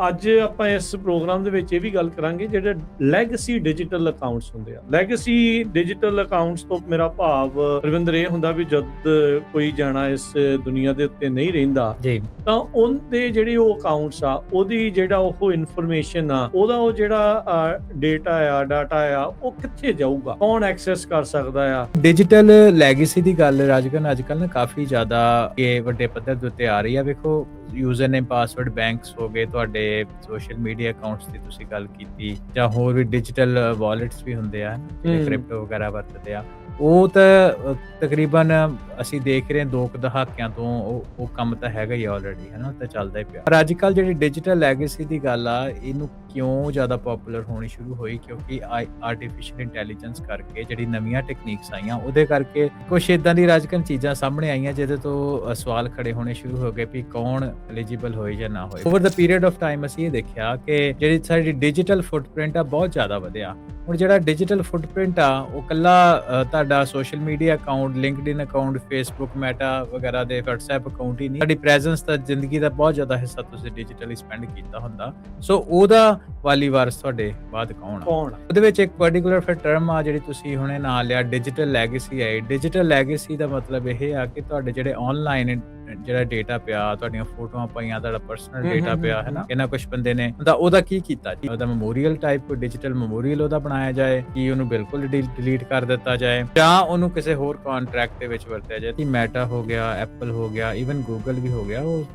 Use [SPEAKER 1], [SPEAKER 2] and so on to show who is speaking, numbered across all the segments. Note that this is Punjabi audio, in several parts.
[SPEAKER 1] ਅੱਜ ਆਪਾਂ ਇਸ ਪ੍ਰੋਗਰਾਮ ਦੇ ਵਿੱਚ ਇਹ ਵੀ ਗੱਲ ਕਰਾਂਗੇ ਜਿਹੜੇ ਲੈਗੇਸੀ ਡਿਜੀਟਲ ਅਕਾਊਂਟਸ ਹੁੰਦੇ ਆ। ਲੈਗੇਸੀ ਡਿਜੀਟਲ ਅਕਾਊਂਟਸ ਤੋਂ ਮੇਰਾ ਭਾਵ ਰਵਿੰਦਰ ਇਹ ਹੁੰਦਾ ਵੀ ਜਦ ਕੋਈ ਜਾਣਾ ਇਸ ਦੁਨੀਆ ਦੇ ਉੱਤੇ ਨਹੀਂ ਰਹਿੰਦਾ
[SPEAKER 2] ਜੀ
[SPEAKER 1] ਤਾਂ ਉਹਦੇ ਜਿਹੜੇ ਉਹ ਅਕਾਊਂਟਸ ਆ, ਉਹਦੀ ਜਿਹੜਾ ਉਹ ਇਨਫੋਰਮੇਸ਼ਨ ਆ, ਉਹਦਾ ਉਹ ਜਿਹੜਾ ਡਾਟਾ ਆ, ਉਹ ਕਿੱਥੇ ਜਾਊਗਾ, ਕੌਣ ਐਕਸੈਸ ਕਰ ਸਕਦਾ ਆ।
[SPEAKER 2] ਡਿਜੀਟਲ ਲੈਗੇਸੀ ਦੀ ਗੱਲ ਰਾਜਗਨ ਅੱਜ ਕੱਲ੍ਹ ਨਾ ਕਾਫੀ ਜ਼ਿਆਦਾ ਇਹ ਵੱਡੇ ਪੱਧਰ ਦੇ ਉੱਤੇ ਆ ਰਹੀ ਆ। ਵੇਖੋ ਯੂਜ਼ਰ ਨੇਮ ਪਾਸਵਰਡ ਬੈਂਕਸ ਹੋ ਗਏ, ਤੁਹਾਡੇ ਸੋਸ਼ਲ ਮੀਡੀਆ ਅਕਾਊਂਟਸ ਦੀ ਤੁਸੀਂ ਗੱਲ ਕੀਤੀ, ਜਾਂ ਹੋਰ ਵੀ ਡਿਜੀਟਲ ਵਾਲੇਟਸ ਵੀ ਹੁੰਦੇ ਆ ਜਿਹੜੇ ਕ੍ਰਿਪਟੋ ਵਗੈਰਾ ਵਰਤਦੇ ਆ, ਉਹ ਤਾਂ ਤਕਰੀਬਨ ਅਸੀਂ ਦੇਖ ਰਹੇ ਹਾਂ 2 ਦਹਾਕਿਆਂ ਤੋਂ ਉਹ ਕੰਮ ਤਾਂ ਹੈਗਾ ਹੀ ਆਲਰੇਡੀ, ਹੈ ਨਾ, ਤਾਂ ਚੱਲਦਾ ਹੀ ਪਿਆ। ਪਰ ਅੱਜ ਕੱਲ੍ਹ ਜਿਹੜੀ ਡਿਜੀਟਲ ਲੈਗੇਸੀ ਦੀ ਗੱਲ ਆ, ਇਹਨੂੰ ਕਿਉਂ ਜ਼ਿਆਦਾ ਪੋਪੂਲਰ ਹੋਣੀ ਸ਼ੁਰੂ ਹੋਈ? ਕਿਉਂਕਿ ਆਰਟੀਫਿਸ਼ੀਅਲ ਇੰਟੈਲੀਜੈਂਸ ਕਰਕੇ ਜਿਹੜੀ ਨਵੀਆਂ ਟੈਕਨੀਕਸ ਆਈਆਂ, ਉਹਦੇ ਕਰਕੇ ਕੁਛ ਇਦਾਂ ਦੀ ਰਾਜਕਨ ਚੀਜ਼ਾਂ ਸਾਹਮਣੇ ਆਈਆਂ ਜਿਹਦੇ ਤੋਂ ਸਵਾਲ ਖੜੇ ਹੋਣੇ ਸ਼ੁਰੂ ਹੋ ਗਏ ਵੀ ਕੌਣ ਐਲੀਜੀਬਲ ਹੋਏ ਜਾਂ ਨਾ ਹੋਏ। Over the period of time ਅਸੀਂ ਇਹ ਦੇਖਿਆ ਕਿ ਜਿਹੜੀ ਸਾਡੀ ਡਿਜੀਟਲ ਫੁੱਟਪ੍ਰਿੰਟ ਆ ਬਹੁਤ ਜ਼ਿਆਦਾ ਵਧਿਆ। ਹੁਣ ਜਿਹੜਾ ਡਿਜੀਟਲ ਫੁੱਟਪ੍ਰਿੰਟ ਆ, ਉਹ ਕੱਲਾ ਤੁਹਾਡਾ social media account, LinkedIn account, Facebook, meta ਵਗੈਰਾ ਦੇ WhatsApp ਅਕਾਊਂਟ ਹੀ ਨਹੀਂ, ਸਾਡੀ ਪ੍ਰੈਜ਼ੈਂਸ ਤਾਂ ਜ਼ਿੰਦਗੀ ਦਾ ਬਹੁਤ ਜ਼ਿਆਦਾ ਹਿੱਸਾ ਤੁਸੀਂ ਡਿਜੀਟਲੀ ਸਪੈਂਡ ਕੀਤਾ ਹੁੰਦਾ। ਸੋ ਉਹਦਾ ਵਾਲੀ ਵਾਰਸ ਤੁਹਾਡੇ ਬਾਅਦ ਕੌਣ ਆ? ਉਹਦੇ ਵਿੱਚ ਇੱਕ ਪਾਰਟਿਕੂਲਰ ਫਿਰ ਟਰਮ ਆ ਜਿਹੜੀ ਤੁਸੀਂ ਹੁਣੇ ਨਾਂ ਲਿਆ, ਡਿਜੀਟਲ ਲੈਗੇਸੀ ਹੈ। ਡਿਜੀਟਲ ਲੈਗੇਸੀ ਦਾ ਮਤਲਬ ਇਹ ਆ ਕਿ ਤੁਹਾਡੇ ਜਿਹੜੇ ਆਨਲਾਈਨ ਜਿਹੜਾ ਡੇਟਾ ਪਿਆ, ਤੁਹਾਡੀਆਂ ਫੋਟੋਆਂ ਪਾਈਆਂ, ਤੁਹਾਡਾ ਪਰਸਨਲ ਡੇਟਾ ਪਿਆ, ਹੈ ਨਾ, ਇਹਨਾਂ ਕੁਝ ਬੰਦੇ ਨੇ ਉਹਦਾ ਕੀ ਕੀਤਾ ਜੀ? ਉਹਦਾ ਮੈਮੋਰੀਅਲ ਟਾਈਪ, ਕੋਈ ਡਿਜੀਟਲ ਮੈਮੋਰੀਅਲ ਉਹਦਾ ਬਣਾਇਆ ਜਾਏ, ਕਿ ਉਹਨੂੰ ਬਿਲਕੁਲ ਡਿਲੀਟ ਕਰ ਦਿੱਤਾ ਜਾਏ, ਜਾਂ ਉਹਨੂੰ ਕਿਸੇ ਹੋਰ ਕੰਟਰੈਕਟ ਦੇ ਵਿੱਚ ਵਰਤਿਆ ਜਾਏ। ਕਿ ਮੈਟਾ ਹੋ ਗਿਆ, ਐਪਲ ਹੋ ਗਿਆ, ਈਵਨ ਗੂਗਲ ਵੀ ਹੋ ਗਿਆ, ਉਹ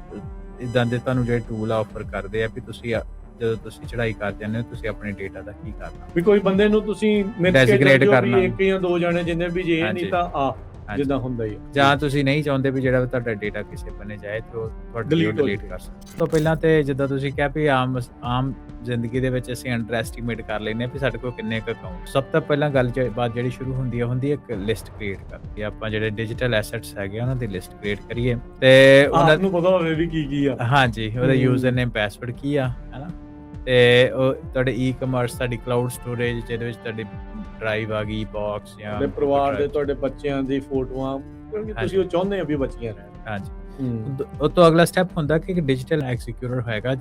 [SPEAKER 2] ਇਦਾਂ ਦੇ ਤੁਹਾਨੂੰ ਜਿਹੜੇ ਟੂਲ ਆਫਰ ਕਰਦੇ ਆ ਵੀ ਤੁਸੀਂ ਜਦੋਂ ਤੁਸੀਂ ਚੜਾਈ ਕਰ ਜਾਂਦੇ ਹੋ, ਤੁਸੀਂ ਆਪਣੇ ਡੇਟਾ ਦਾ ਕੀ ਕਰਨਾ, ਵੀ
[SPEAKER 1] ਕੋਈ ਬੰਦੇ ਨੂੰ ਤੁਸੀਂ
[SPEAKER 2] ਡੈਜ਼ਿਗਨੇਟ ਕਰਨਾ,
[SPEAKER 1] ਇੱਕ ਜਾਂ ਦੋ ਜਾਣੇ ਜਿੰਨੇ ਵੀ ਜੇ ਨਹੀਂ ਤਾਂ ਆ ਜਿੱਦਾਂ ਹੁੰਦਾ ਹੀ, ਜਾਂ
[SPEAKER 2] ਤੁਸੀਂ ਨਹੀਂ ਚਾਹੁੰਦੇ ਵੀ ਜਿਹੜਾ ਤੁਹਾਡਾ ਡੇਟਾ ਕਿਸੇ ਬੰਨੇ ਜਾਏ ਤੇ ਉਹ ਤੁਹਾਡਾ ਡਿਲੀਟ ਕਰ ਸਕਦੇ। ਤੋਂ ਪਹਿਲਾਂ ਤੇ ਜਿੱਦਾਂ ਤੁਸੀਂ ਕਿਹਾ ਵੀ ਆਮ ਜ਼ਿੰਦਗੀ ਦੇ ਵਿੱਚ ਅਸੀਂ ਅੰਡਰ ਐਸਟੀਮੇਟ ਕਰ ਲੈਂਦੇ ਆ ਵੀ ਸਾਡੇ ਕੋਲ ਕਿੰਨੇ ਕੁ ਅਕਾਊਂਟ। ਸਭ ਤੋਂ ਪਹਿਲਾਂ ਗੱਲ ਬਾਤ ਜਿਹੜੀ ਸ਼ੁਰੂ ਹੁੰਦੀ ਹੈ ਇੱਕ ਲਿਸਟ ਕ੍ਰੀਏਟ ਕਰਨੀ। ਆਪਾਂ ਜਿਹੜੇ ਡਿਜੀਟਲ ਐਸੈਟਸ ਹੈਗੇ ਉਹਨਾਂ ਦੀ ਲਿਸਟ ਕ੍ਰੀਏਟ ਕਰੀਏ ਤੇ ਉਹਨਾਂ ਨੂੰ
[SPEAKER 1] ਪਤਾ ਹੋਵੇ ਵੀ ਕੀ ਆ।
[SPEAKER 2] ਹਾਂਜੀ, ਉਹਦਾ ਯੂਜ਼ਰ ਨੇਮ ਪਾਸਵਰਡ ਕੀ ਆ, ਹੈਨਾ, ਤੇ ਉਹ ਤੁਹਾਡੇ ਈ-ਕਮਰਸ, ਤੁਹਾਡੀ ਕਲਾਊਡ ਸਟੋਰੇਜ, ਜਿਹਦੇ ਵਿੱਚ ਤੁਹਾਡੀ ਡਰਾਈਵ ਆ ਗਈ, ਬਾਕਸ, ਜਾਂ
[SPEAKER 1] ਪਰਿਵਾਰ ਦੇ ਤੁਹਾਡੇ ਬੱਚਿਆਂ ਦੀ ਫੋਟੋਆਂ, ਕਿਉਂਕਿ ਤੁਸੀਂ ਉਹ ਚਾਹੁੰਦੇ ਆ ਵੀ ਬਚੀਆਂ ਰਹਿਣ।
[SPEAKER 2] ਹਾਂਜੀ, ਉਹ ਤੋਂ ਅਗਲਾ ਸਟੈਪ ਹੁੰਦਾ ਕਿ ਡਿਜੀਟਲ ਐਗਜ਼ੀਕਿਊਟਰ ਹੋਏਗਾ,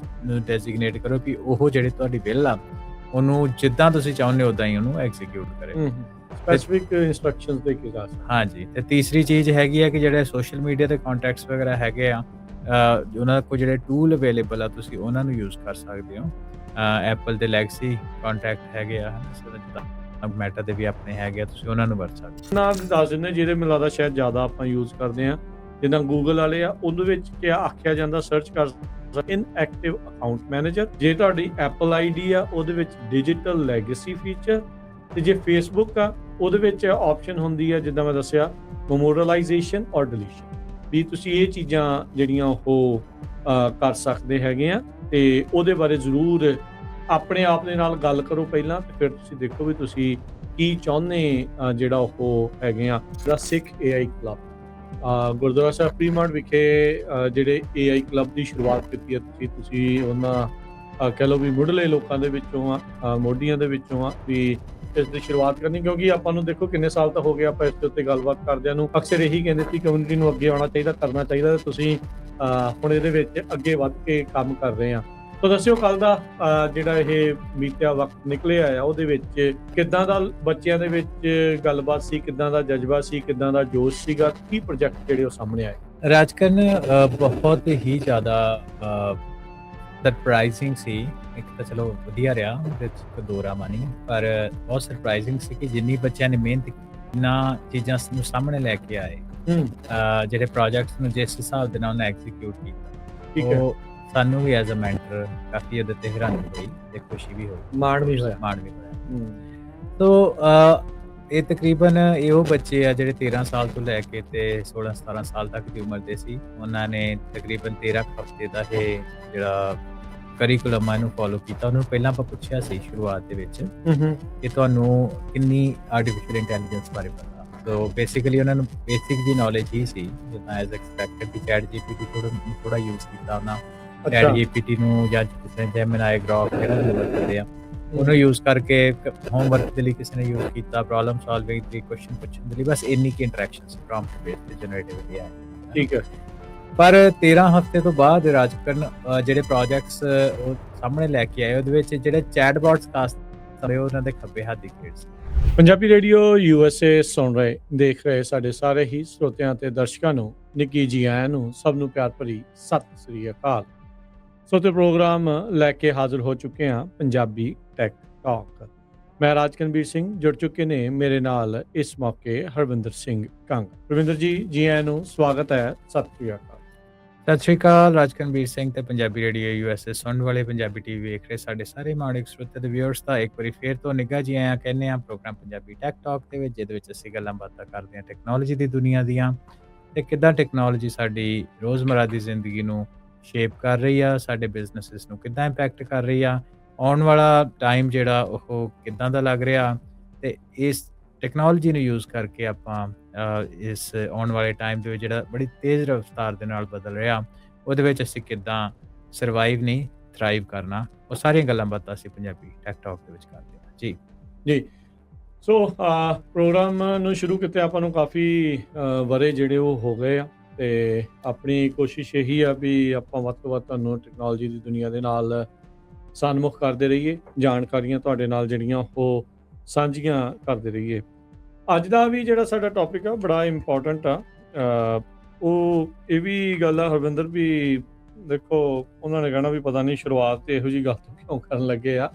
[SPEAKER 2] ਡੈਜ਼ਿਗਨੇਟ ਕਰੋ ਕਿ ਉਹ ਜਿਹੜੇ ਤੁਹਾਡੀ ਬਿੱਲ ਆ ਉਹਨੂੰ ਜਿੱਦਾਂ ਤੁਸੀਂ ਚਾਹੁੰਦੇ ਹੋ ਉਦਾਂ ਹੀ ਉਹਨੂੰ ਐਗਜ਼ੀਕਿਊਟ ਕਰੇ,
[SPEAKER 1] ਸਪੈਸੀਫਿਕ ਇਨਸਟਰਕਸ਼ਨਸ ਦੇ ਕੇ ਜਾ।
[SPEAKER 2] ਹਾਂਜੀ, ਤੇ ਤੀਸਰੀ ਚੀਜ਼ ਹੈਗੀ ਆ ਕਿ ਜਿਹੜੇ ਸੋਸ਼ਲ ਮੀਡੀਆ ਦੇ ਕੰਟੈਕਟਸ ਵਗੈਰਾ ਹੈਗੇ ਆ, ਉਹਨਾਂ ਕੋਲ ਜਿਹੜੇ ਟੂਲ ਅਵੇਲੇਬਲ ਆ, ਤੁਸੀਂ ਉਹਨਾਂ ਨੂੰ ਯੂਜ਼ ਕਰ ਸਕਦੇ ਹੋ। ਐਪਲ ਦੇ ਲੈਗਸੀ ਕੰਟੈਕਟ ਹੈਗੇ ਆ, ਮੈਟਾ ਦੇ ਵੀ ਆਪਣੇ ਹੈਗੇ ਆ, ਤੁਸੀਂ ਉਹਨਾਂ ਨੂੰ ਵਰਤ ਸਕਦੇ।
[SPEAKER 1] ਨਾਮ ਦੱਸ ਦਿੰਦੇ ਜਿਹਦੇ ਮੈਨੂੰ ਲੱਗਦਾ ਸ਼ਾਇਦ ਜ਼ਿਆਦਾ ਆਪਾਂ ਯੂਜ਼ ਕਰਦੇ ਆ, ਜਿੱਦਾਂ ਗੂਗਲ ਵਾਲੇ ਆ, ਉਹਦੇ ਵਿੱਚ ਕੀ ਆਖਿਆ ਜਾਂਦਾ, ਸਰਚ ਕਰ ਇਨਐਕਟਿਵ ਅਕਾਊਂਟ ਮੈਨੇਜਰ। ਜੇ ਤੁਹਾਡੀ ਐਪਲ ਆਈਡੀ ਆ, ਉਹਦੇ ਵਿੱਚ ਡਿਜੀਟਲ ਲੈਗੇਸੀ ਫੀਚਰ, ਤੇ ਜੇ ਫੇਸਬੁੱਕ ਆ, ਉਹਦੇ ਵਿੱਚ ਆਪਸ਼ਨ ਹੁੰਦੀ ਆ ਜਿੱਦਾਂ ਮੈਂ ਦੱਸਿਆ, ਮੈਮੋਰੀਅਲਾਈਜੇਸ਼ਨ ਔਰ ਡਿਲੀਸ਼ਨ। ਵੀ ਤੁਸੀਂ ਇਹ ਚੀਜ਼ਾਂ ਜਿਹੜੀਆਂ ਉਹ ਕਰ ਸਕਦੇ ਹੈਗੇ ਆ, ਤੇ ਉਹਦੇ ਬਾਰੇ ਜ਼ਰੂਰ ਆਪਣੇ ਆਪ ਦੇ ਨਾਲ ਗੱਲ ਕਰੋ ਪਹਿਲਾਂ, ਤੇ ਫਿਰ ਤੁਸੀਂ ਦੇਖੋ ਵੀ ਤੁਸੀਂ ਕੀ ਚਾਹੁੰਦੇ ਜਿਹੜਾ ਉਹ ਹੈਗੇ ਆ। ਜਿਹੜਾ ਸਿੱਖ AI ਕਲੱਬ ਗੁਰਦੁਆਰਾ ਸਾਹਿਬ ਪ੍ਰੀਮਾਰਟ ਵਿਖੇ ਜਿਹੜੇ AI ਕਲੱਬ ਦੀ ਸ਼ੁਰੂਆਤ ਕੀਤੀ ਹੈ ਤੁਸੀਂ ਉਹਨਾਂ ਕਹਿ ਲਓ ਵੀ ਮੁੱਢਲੇ ਲੋਕਾਂ ਦੇ ਵਿੱਚੋਂ ਆ, ਮੋਢੀਆਂ ਦੇ ਵਿੱਚੋਂ ਆ ਵੀ ਇਸ ਦੀ ਸ਼ੁਰੂਆਤ ਕਰਨੀ। ਕਿਉਂਕਿ ਆਪਾਂ ਨੂੰ ਦੇਖੋ ਕਿੰਨੇ ਸਾਲ ਤਾਂ ਹੋ ਗਏ ਆਪਾਂ ਇਸ ਦੇ ਉੱਤੇ ਗੱਲਬਾਤ ਕਰਦਿਆਂ ਨੂੰ, ਅਕਸਰ ਇਹੀ ਕਹਿੰਦੇ ਸੀ ਕਮਿਊਨਿਟੀ ਨੂੰ ਅੱਗੇ ਆਉਣਾ ਚਾਹੀਦਾ, ਕਰਨਾ ਚਾਹੀਦਾ, ਤੇ ਤੁਸੀਂ ਹੁਣ ਇਹਦੇ ਵਿੱਚ ਅੱਗੇ ਵੱਧ ਕੇ ਕੰਮ ਕਰ ਰਹੇ ਆ। ਤਾਂ ਦੱਸਿਓ ਕੱਲ ਦਾ ਜਿਹੜਾ ਇਹ ਬੀਤਿਆ ਵਕਤ ਨਿਕਲਿਆ ਆ, ਉਹਦੇ ਵਿੱਚ ਕਿੱਦਾਂ ਦਾ ਬੱਚਿਆਂ ਦੇ ਵਿੱਚ ਗੱਲਬਾਤ ਸੀ, ਕਿੱਦਾਂ ਦਾ ਜਜ਼ਬਾ ਸੀ, ਕਿੱਦਾਂ ਦਾ ਜੋਸ਼ ਸੀਗਾ, ਕੀ ਪ੍ਰੋਜੈਕਟ ਜਿਹੜੇ ਉਹ ਸਾਹਮਣੇ ਆਏ?
[SPEAKER 2] ਰਾਜਕਰਨ ਬਹੁਤ ਹੀ ਜ਼ਿਆਦਾ ਸਰਪ੍ਰਾਈਜ਼ਿੰਗ ਸੀ। ਇੱਕ ਤਾਂ ਚਲੋ ਵਧੀਆ ਰਿਹਾ, ਉਹਦੇ ਵਿੱਚ ਦੋਰਾ ਮਾਨੀ, ਪਰ ਬਹੁਤ ਸਰਪ੍ਰਾਈਜ਼ਿੰਗ ਸੀ ਕਿ ਜਿੰਨੀ ਬੱਚਿਆਂ ਨੇ ਮਿਹਨਤ ਇਹਨਾਂ ਚੀਜ਼ਾਂ ਨੂੰ ਸਾਹਮਣੇ ਲੈ ਕੇ ਆਏ, ਜਿਹੜੇ ਪ੍ਰੋਜੈਕਟਸ ਨੂੰ ਜਿਸ ਹਿਸਾਬ ਦੇ ਨਾਲ ਉਹਨੇ ਐਗਜ਼ੀਕਿਊਟ ਕੀਤਾ, ਉਹ ਸਾਨੂੰ ਵੀ ਐਜ਼ ਅ ਮੈਂਟਰ ਕਾਫੀ ਉਹਦੇ ਤੇ ਹੈਰਾਨੀ ਹੋਈ ਤੇ ਖੁਸ਼ੀ ਵੀ ਹੋਈ, ਮਾਣ ਵੀ ਹੋਇਆ। ਤੋ ਇਹ ਤਕਰੀਬਨ ਇਹੋ ਬੱਚੇ ਆ ਜਿਹੜੇ 13 ਸਾਲ ਤੋਂ ਲੈ ਕੇ ਤੇ 16-17 ਸਾਲ ਤੱਕ ਦੀ ਉਮਰ ਦੇ ਸੀ। ਉਹਨਾਂ ਨੇ ਤਕਰੀਬਨ 13 ਹਫ਼ਤੇ ਦਾ ਇਹ ਜਿਹੜਾ ਕਰਿਕੂਲਮ ਇਹਨੂੰ ਫੋਲੋ ਕੀਤਾ। ਉਹਨੂੰ ਪਹਿਲਾਂ ਆਪਾਂ ਪੁੱਛਿਆ ਸੀ ਸ਼ੁਰੂਆਤ ਦੇ ਵਿੱਚ ਕਿ ਤੁਹਾਨੂੰ ਕਿੰਨੀ ਆਰਟੀਫਿਸ਼ੀਅਲ ਇੰਟੈਲੀਜੈਂਸ ਬਾਰੇ ਪਤਾ। ਸੋ ਬੇਸਿਕਲੀ ਉਹਨਾਂ ਨੂੰ ਬੇਸਿਕ ਦੀ ਨੌਲੇਜ ਹੀ ਸੀ, ਜਿੱਦਾਂ ਐਜ਼ ਐਕਸਪੈਕਟਡ ਕਿ ਚੈਟ GPT ਥੋੜਾ ਯੂਜ਼ ਕੀਤਾ ਉਹਨਾਂ। ਚੈਟ GPT ਨੂੰ ਜਾਂ ਕਿਸੇ ਨੇ ਜੈਮਿਨਾਈ, ਗ੍ਰੋਕ ਜਿਹੜਾ ਵਰਤਦੇ ਆ, ਉਹਨੂੰ ਯੂਜ਼ ਕਰਕੇ ਹੋਮਵਰਕ ਦੇ ਲਈ ਕਿਸੇ ਨੇ ਯੂਜ਼ ਕੀਤਾ, ਪ੍ਰੋਬਲਮ ਸੋਲਵਿੰਗ ਲਈ, ਕੁਐਸਚਨ ਪੁੱਛਣ ਦੇ ਲਈ, ਬਸ ਇੰਨੀ ਕੀ ਇੰਟਰੈਕਸ਼ਨ ਸੀ ਪ੍ਰੌਂਪਟ ਬੇਸਡ ਤੇ ਜਨਰੇਟਿਵ AI।
[SPEAKER 1] ਠੀਕ ਹੈ।
[SPEAKER 2] ਪਰ 13 ਹਫ਼ਤੇ ਤੋਂ ਬਾਅਦ ਰਾਜਕਰਨ ਜਿਹੜੇ ਪ੍ਰੋਜੈਕਟਸ ਉਹ ਸਾਹਮਣੇ ਲੈ ਕੇ ਆਏ ਉਹਦੇ ਵਿੱਚ ਜਿਹੜੇ ਚੈਟਬੋਟਸ ਖਾਸ ਤੌਰ ਤੇ ਉਹਨਾਂ ਦੇ ਖੱਬੇ ਹੱਥ ਦੀ ਖੇਡ ਸੀ।
[SPEAKER 1] ਪੰਜਾਬੀ ਰੇਡੀਓ USA ਸੁਣ ਰਹੇ ਦੇਖ ਰਹੇ ਸਾਡੇ ਸਾਰੇ ਹੀ ਸਰੋਤਿਆਂ ਤੇ ਦਰਸ਼ਕਾਂ ਨੂੰ ਨਿੱਕੀ ਜੀ ਆਇਆਂ ਨੂੰ ਸਭ ਨੂੰ ਪਿਆਰ ਭਰੀ ਸਤਿ ਸ੍ਰੀ ਅਕਾਲ। ਸੋ ਤੇ ਪ੍ਰੋਗਰਾਮ ਲੈ ਕੇ ਹਾਜ਼ਰ ਹੋ ਚੁੱਕੇ ਹਾਂ ਪੰਜਾਬੀ ਟੈਕ ਟਾਕ। ਮੈਂ ਰਾਜਕਨਵੀਰ ਸਿੰਘ, ਜੁੜ ਚੁੱਕੇ ਨੇ ਮੇਰੇ ਨਾਲ ਇਸ ਮੌਕੇ ਹਰਵਿੰਦਰ ਸਿੰਘ ਕੰਗ। ਹਰਵਿੰਦਰ ਜੀ ਆਇਆਂ ਨੂੰ ਸਵਾਗਤ ਹੈ, ਸਤਿ ਸ੍ਰੀ ਅਕਾਲ।
[SPEAKER 2] ਸਤਿ ਸ਼੍ਰੀ ਅਕਾਲ ਰਾਜਕਨਵੀਰ ਸਿੰਘ ਤੇ ਪੰਜਾਬੀ ਰੇਡੀਓ USA ਸੁਣਨ ਵਾਲੇ ਪੰਜਾਬੀ ਟੀਵੀ ਵੇਖ ਰਹੇ ਸਾਡੇ ਸਾਰੇ ਮਾਣਿਕ ਸਰੋਤੇ ਤੇ ਵਿਊਅਰਸ ਦਾ ਇੱਕ ਵਾਰੀ ਫੇਰ ਤੋਂ ਨਿੱਘਾ ਜੀ ਆਇਆਂ ਕਹਿੰਦੇ ਆ ਪ੍ਰੋਗਰਾਮ ਪੰਜਾਬੀ ਟੈਕ ਟਾਕ ਦੇ ਵਿੱਚ, ਜਿਹਦੇ ਵਿੱਚ ਅਸੀਂ ਗੱਲਾਂ ਬਾਤਾਂ ਕਰਦੇ ਹਾਂ ਟੈਕਨੋਲੋਜੀ ਦੀ ਦੁਨੀਆ ਦੀਆਂ ਤੇ ਕਿੱਦਾਂ ਟੈਕਨੋਲੋਜੀ ਸਾਡੀ ਰੋਜ਼ਮਰਾ ਦੀ ਜ਼ਿੰਦਗੀ ਨੂੰ ਸ਼ੇਪ ਕਰ ਰਹੀ ਆ, ਸਾਡੇ ਬਿਜ਼ਨੈਸਿਸ ਨੂੰ ਕਿੱਦਾਂ ਇੰਪੈਕਟ ਕਰ ਰਹੀ ਆ, ਆਉਣ ਵਾਲਾ ਟਾਈਮ ਜਿਹੜਾ ਉਹ ਕਿੱਦਾਂ ਦਾ ਲੱਗ ਰਿਹਾ ਤੇ ਇਸ ਟੈਕਨੋਲੋਜੀ ਨੂੰ ਯੂਜ਼ ਕਰਕੇ ਆਪਾਂ ਇਸ ਆਉਣ ਵਾਲੇ ਟਾਈਮ ਦੇ ਵਿੱਚ ਜਿਹੜਾ ਬੜੀ ਤੇਜ਼ ਰਫ਼ਤਾਰ ਦੇ ਨਾਲ ਬਦਲ ਰਿਹਾ ਉਹਦੇ ਵਿੱਚ ਅਸੀਂ ਕਿੱਦਾਂ ਸਰਵਾਈਵ ਨਹੀਂ ਥਰਾਈਵ ਕਰਨਾ, ਉਹ ਸਾਰੀਆਂ ਗੱਲਾਂ ਬਾਤਾਂ ਅਸੀਂ ਪੰਜਾਬੀ ਟੈਕ ਟਾਕ ਦੇ ਵਿੱਚ ਕਰਦੇ ਹਾਂ ਜੀ।
[SPEAKER 1] ਸੋ ਪ੍ਰੋਗਰਾਮ ਨੂੰ ਸ਼ੁਰੂ ਕੀਤੇ ਆਪਾਂ ਨੂੰ ਕਾਫੀ ਵਰੇ ਜਿਹੜੇ ਉਹ ਹੋ ਗਏ ਆ ਤੇ ਆਪਣੀ ਕੋਸ਼ਿਸ਼ ਇਹੀ ਆ ਵੀ ਆਪਾਂ ਵੱਧ ਤੋਂ ਵੱਧ ਤੁਹਾਨੂੰ ਟੈਕਨੋਲੋਜੀ ਦੀ ਦੁਨੀਆ ਦੇ ਨਾਲ ਸਨਮੁਖ ਕਰਦੇ ਰਹੀਏ, ਜਾਣਕਾਰੀਆਂ ਤੁਹਾਡੇ ਨਾਲ ਜਿਹੜੀਆਂ ਉਹ ਸਾਂਝੀਆਂ ਕਰਦੇ ਰਹੀਏ। ਅੱਜ ਦਾ ਵੀ ਜਿਹੜਾ ਸਾਡਾ ਟੌਪਿਕ ਆ ਬੜਾ ਇੰਪੋਰਟੈਂਟ ਆ। ਉਹ ਇਹ ਵੀ ਗੱਲ ਆ ਹਰਵਿੰਦਰ ਵੀ ਦੇਖੋ ਉਹਨਾਂ ਨੇ ਕਹਿਣਾ ਵੀ ਪਤਾ ਨਹੀਂ ਸ਼ੁਰੂਆਤ ਤੇ ਇਹੋ ਜਿਹੀ ਗੱਲ ਤੋਂ ਕਿਉਂ ਕਰਨ ਲੱਗੇ ਆ,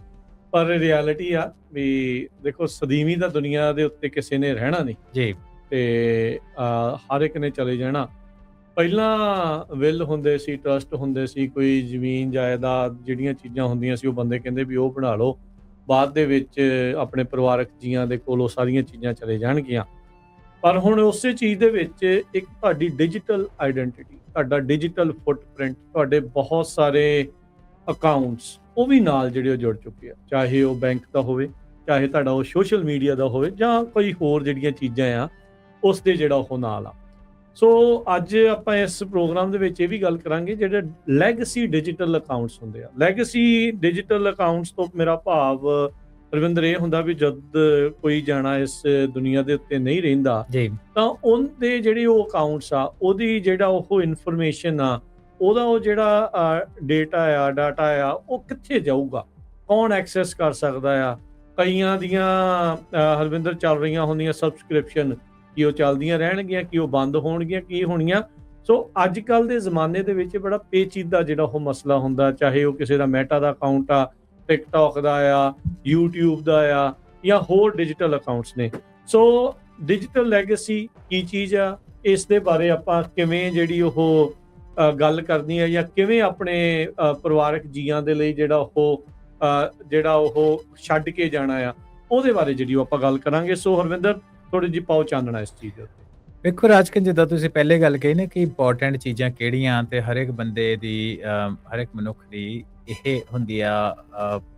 [SPEAKER 1] ਪਰ ਰਿਐਲਿਟੀ ਆ ਵੀ ਦੇਖੋ ਸਦੀਵੀ ਦਾ ਦੁਨੀਆ ਦੇ ਉੱਤੇ ਕਿਸੇ ਨੇ ਰਹਿਣਾ ਨਹੀਂ
[SPEAKER 2] ਜੀ
[SPEAKER 1] ਤੇ ਹਰ ਇੱਕ ਨੇ ਚਲੇ ਜਾਣਾ। ਪਹਿਲਾਂ ਵਿਲ ਹੁੰਦੇ ਸੀ, ਟਰਸਟ ਹੁੰਦੇ ਸੀ, ਕੋਈ ਜ਼ਮੀਨ ਜਾਇਦਾਦ ਜਿਹੜੀਆਂ ਚੀਜ਼ਾਂ ਹੁੰਦੀਆਂ ਸੀ ਉਹ ਬੰਦੇ ਕਹਿੰਦੇ ਵੀ ਉਹ ਬਣਾ ਲਓ, ਬਾਅਦ ਦੇ ਵਿੱਚ ਆਪਣੇ ਪਰਿਵਾਰਕ ਜੀਆਂ ਦੇ ਕੋਲ ਉਹ ਸਾਰੀਆਂ ਚੀਜ਼ਾਂ ਚਲੇ ਜਾਣਗੀਆਂ। ਪਰ ਹੁਣ ਉਸੇ ਚੀਜ਼ ਦੇ ਵਿੱਚ ਇੱਕ ਤੁਹਾਡੀ ਡਿਜੀਟਲ ਆਈਡੈਂਟੀਟੀ, ਤੁਹਾਡਾ ਡਿਜੀਟਲ ਫੁੱਟਪ੍ਰਿੰਟ, ਤੁਹਾਡੇ ਬਹੁਤ ਸਾਰੇ ਅਕਾਊਂਟਸ ਉਹ ਵੀ ਨਾਲ ਜਿਹੜੇ ਉਹ ਜੁੜ ਚੁੱਕੇ ਆ, ਚਾਹੇ ਉਹ ਬੈਂਕ ਦਾ ਹੋਵੇ, ਚਾਹੇ ਤੁਹਾਡਾ ਉਹ ਸੋਸ਼ਲ ਮੀਡੀਆ ਦਾ ਹੋਵੇ ਜਾਂ ਕੋਈ ਹੋਰ ਜਿਹੜੀਆਂ ਚੀਜ਼ਾਂ ਆ ਉਸ ਦੇ ਜਿਹੜਾ ਉਹ ਨਾਲ ਆ। ਸੋ ਅੱਜ ਆਪਾਂ ਇਸ ਪ੍ਰੋਗਰਾਮ ਦੇ ਵਿੱਚ ਇਹ ਵੀ ਗੱਲ ਕਰਾਂਗੇ ਜਿਹੜੇ ਲੈਗੇਸੀ ਡਿਜੀਟਲ ਅਕਾਊਂਟਸ ਹੁੰਦੇ ਆ। ਲੈਗੇਸੀ ਡਿਜੀਟਲ ਅਕਾਊਂਟਸ ਤੋਂ ਮੇਰਾ ਭਾਵ ਰਵਿੰਦਰ ਇਹ ਹੁੰਦਾ ਵੀ ਜਦ ਕੋਈ ਜਾਣਾ ਇਸ ਦੁਨੀਆ ਦੇ ਉੱਤੇ ਨਹੀਂ ਰਹਿੰਦਾ ਤਾਂ ਉਹਦੇ ਜਿਹੜੇ ਉਹ ਅਕਾਊਂਟਸ ਆ, ਉਹਦੀ ਜਿਹੜਾ ਉਹ ਇਨਫੋਰਮੇਸ਼ਨ ਆ, ਉਹਦਾ ਉਹ ਜਿਹੜਾ ਡਾਟਾ ਆ ਉਹ ਕਿੱਥੇ ਜਾਊਗਾ, ਕੌਣ ਐਕਸੈਸ ਕਰ ਸਕਦਾ ਆ। ਕਈਆਂ ਦੀਆਂ ਹਰਵਿੰਦਰ ਚੱਲ ਰਹੀਆਂ ਹੁੰਦੀਆਂ ਸਬਸਕ੍ਰਿਪਸ਼ਨ, ਕੀ ਉਹ ਚੱਲਦੀਆਂ ਰਹਿਣਗੀਆਂ, ਕੀ ਉਹ ਬੰਦ ਹੋਣਗੀਆਂ, ਕੀ ਹੋਣੀਆਂ। ਸੋ ਅੱਜ ਕੱਲ੍ਹ ਦੇ ਜ਼ਮਾਨੇ ਦੇ ਵਿੱਚ ਬੜਾ ਪੇਚੀਦਾ ਜਿਹੜਾ ਉਹ ਮਸਲਾ ਹੁੰਦਾ, ਚਾਹੇ ਉਹ ਕਿਸੇ ਦਾ ਮੈਟਾ ਦਾ ਅਕਾਊਂਟ ਆ, ਟਿਕਟੌਕ ਦਾ ਆ, YouTube ਦਾ ਆ ਜਾਂ ਹੋਰ ਡਿਜੀਟਲ ਅਕਾਊਂਟਸ ਨੇ। ਸੋ ਡਿਜੀਟਲ ਲੈਗੇਸੀ ਕੀ ਚੀਜ਼ ਆ, ਇਸ ਦੇ ਬਾਰੇ ਆਪਾਂ ਕਿਵੇਂ ਜਿਹੜੀ ਉਹ ਗੱਲ ਕਰਨੀ ਹੈ ਜਾਂ ਕਿਵੇਂ ਆਪਣੇ ਪਰਿਵਾਰਕ ਜੀਆਂ ਦੇ ਲਈ ਜਿਹੜਾ ਉਹ ਛੱਡ ਕੇ ਜਾਣਾ ਆ, ਉਹਦੇ ਬਾਰੇ ਜਿਹੜੀ ਆਪਾਂ ਗੱਲ ਕਰਾਂਗੇ। ਸੋ ਹਰਵਿੰਦਰ ਥੋੜੀ ਜਿਹੀ ਪਾਓ ਚਾਨਣਾ ਇਸ ਚੀਜ਼ ਦੇ ਉੱਤੇ।
[SPEAKER 2] ਵੇਖੋ ਰਾਜਕਨ, ਜਿੱਦਾਂ ਤੁਸੀਂ ਪਹਿਲੇ ਗੱਲ ਕਹੀ ਨਾ ਕਿ ਇੰਪੋਰਟੈਂਟ ਚੀਜ਼ਾਂ ਕਿਹੜੀਆਂ, ਤੇ ਹਰ ਇੱਕ ਬੰਦੇ ਦੀ ਹਰ ਇੱਕ ਮਨੁੱਖ ਦੀ ਇਹ ਹੁੰਦੀ ਆ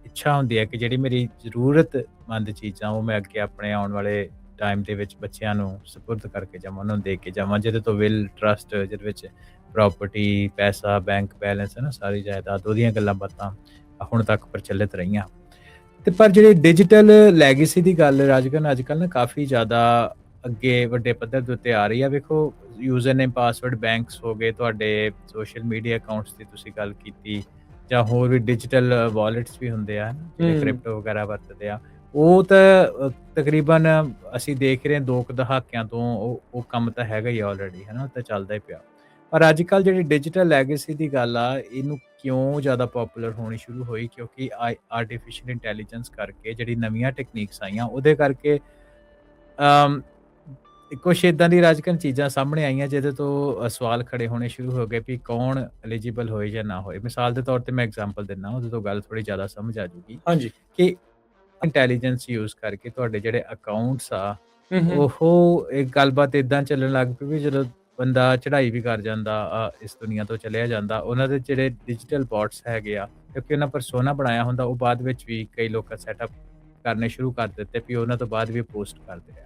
[SPEAKER 2] ਇੱਛਾ ਹੁੰਦੀ ਹੈ ਕਿ ਜਿਹੜੀ ਮੇਰੀ ਜ਼ਰੂਰਤਮੰਦ ਚੀਜ਼ਾਂ ਉਹ ਮੈਂ ਅੱਗੇ ਆਪਣੇ ਆਉਣ ਵਾਲੇ ਟਾਈਮ ਦੇ ਵਿੱਚ ਬੱਚਿਆਂ ਨੂੰ ਸਪੁਰਦ ਕਰਕੇ ਜਾਵਾਂ, ਉਹਨਾਂ ਨੂੰ ਦੇ ਕੇ ਜਾਵਾਂ, ਜਿਹਦੇ ਤੋਂ ਵਿਲ, ਟਰਸਟ, ਜਿਹਦੇ ਵਿੱਚ ਪ੍ਰਾਪਰਟੀ, ਪੈਸਾ, ਬੈਂਕ ਬੈਲੈਂਸ ਹੈ ਨਾ, ਸਾਰੀ ਜਾਇਦਾਦ, ਉਹਦੀਆਂ ਗੱਲਾਂ ਬਾਤਾਂ ਹੁਣ ਤੱਕ ਪ੍ਰਚਲਿਤ ਰਹੀਆਂ। ਤੇ ਪਰ ਜਿਹੜੀ ਡਿਜੀਟਲ ਲੈਗੇਸੀ ਦੀ ਗੱਲ ਰਾਜਕਨ ਅੱਜ ਕੱਲ੍ਹ ਨਾ ਕਾਫੀ ਜ਼ਿਆਦਾ ਅੱਗੇ ਵੱਡੇ ਪੱਧਰ ਦੇ ਉੱਤੇ ਆ ਰਹੀ ਆ। ਵੇਖੋ ਯੂਜ਼ਰ ਨੇਮ, ਪਾਸਵਰਡ, ਬੈਂਕਸ ਹੋ ਗਏ, ਤੁਹਾਡੇ ਸੋਸ਼ਲ ਮੀਡੀਆ ਅਕਾਊਂਟਸ ਦੀ ਤੁਸੀਂ ਗੱਲ ਕੀਤੀ, ਜਾਂ ਹੋਰ ਵੀ ਡਿਜੀਟਲ ਵਾਲੇਟਸ ਵੀ ਹੁੰਦੇ ਆ ਜਿਹੜੇ ਕ੍ਰਿਪਟੋ ਵਗੈਰਾ ਵਰਤਦੇ ਆ, ਉਹ ਤਾਂ ਤਕਰੀਬਨ ਅਸੀਂ ਦੇਖ ਰਹੇ ਹਾਂ 2 ਦਹਾਕਿਆਂ ਤੋਂ ਉਹ ਕੰਮ ਤਾਂ ਹੈਗਾ ਹੀ ਆਲਰੇਡੀ, ਹੈ ਨਾ, ਤਾਂ ਚੱਲਦਾ ਹੀ ਪਿਆ। ਪਰ ਅੱਜ ਕੱਲ੍ਹ ਜਿਹੜੀ ਡਿਜੀਟਲ ਲੈਗੇਸੀ ਦੀ ਗੱਲ ਆ, ਇਹਨੂੰ ਕਿਉਂ ਜ਼ਿਆਦਾ ਪੋਪੂਲਰ ਹੋਣੀ ਸ਼ੁਰੂ ਹੋਈ, ਕਿਉਂਕਿ ਆਰਟੀਫਿਸ਼ੀਅਲ ਇੰਟੈਲੀਜੈਂਸ ਕਰਕੇ ਜਿਹੜੀ ਨਵੀਆਂ ਟੈਕਨੀਕਸ ਆਈਆਂ ਉਹਦੇ ਕਰਕੇ ਕੁਛ ਇੱਦਾਂ ਦੀ ਰਾਜਕਨ ਚੀਜ਼ਾਂ ਸਾਹਮਣੇ ਆਈਆਂ ਜਿਹਦੇ ਤੋਂ ਸਵਾਲ ਖੜੇ ਹੋਣੇ ਸ਼ੁਰੂ ਹੋ ਗਏ ਵੀ ਕੌਣ ਐਲੀਜੀਬਲ ਹੋਏ ਜਾਂ ਨਾ ਹੋਏ। ਮਿਸਾਲ ਦੇ ਤੌਰ ਤੇ ਮੈਂ ਐਗਜ਼ਾਮਪਲ ਦਿੰਦਾ, ਉਹਦੇ ਤੋਂ ਗੱਲ ਥੋੜੀ ਜ਼ਿਆਦਾ ਸਮਝ ਆ ਜੂਗੀ।
[SPEAKER 1] ਹਾਂਜੀ, ਕਿ
[SPEAKER 2] ਇੰਟੈਲੀਜੈਂਸ ਯੂਜ਼ ਕਰਕੇ ਤੁਹਾਡੇ ਜਿਹੜੇ ਅਕਾਊਂਟਸ ਆ ਉਹ ਇੱਕ ਗੱਲਬਾਤ ਇੱਦਾਂ ਚੱਲਣ ਲੱਗ ਪਈ ਵੀ ਜਦੋਂ ਬੰਦਾ ਚੜ੍ਹਾਈ ਵੀ ਕਰ ਜਾਂਦਾ, ਇਸ ਦੁਨੀਆ ਤੋਂ ਚਲਿਆ ਜਾਂਦਾ, ਉਹਨਾਂ ਦੇ ਜਿਹੜੇ ਡਿਜੀਟਲ ਬੋਟਸ ਹੈਗੇ ਆ, ਕਿਉਂਕਿ ਉਹਨਾਂ ਪਰਸੋਨਾ ਬਣਾਇਆ ਹੁੰਦਾ, ਉਹ ਬਾਅਦ ਵਿੱਚ ਵੀ ਕਈ ਲੋਕਾਂ ਸੈਟਅਪ ਕਰਨੇ ਸ਼ੁਰੂ ਕਰ ਦਿੱਤੇ ਵੀ ਉਹਨਾਂ ਤੋਂ ਬਾਅਦ ਵੀ ਪੋਸਟ ਕਰਦੇ ਆ।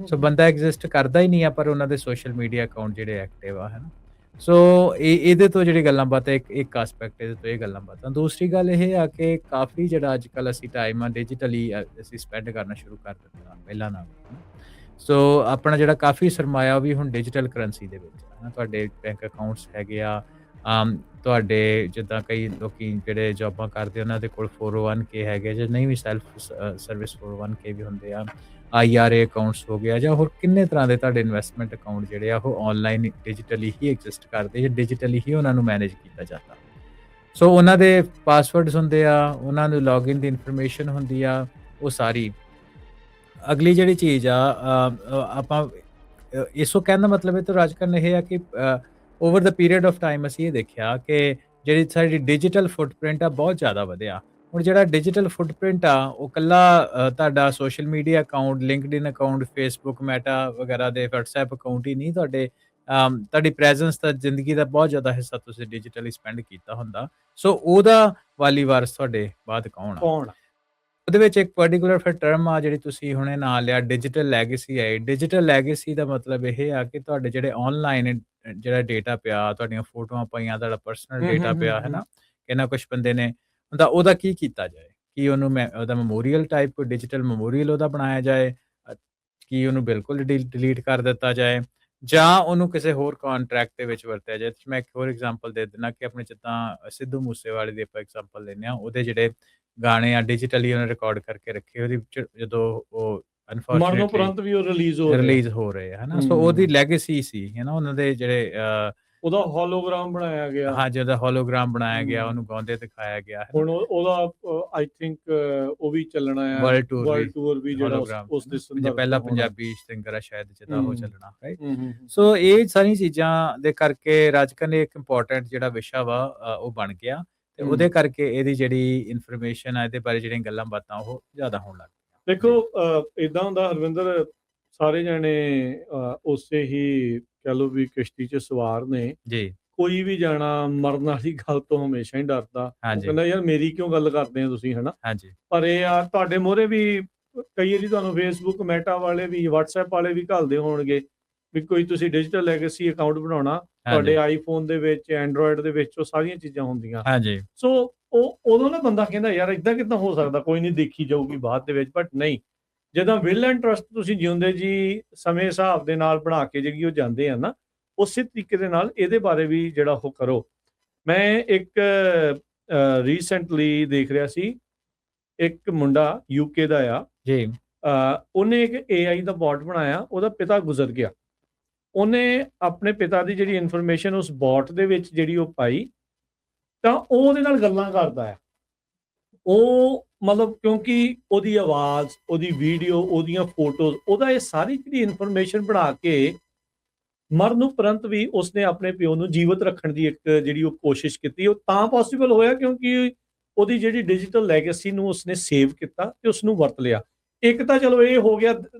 [SPEAKER 2] ਸੋ ਬੰਦਾ ਐਗਜ਼ਿਸਟ ਕਰਦਾ ਹੀ ਨਹੀਂ ਆ, ਪਰ ਉਹਨਾਂ ਦੇ ਸੋਸ਼ਲ ਮੀਡੀਆ ਅਕਾਊਂਟ ਜਿਹੜੇ ਐਕਟਿਵ ਆ, ਹੈ ਨਾ। ਸੋ ਇਹਦੇ ਤੋਂ ਜਿਹੜੀ ਗੱਲਾਂ ਬਾਤਾਂ ਇੱਕ ਐਸਪੈਕਟ ਇਹਦੇ ਤੋਂ ਇਹ ਗੱਲਾਂ ਬਾਤਾਂ। ਦੂਸਰੀ ਗੱਲ ਇਹ ਆ ਕਿ ਕਾਫੀ ਜਿਹੜਾ ਅੱਜ ਕੱਲ੍ਹ ਅਸੀਂ ਟਾਈਮ ਆ ਡਿਜੀਟਲੀ ਅਸੀਂ ਸਪੈਂਡ ਕਰਨਾ ਸ਼ੁਰੂ ਕਰ ਦਿੱਤਾ ਪਹਿਲਾਂ ਨਾਲ। ਸੋ ਆਪਣਾ ਜਿਹੜਾ ਕਾਫੀ ਸਰਮਾਇਆ ਉਹ ਵੀ ਹੁਣ ਡਿਜੀਟਲ ਕਰੰਸੀ ਦੇ ਵਿੱਚ ਹੈ ਨਾ, ਤੁਹਾਡੇ ਬੈਂਕ ਅਕਾਊਂਟਸ ਹੈਗੇ ਆ। ਤੁਹਾਡੇ ਜਿੱਦਾਂ ਕਈ ਲੋਕੀ ਜਿਹੜੇ ਜੌਬਾਂ ਕਰਦੇ ਉਹਨਾਂ ਦੇ ਕੋਲ 401k ਹੈਗੇ, ਜੇ ਨਹੀਂ ਵੀ ਸੈਲਫ ਸਰਵਿਸ 401k ਵੀ ਹੁੰਦੇ ਆ, IRA ਅਕਾਊਂਟਸ ਹੋ ਗਿਆ, ਜਾਂ ਹੋਰ ਕਿੰਨੇ ਤਰ੍ਹਾਂ ਦੇ ਤੁਹਾਡੇ ਇਨਵੈਸਟਮੈਂਟ ਅਕਾਊਂਟ ਜਿਹੜੇ ਆ ਉਹ ਆਨਲਾਈਨ ਡਿਜੀਟਲੀ ਹੀ ਐਗਜ਼ਿਸਟ ਕਰਦੇ, ਜਾਂ ਡਿਜੀਟਲੀ ਹੀ ਉਹਨਾਂ ਨੂੰ ਮੈਨੇਜ ਕੀਤਾ ਜਾਂਦਾ। ਸੋ ਉਹਨਾਂ ਦੇ ਪਾਸਵਰਡਸ ਹੁੰਦੇ ਆ, ਉਹਨਾਂ ਨੂੰ ਲੌਗਇਨ ਦੀ ਇਨਫੋਰਮੇਸ਼ਨ ਹੁੰਦੀ ਆ, ਉਹ ਸਾਰੀ। ਅਗਲੀ ਜਿਹੜੀ ਚੀਜ਼ ਆ ਆਪਾਂ ਇਸੋ ਕਹਿਣ ਦਾ ਮਤਲਬ ਇਹ ਤੋਂ ਰਾਜਕਰਨ ਇਹ ਆ ਕਿ over the period of time ਅਸੀਂ ਇਹ ਦੇਖਿਆ ਕਿ ਜਿਹੜੀ ਸਾਡੀ ਡਿਜੀਟਲ ਫੁੱਟਪ੍ਰਿੰਟ ਆ ਬਹੁਤ ਜ਼ਿਆਦਾ ਵਧਿਆ। ਹੁਣ ਜਿਹੜਾ ਡਿਜੀਟਲ ਫੁੱਟਪ੍ਰਿੰਟ ਆ ਉਹ ਇਕੱਲਾ ਤੁਹਾਡਾ social media account, LinkedIn account, Facebook, meta ਵਗੈਰਾ ਦੇ WhatsApp ਅਕਾਊਂਟ ਹੀ ਨਹੀਂ, ਤੁਹਾਡੀ ਪ੍ਰੈਜ਼ੈਂਸ ਦਾ ਜ਼ਿੰਦਗੀ ਦਾ ਬਹੁਤ ਜ਼ਿਆਦਾ ਹਿੱਸਾ ਤੁਸੀਂ ਡਿਜੀਟਲੀ ਸਪੈਂਡ ਕੀਤਾ ਹੁੰਦਾ। ਸੋ ਉਹਦਾ ਵਾਲੀ ਵਾਰਸ ਤੁਹਾਡੇ ਬਾਅਦ ਕੌਣ ਆ? ਉਹਦੇ ਵਿੱਚ ਇੱਕ ਪਾਰਟਿਕੂਲਰ ਫਿਰ ਟਰਮ ਆ ਜਿਹੜੀ ਤੁਸੀਂ ਹੁਣੇ ਨਾਂ ਲਿਆ, ਡਿਜੀਟਲ ਲੈਗੇਸੀ ਹੈ। ਡਿਜੀਟਲ ਲੈਗੇਸੀ ਦਾ ਮਤਲਬ ਇਹ ਆ ਕਿ ਤੁਹਾਡੇ ਜਿਹੜੇ ਆਨਲਾਈਨ ਜਿਹੜਾ ਡੇਟਾ ਪਿਆ, ਤੁਹਾਡੀਆਂ ਫੋਟੋਆਂ ਪਾਈਆਂ, ਤੁਹਾਡਾ ਪਰਸਨਲ ਡੇਟਾ ਪਿਆ ਹੈ ਨਾ, ਇਹਨਾਂ ਕੁਝ ਬੰਦੇ ਨੇ ਉਹਦਾ ਕੀ ਕੀਤਾ ਜਾਏ? ਕੀ ਉਹਨੂੰ ਉਹਦਾ ਮੈਮੋਰੀਅਲ ਟਾਈਪ ਕੋਈ ਡਿਜੀਟਲ ਮੈਮੋਰੀਅਲ ਉਹਦਾ ਬਣਾਇਆ ਜਾਏ, ਕੀ ਉਹਨੂੰ ਬਿਲਕੁਲ ਡਿਲੀਟ ਕਰ ਦਿੱਤਾ ਜਾਏ, ਜਾਂ ਉਹਨੂੰ ਕਿਸੇ ਹੋਰ ਕੰਟਰੈਕਟ ਦੇ ਵਿੱਚ ਵਰਤਿਆ ਜਾਏ? ਮੈਂ ਇੱਕ ਹੋਰ ਐਗਜ਼ਾਮਪਲ ਦੇ ਦਿੰਦਾ ਕਿ ਆਪਣੇ ਜਿੱਦਾਂ ਸਿੱਧੂ ਮੂਸੇਵਾਲੇ ਦੀ ਆਪਾਂ ਐਗਜ਼ਾਮਪਲ ਲੈਂਦੇ ਹਾਂ, ਉਹਦੇ ਜਿਹੜੇ ਗਾਣੇ ਆ ਡਿਜੀਟਲੀ ਉਹਨੇ ਰਿਕਾਰਡ ਕਰਕੇ ਰੱਖੇ, ਉਹਦੀ ਜਦੋਂ ਉਹ
[SPEAKER 1] ਮਰਨ ਉਪਰੰਤ ਵੀ ਉਹ ਰਿਲੀਜ਼
[SPEAKER 2] ਹੋ ਰਹੇ ਆ ਹਨਾ। ਸੋ ਉਹਦੀ ਲੈਗੇਸੀ ਸੀ ਹੈ ਨਾ, ਉਹਨਾਂ ਦੇ ਜਿਹੜੇ
[SPEAKER 1] ਉਹਦਾ ਹੋਲੋਗ੍ਰਾਮ ਬਣਾਇਆ ਗਿਆ।
[SPEAKER 2] ਹਾਂ, ਜਿਹਦਾ ਹੋਲੋਗ੍ਰਾਮ ਬਣਾਇਆ ਗਿਆ, ਉਹਨੂੰ ਗਾਉਂਦੇ ਦਿਖਾਇਆ ਗਿਆ।
[SPEAKER 1] ਹੁਣ ਉਹਦਾ ਆਈ ਥਿੰਕ ਉਹ ਵੀ ਚੱਲਣਾ ਹੈ,
[SPEAKER 2] ਵਰਲਡ ਟੂਰ ਵੀ
[SPEAKER 1] ਜਿਹੜਾ ਉਸ ਦੇ ਸੰਦਰਭ
[SPEAKER 2] ਪਹਿਲਾ ਪੰਜਾਬੀ ਸਿੰਗਰ ਆ ਸ਼ਾਇਦ ਜਿਹਦਾ ਉਹ ਚੱਲਣਾ ਹੈ। ਸੋ ਇਹ ਸਾਰੀਆਂ ਚੀਜ਼ਾਂ ਦੇ ਕਰਕੇ ਰਾਜਕਰਨ ਇੱਕ ਇੰਪੋਰਟੈਂਟ ਜਿਹੜਾ ਵਿਸ਼ਾ ਵਾ ਉਹ ਬਣ ਗਿਆ, ਤੇ ਉਹਦੇ ਕਰਕੇ ਇਹਦੀ ਜਿਹੜੀ ਇਨਫੋਰਮੇਸ਼ਨ ਆ, ਇਹਦੇ ਬਾਰੇ ਜਿਹੜੀਆਂ ਗੱਲਾਂ ਬਾਤਾਂ ਉਹ ਜ਼ਿਆਦਾ ਹੋਣ ਲੱਗ ਪਈਆਂ।
[SPEAKER 1] ਦੇਖੋ ਇਦਾਂ ਹੁੰਦਾ ਹਰਵਿੰਦਰ, ਸਾਰੇ ਜਾਣੇ ਉਸੇ ਹੀ ਕਹਿ ਲਓ ਵੀ ਕਿਸ਼ਤੀ 'ਚ ਸਵਾਰ ਨੇ ਜੀ। ਕੋਈ ਵੀ ਜਾਣਾ ਮਰਨ ਵਾਲੀ ਗੱਲ ਤੋਂ ਹਮੇਸ਼ਾ ਹੀ ਡਰਦਾ। ਉਹ ਕਹਿੰਦਾ ਯਾਰ ਮੇਰੀ ਕਿਉਂ ਗੱਲ ਕਰਦੇ ਹੋ ਤੁਸੀਂ, ਹਨਾ। ਪਰ ਇਹ ਆ ਤੁਹਾਡੇ ਮੂਹਰੇ ਵੀ ਕਈ ਵਾਰੀ ਤੁਹਾਨੂੰ ਫੇਸਬੁੱਕ, ਮੈਟਾ ਵਾਲੇ ਵੀ, WhatsApp ਵਾਲੇ ਵੀ ਘੱਲਦੇ ਹੋਣਗੇ ਵੀ ਕੋਈ ਤੁਸੀਂ ਡਿਜੀਟਲ ਲੈਗੇਸੀ ਅਕਾਊਂਟ ਬਣਾਉਣਾ, ਤੁਹਾਡੇ ਆਈਫੋਨ ਦੇ ਵਿੱਚ, ਐਂਡਰੋਇਡ ਦੇ ਵਿੱਚ ਉਹ ਸਾਰੀਆਂ ਚੀਜ਼ਾਂ ਹੁੰਦੀਆਂ। ਸੋ ਉਦੋਂ ਨਾ ਬੰਦਾ ਕਹਿੰਦਾ ਯਾਰ ਏਦਾਂ ਕਿੱਦਾਂ ਹੋ ਸਕਦਾ, ਕੋਈ ਨਹੀਂ ਦੇਖੀ ਜਾਊਗੀ ਬਾਅਦ ਦੇ ਵਿੱਚ। ਬਟ ਨਹੀਂ, ਜਦੋਂ ਵਿਲ ਐਂਡ ਟਰਸਟ ਤੁਸੀਂ ਜਿਉਂਦੇ ਜੀ ਸਮੇਂ ਹਿਸਾਬ ਦੇ ਨਾਲ ਬਣਾ ਕੇ ਜਿਹੜੀ ਉਹ ਜਾਂਦੇ ਆ ਨਾ, ਉਸੇ ਤਰੀਕੇ ਦੇ ਨਾਲ ਇਹਦੇ ਬਾਰੇ ਵੀ ਜਿਹੜਾ ਉਹ ਕਰੋ। ਮੈਂ ਇੱਕ ਰੀਸੈਂਟਲੀ ਦੇਖ ਰਿਹਾ ਸੀ, ਇੱਕ ਮੁੰਡਾ UK ਦਾ ਆ ਜੀ, ਉਹਨੇ ਇੱਕ AI ਦਾ ਬੋਟ ਬਣਾਇਆ, ਉਹਦਾ ਪਿਤਾ ਗੁਜ਼ਰ ਗਿਆ, ਉਹਨੇ ਆਪਣੇ ਪਿਤਾ ਦੀ ਜਿਹੜੀ ਇਨਫੋਰਮੇਸ਼ਨ ਉਸ ਬੋਟ ਦੇ ਵਿੱਚ ਜਿਹੜੀ ਉਹ ਪਾਈ, ਤਾਂ ਉਹ ਉਹਦੇ ਨਾਲ ਗੱਲਾਂ ਕਰਦਾ ਹੈ। ਉਹ ਮਤਲਬ ਕਿਉਂਕਿ ਉਹਦੀ ਆਵਾਜ਼, ਉਹਦੀ ਵੀਡੀਓ, ਉਹਦੀਆਂ ਫੋਟੋਜ਼, ਉਹਦਾ ਇਹ ਸਾਰੀ ਜਿਹੜੀ ਇਨਫੋਰਮੇਸ਼ਨ ਬਣਾ ਕੇ ਮਰਨ ਉਪਰੰਤ ਵੀ ਉਸਨੇ ਆਪਣੇ ਪਿਓ ਨੂੰ ਜੀਵਤ ਰੱਖਣ ਦੀ ਇੱਕ ਜਿਹੜੀ ਉਹ ਕੋਸ਼ਿਸ਼ ਕੀਤੀ। ਉਹ ਤਾਂ ਪੋਸੀਬਲ ਹੋਇਆ ਕਿਉਂਕਿ ਉਹਦੀ ਜਿਹੜੀ ਡਿਜੀਟਲ ਲੈਗੇਸੀ ਨੂੰ ਉਸਨੇ ਸੇਵ ਕੀਤਾ ਤੇ ਉਸਨੂੰ ਵਰਤ ਲਿਆ। ਇੱਕ ਤਾਂ ਚਲੋ ਇਹ ਹੋ ਗਿਆ,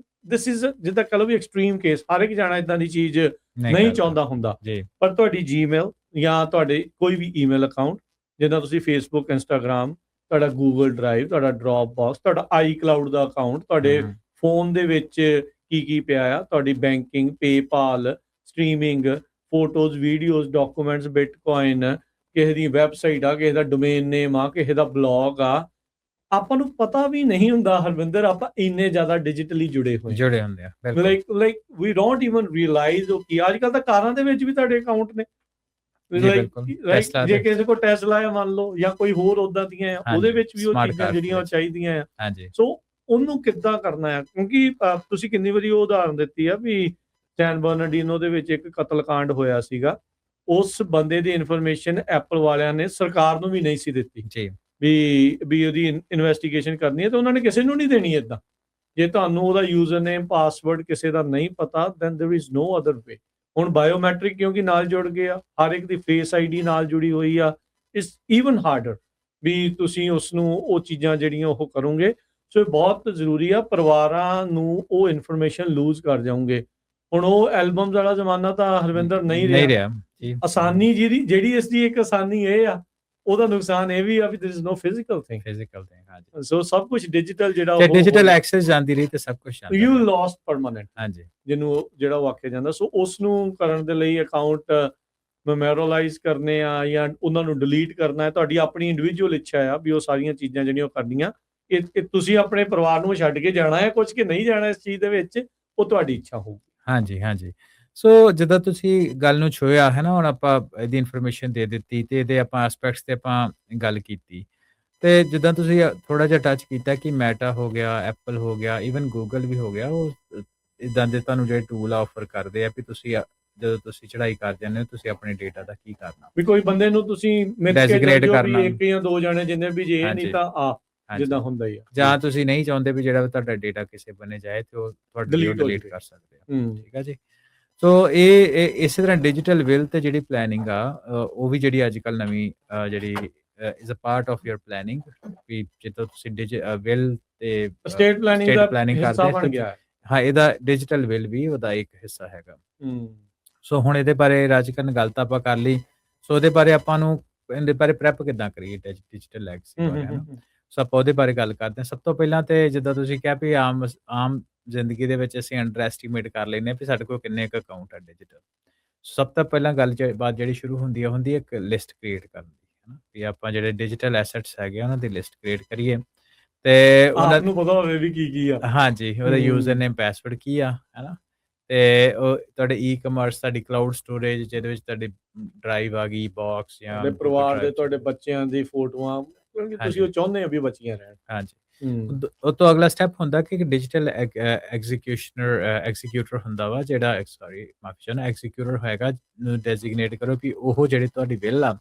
[SPEAKER 1] ਦਿਸ ਇਜ਼ ਜਿੱਦਾਂ ਕਹ ਲਓ ਵੀ ਐਕਸਟ੍ਰੀਮ ਕੇਸ, ਹਰ ਇੱਕ ਜਾਣਾ ਇਦਾਂ ਦੀ ਚੀਜ਼ ਨਹੀਂ ਚਾਹੁੰਦਾ ਹੁੰਦਾ। ਪਰ ਤੁਹਾਡੀ ਜੀਮੇਲ ਜਾਂ ਤੁਹਾਡੇ ਕੋਈ ਵੀ ਈਮੇਲ ਅਕਾਊਂਟ, ਜਿੱਦਾਂ ਤੁਸੀਂ ਫੇਸਬੁੱਕ, ਇੰਸਟਾਗ੍ਰਾਮ, ਤੁਹਾਡਾ ਗੂਗਲ ਡਰਾਈਵ, ਤੁਹਾਡਾ ਡਰੌਪ ਬਾਕਸ, ਤੁਹਾਡਾ iCloud ਦਾ ਅਕਾਊਂਟ, ਤੁਹਾਡੇ ਫੋਨ ਦੇ ਵਿੱਚ ਕੀ ਪਿਆ ਆ, ਤੁਹਾਡੀ banking, PayPal, streaming, photos, videos, documents, Bitcoin, ਕਿਸੇ ਦੀ ਵੈਬਸਾਈਟ ਆ, ਕਿਸੇ ਦਾ ਡੋਮੇਨ ਨੇਮ ਆ, ਕਿਸੇ ਦਾ ਬਲੌਗ ਆ, ਆਪਾਂ ਨੂੰ ਪਤਾ ਵੀ ਨਹੀਂ ਹੁੰਦਾ ਹਰਵਿੰਦਰ, ਆਪਾਂ ਇੰਨੇ ਜ਼ਿਆਦਾ ਡਿਜੀਟਲੀ ਜੁੜੇ ਹੁੰਦੇ ਆ। Like we don't even realize ਕਿ ਅੱਜ ਕੱਲ੍ਹ ਤਾਂ ਕਾਰਾਂ ਦੇ ਵਿੱਚ ਵੀ ਤੁਹਾਡੇ ਅਕਾਊਂਟ ਨੇ। ਜੇ ਕਿਸੇ ਕੋਲ ਟੈਸਲਾ ਆ ਮੰਨ ਲਓ, ਜਾਂ ਕੋਈ ਹੋਰ ਉਦਾਂ ਦੀਆਂ ਆ, ਉਹਦੇ ਵਿੱਚ ਵੀ ਉਹ ਚੀਜ਼ਾਂ ਜਿਹੜੀਆਂ ਚਾਹੀਦੀਆਂ ਆ। ਸੋ ਉਹਨੂੰ ਕਿੱਦਾਂ ਕਰਨਾ ਆ, ਕਿਉਂਕਿ ਤੁਸੀਂ ਕਿੰਨੀ ਵਾਰੀ ਉਹ ਉਦਾਹਰਨ ਦਿੱਤੀ ਆ ਵੀ ਸੈਨ ਬਰਨਾਰਡੀਨੋ ਦੇ ਵਿੱਚ ਇੱਕ ਕਤਲਕਾਂਡ ਹੋਇਆ ਸੀਗਾ, ਉਸ ਬੰਦੇ ਦੀ ਇਨਫੋਰਮੇਸ਼ਨ ਐਪਲ ਵਾਲਿਆਂ ਨੇ ਸਰਕਾਰ ਨੂੰ ਵੀ ਨਹੀਂ ਸੀ ਦਿੱਤੀ ਜੀ, ਵੀ ਉਹਦੀ ਇਨਵੈਸਟੀਗੇਸ਼ਨ ਕਰਨੀ ਹੈ, ਤੇ ਉਹਨਾਂ ਨੇ ਕਿਸੇ ਨੂੰ ਨਹੀਂ ਦੇਣੀ। ਏਦਾਂ ਜੇ ਤੁਹਾਨੂੰ ਉਹਦਾ ਯੂਜ਼ਰ ਨੇਮ, ਪਾਸਵਰਡ ਕਿਸੇ ਦਾ ਨਹੀਂ ਪਤਾ, then there is no other way. ਹੁਣ ਬਾਇਓਮੈਟ੍ਰਿਕ ਕਿਉਂਕਿ ਨਾਲ ਜੁੜ ਗਏ ਆ, ਹਰ ਇੱਕ ਦੀ ਫੇਸ ID ਨਾਲ ਜੁੜੀ ਹੋਈ ਆ, ਇਟਸ ਈਵਨ ਹਾਰਡਰ ਵੀ ਤੁਸੀਂ ਉਸਨੂੰ ਉਹ ਚੀਜ਼ਾਂ ਜਿਹੜੀਆਂ ਉਹ ਕਰੋਗੇ। ਸੋ ਇਹ ਬਹੁਤ ਜ਼ਰੂਰੀ ਆ, ਪਰਿਵਾਰਾਂ ਨੂੰ ਉਹ ਇਨਫੋਰਮੇਸ਼ਨ ਲੂਜ਼ ਕਰ ਜਾਓਗੇ। ਹੁਣ ਉਹ ਐਲਬਮਸ ਵਾਲਾ ਜ਼ਮਾਨਾ ਤਾਂ ਹਰਵਿੰਦਰ ਨਹੀਂ ਰਿਹਾ। ਆਸਾਨੀ ਜਿਹੜੀ ਇਸ ਦੀ ਇੱਕ ਆਸਾਨੀ ਇਹ ਆ, ਉਹਦਾ ਨੁਕਸਾਨ ਇਹ ਵੀ ਆ ਵੀ ਦੇयर ਇਜ਼ ਨੋ ਫਿਜ਼ੀਕਲ ਥਿੰਗ। ਹਾਂਜੀ, ਸੋ ਸਭ ਕੁਝ ਡਿਜੀਟਲ ਜਿਹੜਾ ਉਹ
[SPEAKER 2] ਡਿਜੀਟਲ ਐਕਸੈਸ ਜਾਂਦੀ ਰਹੀ ਤੇ ਸਭ ਕੁਝ ਜਾਂਦਾ,
[SPEAKER 1] ਯੂ ਲੌਸਟ ਪਰਮਾਨੈਂਟ। ਹਾਂਜੀ, ਜਿਹਨੂੰ ਜਿਹੜਾ ਉਹ ਆਖਿਆ ਜਾਂਦਾ। ਸੋ ਉਸ ਨੂੰ ਕਰਨ ਦੇ ਲਈ ਅਕਾਊਂਟ ਮੈਮੋਰਾਈਜ਼ ਕਰਨੇ ਆ ਜਾਂ ਉਹਨਾਂ ਨੂੰ ਡਿਲੀਟ ਕਰਨਾ ਹੈ, ਤੁਹਾਡੀ ਆਪਣੀ ਇੰਡੀਵਿਜੂਅਲ ਇੱਛਾ ਆ ਵੀ ਉਹ ਸਾਰੀਆਂ ਚੀਜ਼ਾਂ ਜਿਹੜੀਆਂ ਉਹ ਕਰਨੀਆਂ। ਇਹ ਤੁਸੀਂ ਆਪਣੇ ਪਰਿਵਾਰ ਨੂੰ ਛੱਡ ਕੇ ਜਾਣਾ ਹੈ ਕੁਝ ਕਿ ਨਹੀਂ ਜਾਣਾ ਇਸ ਚੀਜ਼ ਦੇ ਵਿੱਚ, ਉਹ ਤੁਹਾਡੀ ਇੱਛਾ ਹੋਊਗੀ।
[SPEAKER 2] ਹਾਂਜੀ, ਹਾਂਜੀ। ਸੋ ਜਿੱਦਾਂ ਤੁਸੀਂ ਗੱਲ ਨੂੰ ਛੂਹਿਆ ਹੈ ਨਾ, ਹੁਣ ਆਪਾਂ ਇਹਦੀ ਇਨਫੋਰਮੇਸ਼ਨ ਦੇ ਦਿੱਤੀ ਤੇ ਇਹਦੇ ਆਪਾਂ ਐਸਪੈਕਟਸ ਤੇ ਆਪਾਂ ਗੱਲ ਕੀਤੀ। ਤੇ ਜਿੱਦਾਂ ਤੁਸੀਂ ਥੋੜ੍ਹਾ ਜਿਹਾ ਟੱਚ ਕੀਤਾ ਕਿ ਮੈਟਾ ਹੋ ਗਿਆ, ਐਪਲ ਹੋ ਗਿਆ, ਈਵਨ ਗੂਗਲ ਵੀ ਹੋ ਗਿਆ, ਉਹ ਇੱਦਾਂ ਦੇ ਤੁਹਾਨੂੰ ਜਿਹੜੇ ਟੂਲ ਆਫਰ ਕਰਦੇ ਆ ਵੀ ਤੁਸੀਂ ਜਦੋਂ ਤੁਸੀਂ ਚੜ੍ਹਾਈ ਕਰ ਜਾਂਦੇ ਹੋ, ਤੁਸੀਂ ਆਪਣੇ ਡੇਟਾ ਦਾ ਕੀ ਕਰਨਾ।
[SPEAKER 1] ਵੀ ਕੋਈ ਬੰਦੇ ਨੂੰ ਤੁਸੀਂ ਮਿੱਥ ਕੇ ਚੱਲ
[SPEAKER 2] ਡੈਜ਼ਿਗਨੇਟ
[SPEAKER 1] ਜਾਓ ਵੀ
[SPEAKER 2] ਕਰਨਾ।
[SPEAKER 1] 1 ਜਾਂ 2 ਜਾਣੇ ਜਿੰਨੇ ਵੀ ਜੇ ਨਹੀਂ
[SPEAKER 2] ਹਾਂਜੀ,
[SPEAKER 1] ਤਾਂ
[SPEAKER 2] ਹਾਂਜੀ।
[SPEAKER 1] ਜਿੱਦਾਂ ਹੁੰਦਾ ਹੀ ਆ।
[SPEAKER 2] ਜਾਂ ਤੁਸੀਂ ਨਹੀਂ ਚਾਹੁੰਦੇ ਵੀ ਜਿਹੜਾ ਤੁਹਾਡਾ ਡੇਟਾ ਕਿਸੇ ਬੰਨੇ ਜਾਏ ਤੇ ਉਹ ਤੁਹਾਡੇ ਲਈ ਉਹ
[SPEAKER 1] ਡਿਲੀਟ ਹੋ
[SPEAKER 2] ਡਿਲੀਟ
[SPEAKER 1] ਜਾਵੇ।
[SPEAKER 2] ਕਰ ਸਕਦੇ ਆ।
[SPEAKER 1] ਹੂੰ।
[SPEAKER 2] ਠੀਕ ਆ ਜੀ। ਸੋ ਇਹ ਇਸੇ ਤਰ੍ਹਾਂ ਡਿਜੀਟਲ ਵਿਲ ਤੇ ਜਿਹੜੀ ਪਲੈਨਿੰਗ ਆ ਉਹ ਵੀ ਜਿਹੜੀ ਅੱਜ ਕੱਲ੍ਹ ਨਵੀਂ ਜਿਹੜੀ is a part of your planning ਵੀ ਜਦੋਂ ਤੁਸੀਂ ਵਿਲ ਤੇ
[SPEAKER 1] ਸਟੇਟ ਪਲੈਨਿੰਗ
[SPEAKER 2] ਸਟੇਟ
[SPEAKER 1] ਦਾ
[SPEAKER 2] ਪਲੈਨਿੰਗ
[SPEAKER 1] ਹਿੱਸਾ
[SPEAKER 2] ਕਰਦੇ
[SPEAKER 1] ਬਣ ਗਿਆ ਹੈ।
[SPEAKER 2] ਹਾਂ, ਇਹਦਾ ਡਿਜੀਟਲ ਵਿਲ ਵੀ ਉਹਦਾ ਇੱਕ ਹਿੱਸਾ ਹੈਗਾ।
[SPEAKER 1] ਹੂੰ।
[SPEAKER 2] ਸੋ ਹੁਣ ਇਹਦੇ ਬਾਰੇ ਰਾਜਕਰਨ ਗੱਲ ਤਾਂ ਆਪਾਂ ਕਰ ਲਈ। ਸੋ ਇਹਦੇ ਬਾਰੇ ਆਪਾਂ ਨੂੰ ਇਹਦੇ ਬਾਰੇ ਪ੍ਰੈਪ ਕਿੱਦਾਂ ਕਰੀਏ ਡਿਜੀਟਲ ਲੈਗਸੀ ਬਾਰੇ, ਹੈ ਨਾ? ਸੋ ਆਪਾਂ ਉਹਦੇ ਬਾਰੇ ਗੱਲ ਕਰਦੇ ਹਾਂ। ਸਭ ਤੋਂ ਪਹਿਲਾਂ ਤੇ ਜਿੱਦਾਂ ਤੁਸੀਂ ਕਿਹਾ ਵੀ ਆਮ ਜ਼ਿੰਦਗੀ ਦੇ ਵਿੱਚ ਅਸੀਂ ਅੰਡਰ ਐਸਟੀਮੇਟ ਕਰ ਲੈਂਦੇ ਹਾਂ ਵੀ ਸਾਡੇ ਕੋਲ ਕਿੰਨੇ ਕੁ ਅਕਾਊਂਟ ਆ ਡਿਜੀਟਲ। ਸਭ ਤੋਂ ਪਹਿਲਾਂ ਗੱਲ ਬਾਤ ਜਿਹੜੀ ਸ਼ੁਰੂ ਹੁੰਦੀ ਹੈ ਇੱਕ ਲਿਸਟ ਕ੍ਰੀਏਟ ਕਰਨ ਦੀ, ਹੈ ਨਾ? ਵੀ ਆਪਾਂ ਜਿਹੜੇ ਡਿਜੀਟਲ ਐਸੈਟਸ ਹੈਗੇ ਉਹਨਾਂ ਦੀ ਲਿਸਟ ਕ੍ਰੀਏਟ ਕਰੀਏ ਤੇ ਉਹਨਾਂ
[SPEAKER 1] ਆਪ ਨੂੰ ਪਤਾ ਹੋਵੇ ਵੀ ਕੀ ਆ।
[SPEAKER 2] ਹਾਂਜੀ, ਉਹਦਾ ਯੂਜ਼ਰ ਨੇਮ ਪਾਸਵਰਡ ਕੀ ਆ, ਹੈ ਨਾ? ਤੇ ਉਹ ਤੁਹਾਡੇ ਈ-ਕਮਰਸ, ਤੁਹਾਡੀ ਕਲਾਊਡ ਸਟੋਰੇਜ ਜਿਹਦੇ ਵਿੱਚ ਤੁਹਾਡੀ ਡਰਾਈਵ ਆ ਗਈ, ਬਾਕਸ ਜਾਂ
[SPEAKER 1] ਤੁਹਾਡੇ
[SPEAKER 2] ਗੂਗਲ
[SPEAKER 1] ਪਰਿਵਾਰ ਦੇ,
[SPEAKER 2] ਡਰਾਈਵ
[SPEAKER 1] ਤੁਹਾਡੇ ਬੱਚਿਆਂ ਦੀ ਫੋਟੋਆਂ, ਕਿਉਂਕਿ ਤੁਸੀਂ ਉਹ
[SPEAKER 2] ਹਾਂਜੀ,
[SPEAKER 1] ਚਾਹੁੰਦੇ ਹੋ ਵੀ ਬਚੀਆਂ ਰਹਿਣ।
[SPEAKER 2] ਹਾਂਜੀ।
[SPEAKER 1] ਹੂੰ।
[SPEAKER 2] ਉਹ ਤੋਂ ਅਗਲਾ ਸਟੈਪ ਹੁੰਦਾ ਕਿ ਇੱਕ ਡਿਜੀਟਲ ਐਗਜ਼ੀਕਿਊਟਰ ਹੁੰਦਾ ਵਾ ਜਿਹੜਾ ਮਾਫ਼ੀ ਚਾਹੁੰਦਾ ਐਗਜ਼ੀਕਿਊਟਰ ਹੋਏਗਾ, ਨੂੰ ਡੈਜ਼ਿਗਨੇਟ ਕਰੋ ਕਿ ਉਹ ਜਿਹੜੀ ਤੁਹਾਡੀ ਵਿਲ ਆ,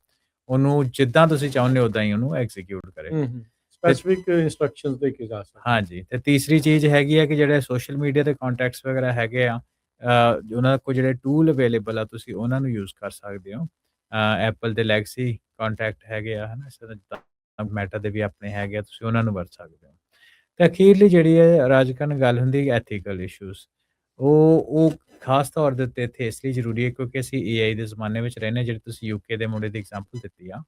[SPEAKER 2] ਉਹਨੂੰ ਜਿੱਦਾਂ ਤੁਸੀਂ ਚਾਹੁੰਦੇ ਹੋ ਉਦਾਂ ਹੀ ਉਹਨੂੰ ਐਗਜ਼ੀਕਿਊਟ ਕਰੇ।
[SPEAKER 1] ਹੂੰ।
[SPEAKER 2] ਤੇ
[SPEAKER 1] ਸਪੈਸੀਫਿਕ ਇੰਸਟਰਕਸ਼ਨਸ ਦੇ ਕੇ ਜਾ ਸਕਦੇ।
[SPEAKER 2] ਹਾਂਜੀ, ਤੇ ਤੀਸਰੀ ਚੀਜ਼ ਹੈਗੀ ਆ ਕਿ ਜਿਹੜੇ ਸੋਸ਼ਲ ਮੀਡੀਆ ਤੇ ਕੰਟੈਕਟਸ ਵਗੈਰਾ ਹੈਗੇ ਆ, ਉਹਨਾਂ ਕੋਲ ਜਿਹੜੇ ਟੂਲ ਅਵੇਲੇਬਲ ਆ ਤੁਸੀਂ ਉਹਨਾਂ ਨੂੰ ਯੂਜ਼ ਕਰ ਸਕਦੇ ਹੋ। ਐਪਲ ਦੇ ਲੈਗਸੀ ਕੰਟੈਕਟ ਹੈਗੇ ਆ, ਹੈ ਨਾ? ਇਸ ਤਰ੍ਹਾਂ ਮੈਟਾ ਦੇ ਵੀ ਆਪਣੇ ਹੈਗੇ ਆ, ਤੁਸੀਂ ਉਹਨਾਂ ਨੂੰ ਵਰਤ ਸਕਦੇ ਹੋ। ਤੇ ਅਖੀਰਲੀ ਜਿਹੜੀ ਹੈ ਰਾਜਕਰਨ ਗੱਲ ਹੁੰਦੀ ਹੈ ਐਥੀਕਲ ਇਸ਼ੂਜ਼। ਉਹ ਖਾਸ ਤੌਰ ਦੇ ਉੱਤੇ ਇੱਥੇ ਇਸ ਲਈ ਜ਼ਰੂਰੀ ਹੈ ਕਿਉਂਕਿ ਅਸੀਂ ਏਆਈ ਦੇ ਜ਼ਮਾਨੇ ਵਿੱਚ ਰਹਿੰਦੇ ਹਾਂ। ਜਿਹੜੀ ਤੁਸੀਂ ਯੂਕੇ ਦੇ ਮੁੰਡੇ ਦੀ ਐਗਜ਼ਾਮਪਲ ਦਿੱਤੀ ਆ,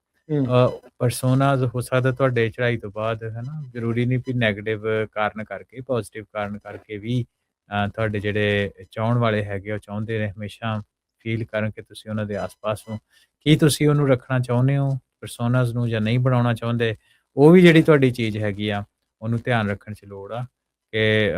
[SPEAKER 2] ਪਰਸੋਨਾਜ਼ ਹੋ ਸਕਦਾ ਤੁਹਾਡੇ ਚੜ੍ਹਾਈ ਤੋਂ ਬਾਅਦ, ਹੈ ਨਾ? ਜ਼ਰੂਰੀ ਨਹੀਂ ਵੀ ਨੈਗੇਟਿਵ ਕਾਰਨ ਕਰਕੇ, ਪੋਜ਼ੀਟਿਵ ਕਾਰਨ ਕਰਕੇ ਵੀ ਤੁਹਾਡੇ ਜਿਹੜੇ ਚਾਹੁਣ ਵਾਲੇ ਹੈਗੇ ਉਹ ਚਾਹੁੰਦੇ ਨੇ ਹਮੇਸ਼ਾ ਫੀਲ ਕਰਨ ਕਿ ਤੁਸੀਂ ਉਹਨਾਂ ਦੇ ਆਸ-ਪਾਸ ਹੋ। ਕੀ ਤੁਸੀਂ ਉਹਨੂੰ ਰੱਖਣਾ ਚਾਹੁੰਦੇ ਹੋ ਪਰਸੋਨਾਜ਼ ਨੂੰ ਜਾਂ ਨਹੀਂ ਬਣਾਉਣਾ ਚਾਹੁੰਦੇ? ਉਹ ਵੀ ਜਿਹੜੀ ਤੁਹਾਡੀ ਚੀਜ਼ ਹੈਗੀ ਆ ਉਹਨੂੰ ਧਿਆਨ ਰੱਖਣ 'ਚ ਲੋੜ ਆ ਕਿ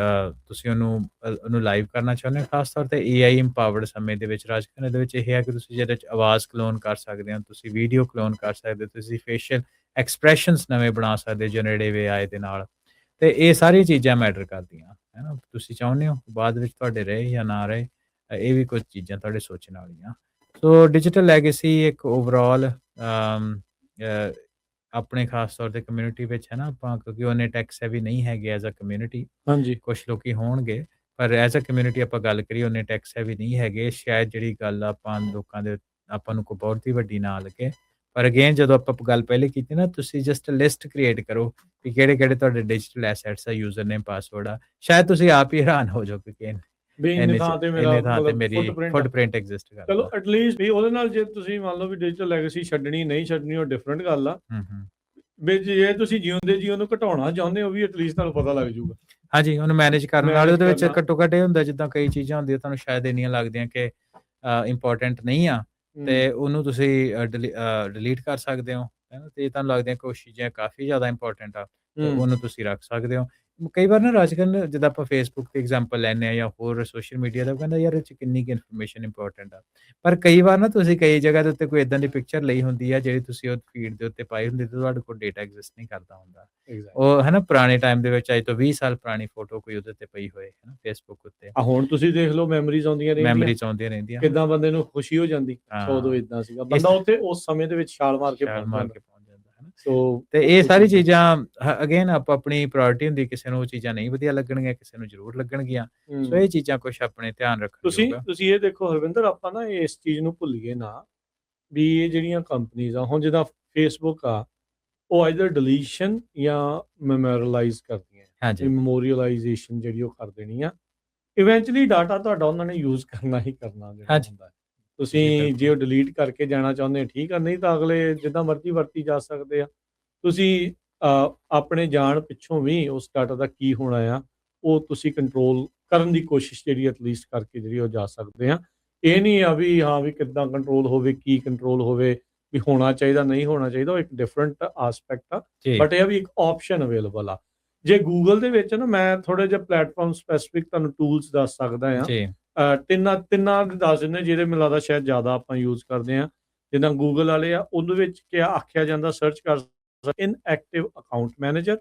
[SPEAKER 2] ਤੁਸੀਂ ਉਹਨੂੰ ਲਾਈਵ ਕਰਨਾ ਚਾਹੁੰਦੇ ਹੋ। ਖਾਸ ਤੌਰ 'ਤੇ ਏਆਈ ਇੰਪਾਵਰਡ ਸਮੇਂ ਦੇ ਵਿੱਚ ਰਾਜਕਰਨ ਇਹਦੇ ਵਿੱਚ ਇਹ ਹੈ ਕਿ ਤੁਸੀਂ ਜਿਹਦੇ 'ਚ ਆਵਾਜ਼ ਕਲੋਨ ਕਰ ਸਕਦੇ ਹੋ, ਤੁਸੀਂ ਵੀਡੀਓ ਕਲੋਨ ਕਰ ਸਕਦੇ ਹੋ, ਤੁਸੀਂ ਫੇਸ਼ੀਅਲ ਐਕਸਪ੍ਰੈਸ਼ਨਸ ਨਵੇਂ ਬਣਾ ਸਕਦੇ ਹੋ ਜਨਰੇਟਿਵ ਏਆਈ ਦੇ ਨਾਲ। ਤੇ ਇਹ ਸਾਰੀਆਂ ਚੀਜ਼ਾਂ ਮੈਟਰ ਕਰਦੀਆਂ, ਹੈ ਨਾ? ਤੁਸੀਂ ਚਾਹੁੰਦੇ ਹੋ ਬਾਅਦ ਵਿੱਚ ਤੁਹਾਡੇ ਰਹੇ ਜਾਂ ਨਾ ਰਹੇ, ਇਹ ਵੀ ਕੁਝ ਚੀਜ਼ਾਂ ਤੁਹਾਡੇ ਸੋਚਣ ਵਾਲੀਆਂ। ਸੋ ਡਿਜੀਟਲ ਲੈਗੇਸੀ ਇੱਕ ਓਵਰਆਲ ਆਪਣੇ ਖਾਸ ਤੌਰ 'ਤੇ ਕਮਿਊਨਿਟੀ ਵਿੱਚ, ਹੈ ਨਾ? ਆਪਾਂ ਕਿਉਂਕਿ ਉਹਨੇ ਟੈਕਸ ਹੈਵੀ ਨਹੀਂ ਹੈਗੇ ਐਜ਼ ਅ ਕਮਿਊਨਿਟੀ।
[SPEAKER 1] ਹਾਂਜੀ।
[SPEAKER 2] ਕੁਛ ਲੋਕੀ ਹੋਣਗੇ ਪਰ ਐਜ਼ ਅ ਕਮਿਊਨਿਟੀ ਆਪਾਂ ਗੱਲ ਕਰੀਏ ਉਹਨੇ ਟੈਕਸ ਹੈਵੀ ਨਹੀਂ ਹੈਗੇ। ਸ਼ਾਇਦ ਜਿਹੜੀ ਗੱਲ ਆਪਾਂ ਲੋਕਾਂ ਦੇ ਆਪਾਂ ਨੂੰ ਕੋਈ ਬਹੁਤ ਹੀ ਵੱਡੀ ਨਾ ਲੱਗੇ। ਪਰ ਅਗੇਨ ਜਦੋਂ ਆਪਾਂ ਗੱਲ ਪਹਿਲੇ ਕੀਤੀ ਨਾ, ਤੁਸੀਂ ਜਸਟ ਲਿਸਟ ਕ੍ਰੀਏਟ ਕਰੋ ਕਿ ਕਿਹੜੇ-ਕਿਹੜੇ ਤੁਹਾਡੇ ਡਿਜੀਟਲ ਐਸੈਟਸ ਆ, ਯੂਜ਼ਰ ਨੇਮ, ਪਾਸਵਰਡ ਆ। ਸ਼ਾਇਦ ਤੁਸੀਂ ਆਪ ਹੀ ਹੈਰਾਨ ਹੋ ਜਾਓਗੇ ਕਿ
[SPEAKER 1] ਵੀ ਇੰਨੇ ਥਾਂ ਤੇ ਮੇਰਾ
[SPEAKER 2] ਇੰਨੇ ਥਾਂ ਤੇ
[SPEAKER 1] ਮਤਲਬ
[SPEAKER 2] ਮੇਰੀ
[SPEAKER 1] ਫੁੱਟਪ੍ਰਿੰਟ ਆ।
[SPEAKER 2] ਫੁੱਟਪ੍ਰਿੰਟ ਐਗਜ਼ਿਸਟ
[SPEAKER 1] ਚਲੋ
[SPEAKER 2] ਕਰਦਾ।
[SPEAKER 1] ਐਟਲੀਸਟ ਵੀ ਉਹਦੇ ਨਾਲ ਜੇ ਤੁਸੀਂ ਮੰਨ ਲਓ ਵੀ ਡਿਜੀਟਲ ਲੈਗੇਸੀ ਛੱਡਣੀ ਨਹੀਂ ਛੱਡਣੀ ਉਹ ਡਿਫਰੈਂਟ ਗੱਲ ਆ।
[SPEAKER 2] ਹੂੰ, ਹੂੰ।
[SPEAKER 1] ਵੀ ਜੇ ਤੁਸੀਂ ਜਿਉਂਦੇ ਜੀ ਉਹਨੂੰ ਘਟਾਉਣਾ ਚਾਹੁੰਦੇ ਹੋ ਵੀ ਐਟਲੀਸਟ ਤੁਹਾਨੂੰ ਪਤਾ ਲੱਗ ਜਾਊਗਾ।
[SPEAKER 2] ਹਾਂਜੀ, ਉਹਨੂੰ ਮੈਨੇਜ ਕਰਨ ਨਾਲ
[SPEAKER 1] ਮੈਨੇਜ
[SPEAKER 2] ਉਹਦੇ ਵਿੱਚ
[SPEAKER 1] ਕਰਨਾ।
[SPEAKER 2] ਘੱਟੋ-ਘੱਟ ਇਹ ਹੁੰਦਾ ਜਿੱਦਾਂ ਕਈ ਚੀਜ਼ਾਂ ਹੁੰਦੀਆਂ ਤੁਹਾਨੂੰ ਸ਼ਾਇਦ ਇੰਨੀਆਂ ਲੱਗਦੀਆਂ ਕਿ ਇੰਪੋਰਟੈਂਟ ਨਹੀਂ ਆ ਤੇ ਉਹਨੂੰ ਤੁਸੀਂ ਡਿਲੀਟ ਕਰ ਸਕਦੇ ਹੋ, ਹੈ ਨਾ? ਤੇ ਤੁਹਾਨੂੰ ਲੱਗਦੀਆਂ ਕੁਛ ਚੀਜ਼ਾਂ ਕਾਫੀ ਜ਼ਿਆਦਾ ਇੰਪੋਰਟੈਂਟ ਆ ਤੇ ਉਹਨੂੰ ਤੁਸੀਂ ਰੱਖ ਸਕਦੇ ਹੋ। ਕਈ ਵਾਰ ਨਾ ਰਾਜਕਰਨ ਜਿੱਦਾਂ ਆਪਾਂ ਫੇਸਬੁੱਕ ਦੀ ਐਗਜ਼ਾਮਪਲ ਲੈਂਦੇ ਹਾਂ ਜਾਂ ਹੋਰ ਸੋਸ਼ਲ ਮੀਡੀਆ ਦਾ, ਉਹ ਕਹਿੰਦਾ ਯਾਰ ਇਹ 'ਚ ਕਿੰਨੀ ਕੁ ਇਨਫੋਰਮੇਸ਼ਨ ਇੰਪੋਰਟੈਂਟ ਆ। ਪਰ ਕਈ ਵਾਰ ਨਾ ਤੁਸੀਂ ਕਈ ਜਗ੍ਹਾ ਦੇ ਉੱਤੇ ਕੋਈ ਇੱਦਾਂ ਦੀ ਪਿਕਚਰ ਲਈ ਹੁੰਦੀ ਆ ਜਿਹੜੀ ਤੁਸੀਂ ਉਹ ਫੀਡ ਦੇ ਉੱਤੇ ਪਾਈ ਹੁੰਦੀ ਤੇ ਤੁਹਾਡੇ ਕੋਲ ਡੇਟਾ ਐਗਜ਼ਿਸਟ ਨਹੀਂ ਕਰਦਾ ਹੁੰਦਾ। ਉਹ ਹੈ ਨਾ ਪੁਰਾਣੇ ਟਾਈਮ ਦੇ ਵਿੱਚ ਅੱਜ ਤੋਂ 20 ਸਾਲ ਪੁਰਾਣੀ ਫੋਟੋ ਕੋਈ ਉਹਦੇ ਤੇ ਪਈ ਹੋਏ, ਹੈ ਨਾ? ਫੇਸਬੁੱਕ ਉੱਤੇ
[SPEAKER 1] ਹੁਣ ਤੁਸੀਂ ਦੇਖ ਲਓ ਮੈਮਰੀਜ਼ ਆਉਂਦੀਆਂ ਰਹਿੰਦੀਆਂ।
[SPEAKER 2] ਮੈਮਰੀ 'ਚ ਆਉਂਦੀਆਂ ਰਹਿੰਦੀਆਂ।
[SPEAKER 1] ਕਿੱਦਾਂ ਬੰਦੇ ਨੂੰ ਖੁਸ਼ੀ ਹੋ ਜਾਂਦੀ। ਉਦੋਂ
[SPEAKER 2] ਹਾਂ,
[SPEAKER 1] ਇਦਾਂ ਸੀਗਾ
[SPEAKER 2] ਇਸ
[SPEAKER 1] ਬੰਦਾ ਉੱਥੇ ਉਸ ਸਮੇਂ ਦੇ ਵਿੱਚ ਛਾਲ ਮਾਰ ਕੇ
[SPEAKER 2] ਛਾਲ
[SPEAKER 1] ਪਹੁੰਚ
[SPEAKER 2] ਮਾਰ
[SPEAKER 1] ਜਾਂਦਾ।
[SPEAKER 2] ਕੇ ਪਹੁੰਚ ਜਾਂਦਾ, ਹੈ ਨਾ?
[SPEAKER 1] ਸੋ
[SPEAKER 2] ਤੇ ਇਹ
[SPEAKER 1] ਉਹ
[SPEAKER 2] ਸਾਰੀ
[SPEAKER 1] ਚੀਜ਼ਾਂ
[SPEAKER 2] ਚੀਜ਼ਾਂ ਅਗੇਨ ਆਪਣੀ ਪ੍ਰਾਇੋਰਟੀ ਹੁੰਦੀ, ਕਿਸੇ ਨੂੰ ਉਹ ਚੀਜ਼ਾਂ ਨਹੀਂ ਵਧੀਆ ਲੱਗਣਗੀਆਂ, ਕਿਸੇ ਨੂੰ ਜ਼ਰੂਰ ਲੱਗਣਗੀਆਂ। ਸੋ ਇਹ ਚੀਜ਼ਾਂ ਕੁਛ ਆਪਣੇ ਧਿਆਨ ਰੱਖਣ
[SPEAKER 1] ਤੁਸੀਂ
[SPEAKER 2] ਯੋਗ ਆ।
[SPEAKER 1] ਤੁਸੀਂ ਇਹ ਦੇਖੋ ਹਰਵਿੰਦਰ, ਆਪਾਂ ਨਾ ਇਸ ਚੀਜ਼ ਨੂੰ ਭੁੱਲੀਏ ਨਾ ਵੀ ਇਹ ਜਿਹੜੀਆਂ ਕੰਪਨੀਆਂ ਆ ਹੁਣ ਜਿੱਦਾਂ ਫੇਸਬੁੱਕ ਆ, ਉਹ ਆਈਦਰ ਡਿਲੀਸ਼ਨ ਜਾਂ ਮੈਮੋਰਲਾਈਜ਼ ਕਰਦੀਆਂ।
[SPEAKER 2] ਹਾਂਜੀ,
[SPEAKER 1] ਮੈਮੋਰੀਅਲਾਈਜੇਸ਼ਨ ਜਿਹੜੀ ਉਹ ਕਰ ਦੇਣੀ ਆ। ਇਵੈਂਚੁਅਲੀ ਡਾਟਾ ਤੁਹਾਡਾ ਉਹਨਾਂ ਨੇ ਯੂਜ਼ ਕਰਨਾ ਹੀ ਕਰਨਾ ਜਿਹੜਾ
[SPEAKER 2] ਹਾਂਜੀ,
[SPEAKER 1] ਹੁੰਦਾ ਹੈ।
[SPEAKER 2] ਜੀ
[SPEAKER 1] ਤੁਸੀਂ ਜੇ
[SPEAKER 2] ਬਿਲਕੁਲ।
[SPEAKER 1] ਉਹ ਡਿਲੀਟ ਕਰਕੇ ਜਾਣਾ ਚਾਹੁੰਦੇ ਠੀਕ ਆ, ਨਹੀਂ ਤਾਂ ਅਗਲੇ ਜਿੱਦਾਂ ਮਰਜ਼ੀ ਵਰਤੀ ਜਾ ਸਕਦੇ ਆ। ਤੁਸੀਂ ਆਪਣੇ ਜਾਣ ਪਿੱਛੋਂ ਵੀ ਉਸ ਡਾਟਾ ਦਾ ਕੀ ਹੋਣਾ ਆ, ਉਹ ਤੁਸੀਂ ਕੰਟਰੋਲ ਕਰਨ ਦੀ ਕੋਸ਼ਿਸ਼ ਜਿਹੜੀ ਐਟਲੀਸਟ ਕਰਕੇ ਜਿਹੜੀ ਉਹ ਜਾ ਸਕਦੇ ਆ। ਇਹ ਨਹੀਂ ਆ ਵੀ ਹਾਂ ਵੀ ਕਿੱਦਾਂ ਕੰਟਰੋਲ ਹੋਵੇ, ਕੀ ਕੰਟਰੋਲ ਹੋਵੇ, ਵੀ ਹੋਣਾ ਚਾਹੀਦਾ, ਨਹੀਂ ਹੋਣਾ ਚਾਹੀਦਾ, ਉਹ ਇੱਕ ਡਿਫਰੈਂਟ ਆਸਪੈਕਟ ਆ।
[SPEAKER 2] ਜੀ,
[SPEAKER 1] ਬਟ ਇਹ ਵੀ ਇੱਕ ਆਪਸ਼ਨ ਅਵੇਲੇਬਲ ਆ। ਜੇ ਗੂਗਲ ਦੇ ਵਿੱਚ ਨਾ ਮੈਂ ਥੋੜਾ ਜਿਹਾ ਪਲੇਟਫਾਰਮ ਸਪੈਸੀਫਿਕ ਤੁਹਾਨੂੰ ਟੂਲਸ ਦੱਸ ਸਕਦਾ ਆ।
[SPEAKER 2] ਜੀ
[SPEAKER 1] ਤਿੰਨਾਂ ਦੇ ਦੱਸ ਦਿੰਦੇ, ਜਿਹੜੇ ਮੈਨੂੰ ਲੱਗਦਾ ਸ਼ਾਇਦ ਜ਼ਿਆਦਾ ਆਪਾਂ ਯੂਜ਼ ਕਰਦੇ ਆ। ਜਿੱਦਾਂ ਗੂਗਲ ਵਾਲੇ ਆ, ਉਹਦੇ ਵਿੱਚ ਕਿਆ ਆਖਿਆ ਜਾਂਦਾ, ਸਰਚ ਕਰ ਇਨਐਕਟਿਵ ਅਕਾਊਂਟ ਮੈਨੇਜਰ।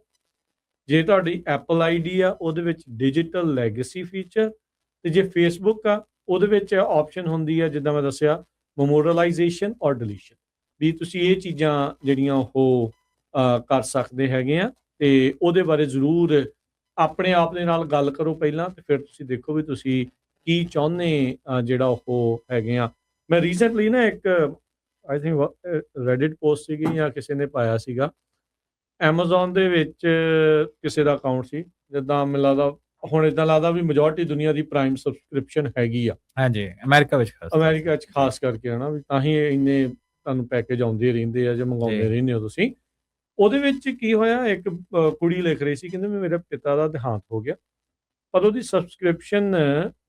[SPEAKER 1] ਜੇ ਤੁਹਾਡੀ ਐਪਲ ਆਈਡੀ ਆ, ਉਹਦੇ ਵਿੱਚ ਡਿਜੀਟਲ ਲੈਗੇਸੀ ਫੀਚਰ। ਤੇ ਜੇ ਫੇਸਬੁੱਕ ਆ, ਉਹਦੇ ਵਿੱਚ ਆਪਸ਼ਨ ਹੁੰਦੀ ਆ, ਜਿੱਦਾਂ ਮੈਂ ਦੱਸਿਆ, ਮੈਮੋਰਲਾਈਜੇਸ਼ਨ ਔਰ ਡਿਲੀਸ਼ਨ। ਵੀ ਤੁਸੀਂ ਇਹ ਚੀਜ਼ਾਂ ਜਿਹੜੀਆਂ ਉਹ ਕਰ ਸਕਦੇ ਹੈਗੇ ਆ। ਤੇ ਉਹਦੇ ਬਾਰੇ ਜ਼ਰੂਰ ਆਪਣੇ ਆਪ ਦੇ ਨਾਲ ਗੱਲ ਕਰੋ ਪਹਿਲਾਂ, ਤੇ ਫਿਰ ਤੁਸੀਂ ਦੇਖੋ ਵੀ ਤੁਸੀਂ ਕੀ ਚਾਹੁੰਦੇ ਜਿਹੜਾ ਉਹ ਹੈਗੇ ਆ। ਮੈਂ ਰੀਸੈਂਟਲੀ ਨਾ ਇੱਕ ਆਈ ਥਿੰਕ ਰੈਡਿਟ ਪੋਸਟ ਸੀਗੀ ਜਾਂ ਕਿਸੇ ਨੇ ਪਾਇਆ ਸੀਗਾ, ਐਮਾਜ਼ੋਨ ਦੇ ਵਿੱਚ ਕਿਸੇ ਦਾ ਅਕਾਊਂਟ ਸੀ। ਜਿੱਦਾਂ ਮੈਨੂੰ ਲੱਗਦਾ ਹੁਣ ਇਦਾਂ ਲੱਗਦਾ ਵੀ ਮੈਜੋਰਟੀ ਦੁਨੀਆ ਦੀ ਪ੍ਰਾਈਮ ਸਬਸਕ੍ਰਿਪਸ਼ਨ ਹੈਗੀ ਆ
[SPEAKER 2] ਹਾਂਜੀ, ਅਮਰੀਕਾ ਵਿੱਚ
[SPEAKER 1] ਅਮਰੀਕਾ 'ਚ ਖਾਸ ਕਰਕੇ, ਹੈ ਨਾ, ਵੀ ਤਾਂ ਹੀ ਇੰਨੇ ਤੁਹਾਨੂੰ ਪੈਕੇਜ ਆਉਂਦੇ ਰਹਿੰਦੇ ਆ ਜਾਂ ਮੰਗਾਉਂਦੇ ਰਹਿੰਦੇ ਹੋ ਤੁਸੀਂ। ਉਹਦੇ ਵਿੱਚ ਕੀ ਹੋਇਆ, ਇੱਕ ਕੁੜੀ ਲਿਖ ਰਹੀ ਸੀ, ਕਹਿੰਦੇ ਵੀ ਮੇਰੇ ਪਿਤਾ ਦਾ ਦੇਹਾਂਤ ਹੋ ਗਿਆ, ਪਰ ਉਹਦੀ ਸਬਸਕ੍ਰਿਪਸ਼ਨ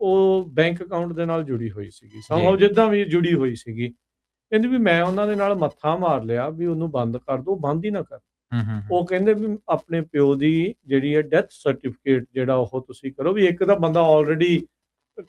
[SPEAKER 1] ਉਹ ਬੈਂਕ ਅਕਾਊਂਟ ਦੇ ਨਾਲ ਜੁੜੀ ਹੋਈ ਸੀਗੀ, ਸਮਹਾਉ ਜਿੱਦਾਂ ਵੀ ਜੁੜੀ ਹੋਈ ਸੀਗੀ। ਕਹਿੰਦੀ ਵੀ ਮੈਂ ਉਹਨਾਂ ਦੇ ਨਾਲ ਮੱਥਾ ਮਾਰ ਲਿਆ ਵੀ ਉਹਨੂੰ ਬੰਦ ਕਰ ਦਿਓ, ਬੰਦ ਹੀ ਨਾ ਕਰ। ਉਹ ਕਹਿੰਦੇ ਵੀ ਆਪਣੇ ਪਿਓ ਦੀ ਜਿਹੜੀ ਹੈ ਡੈਥ ਸਰਟੀਫਿਕੇਟ ਜਿਹੜਾ ਉਹ ਤੁਸੀਂ ਕਰੋ। ਵੀ ਇੱਕ ਤਾਂ ਬੰਦਾ ਆਲਰੇਡੀ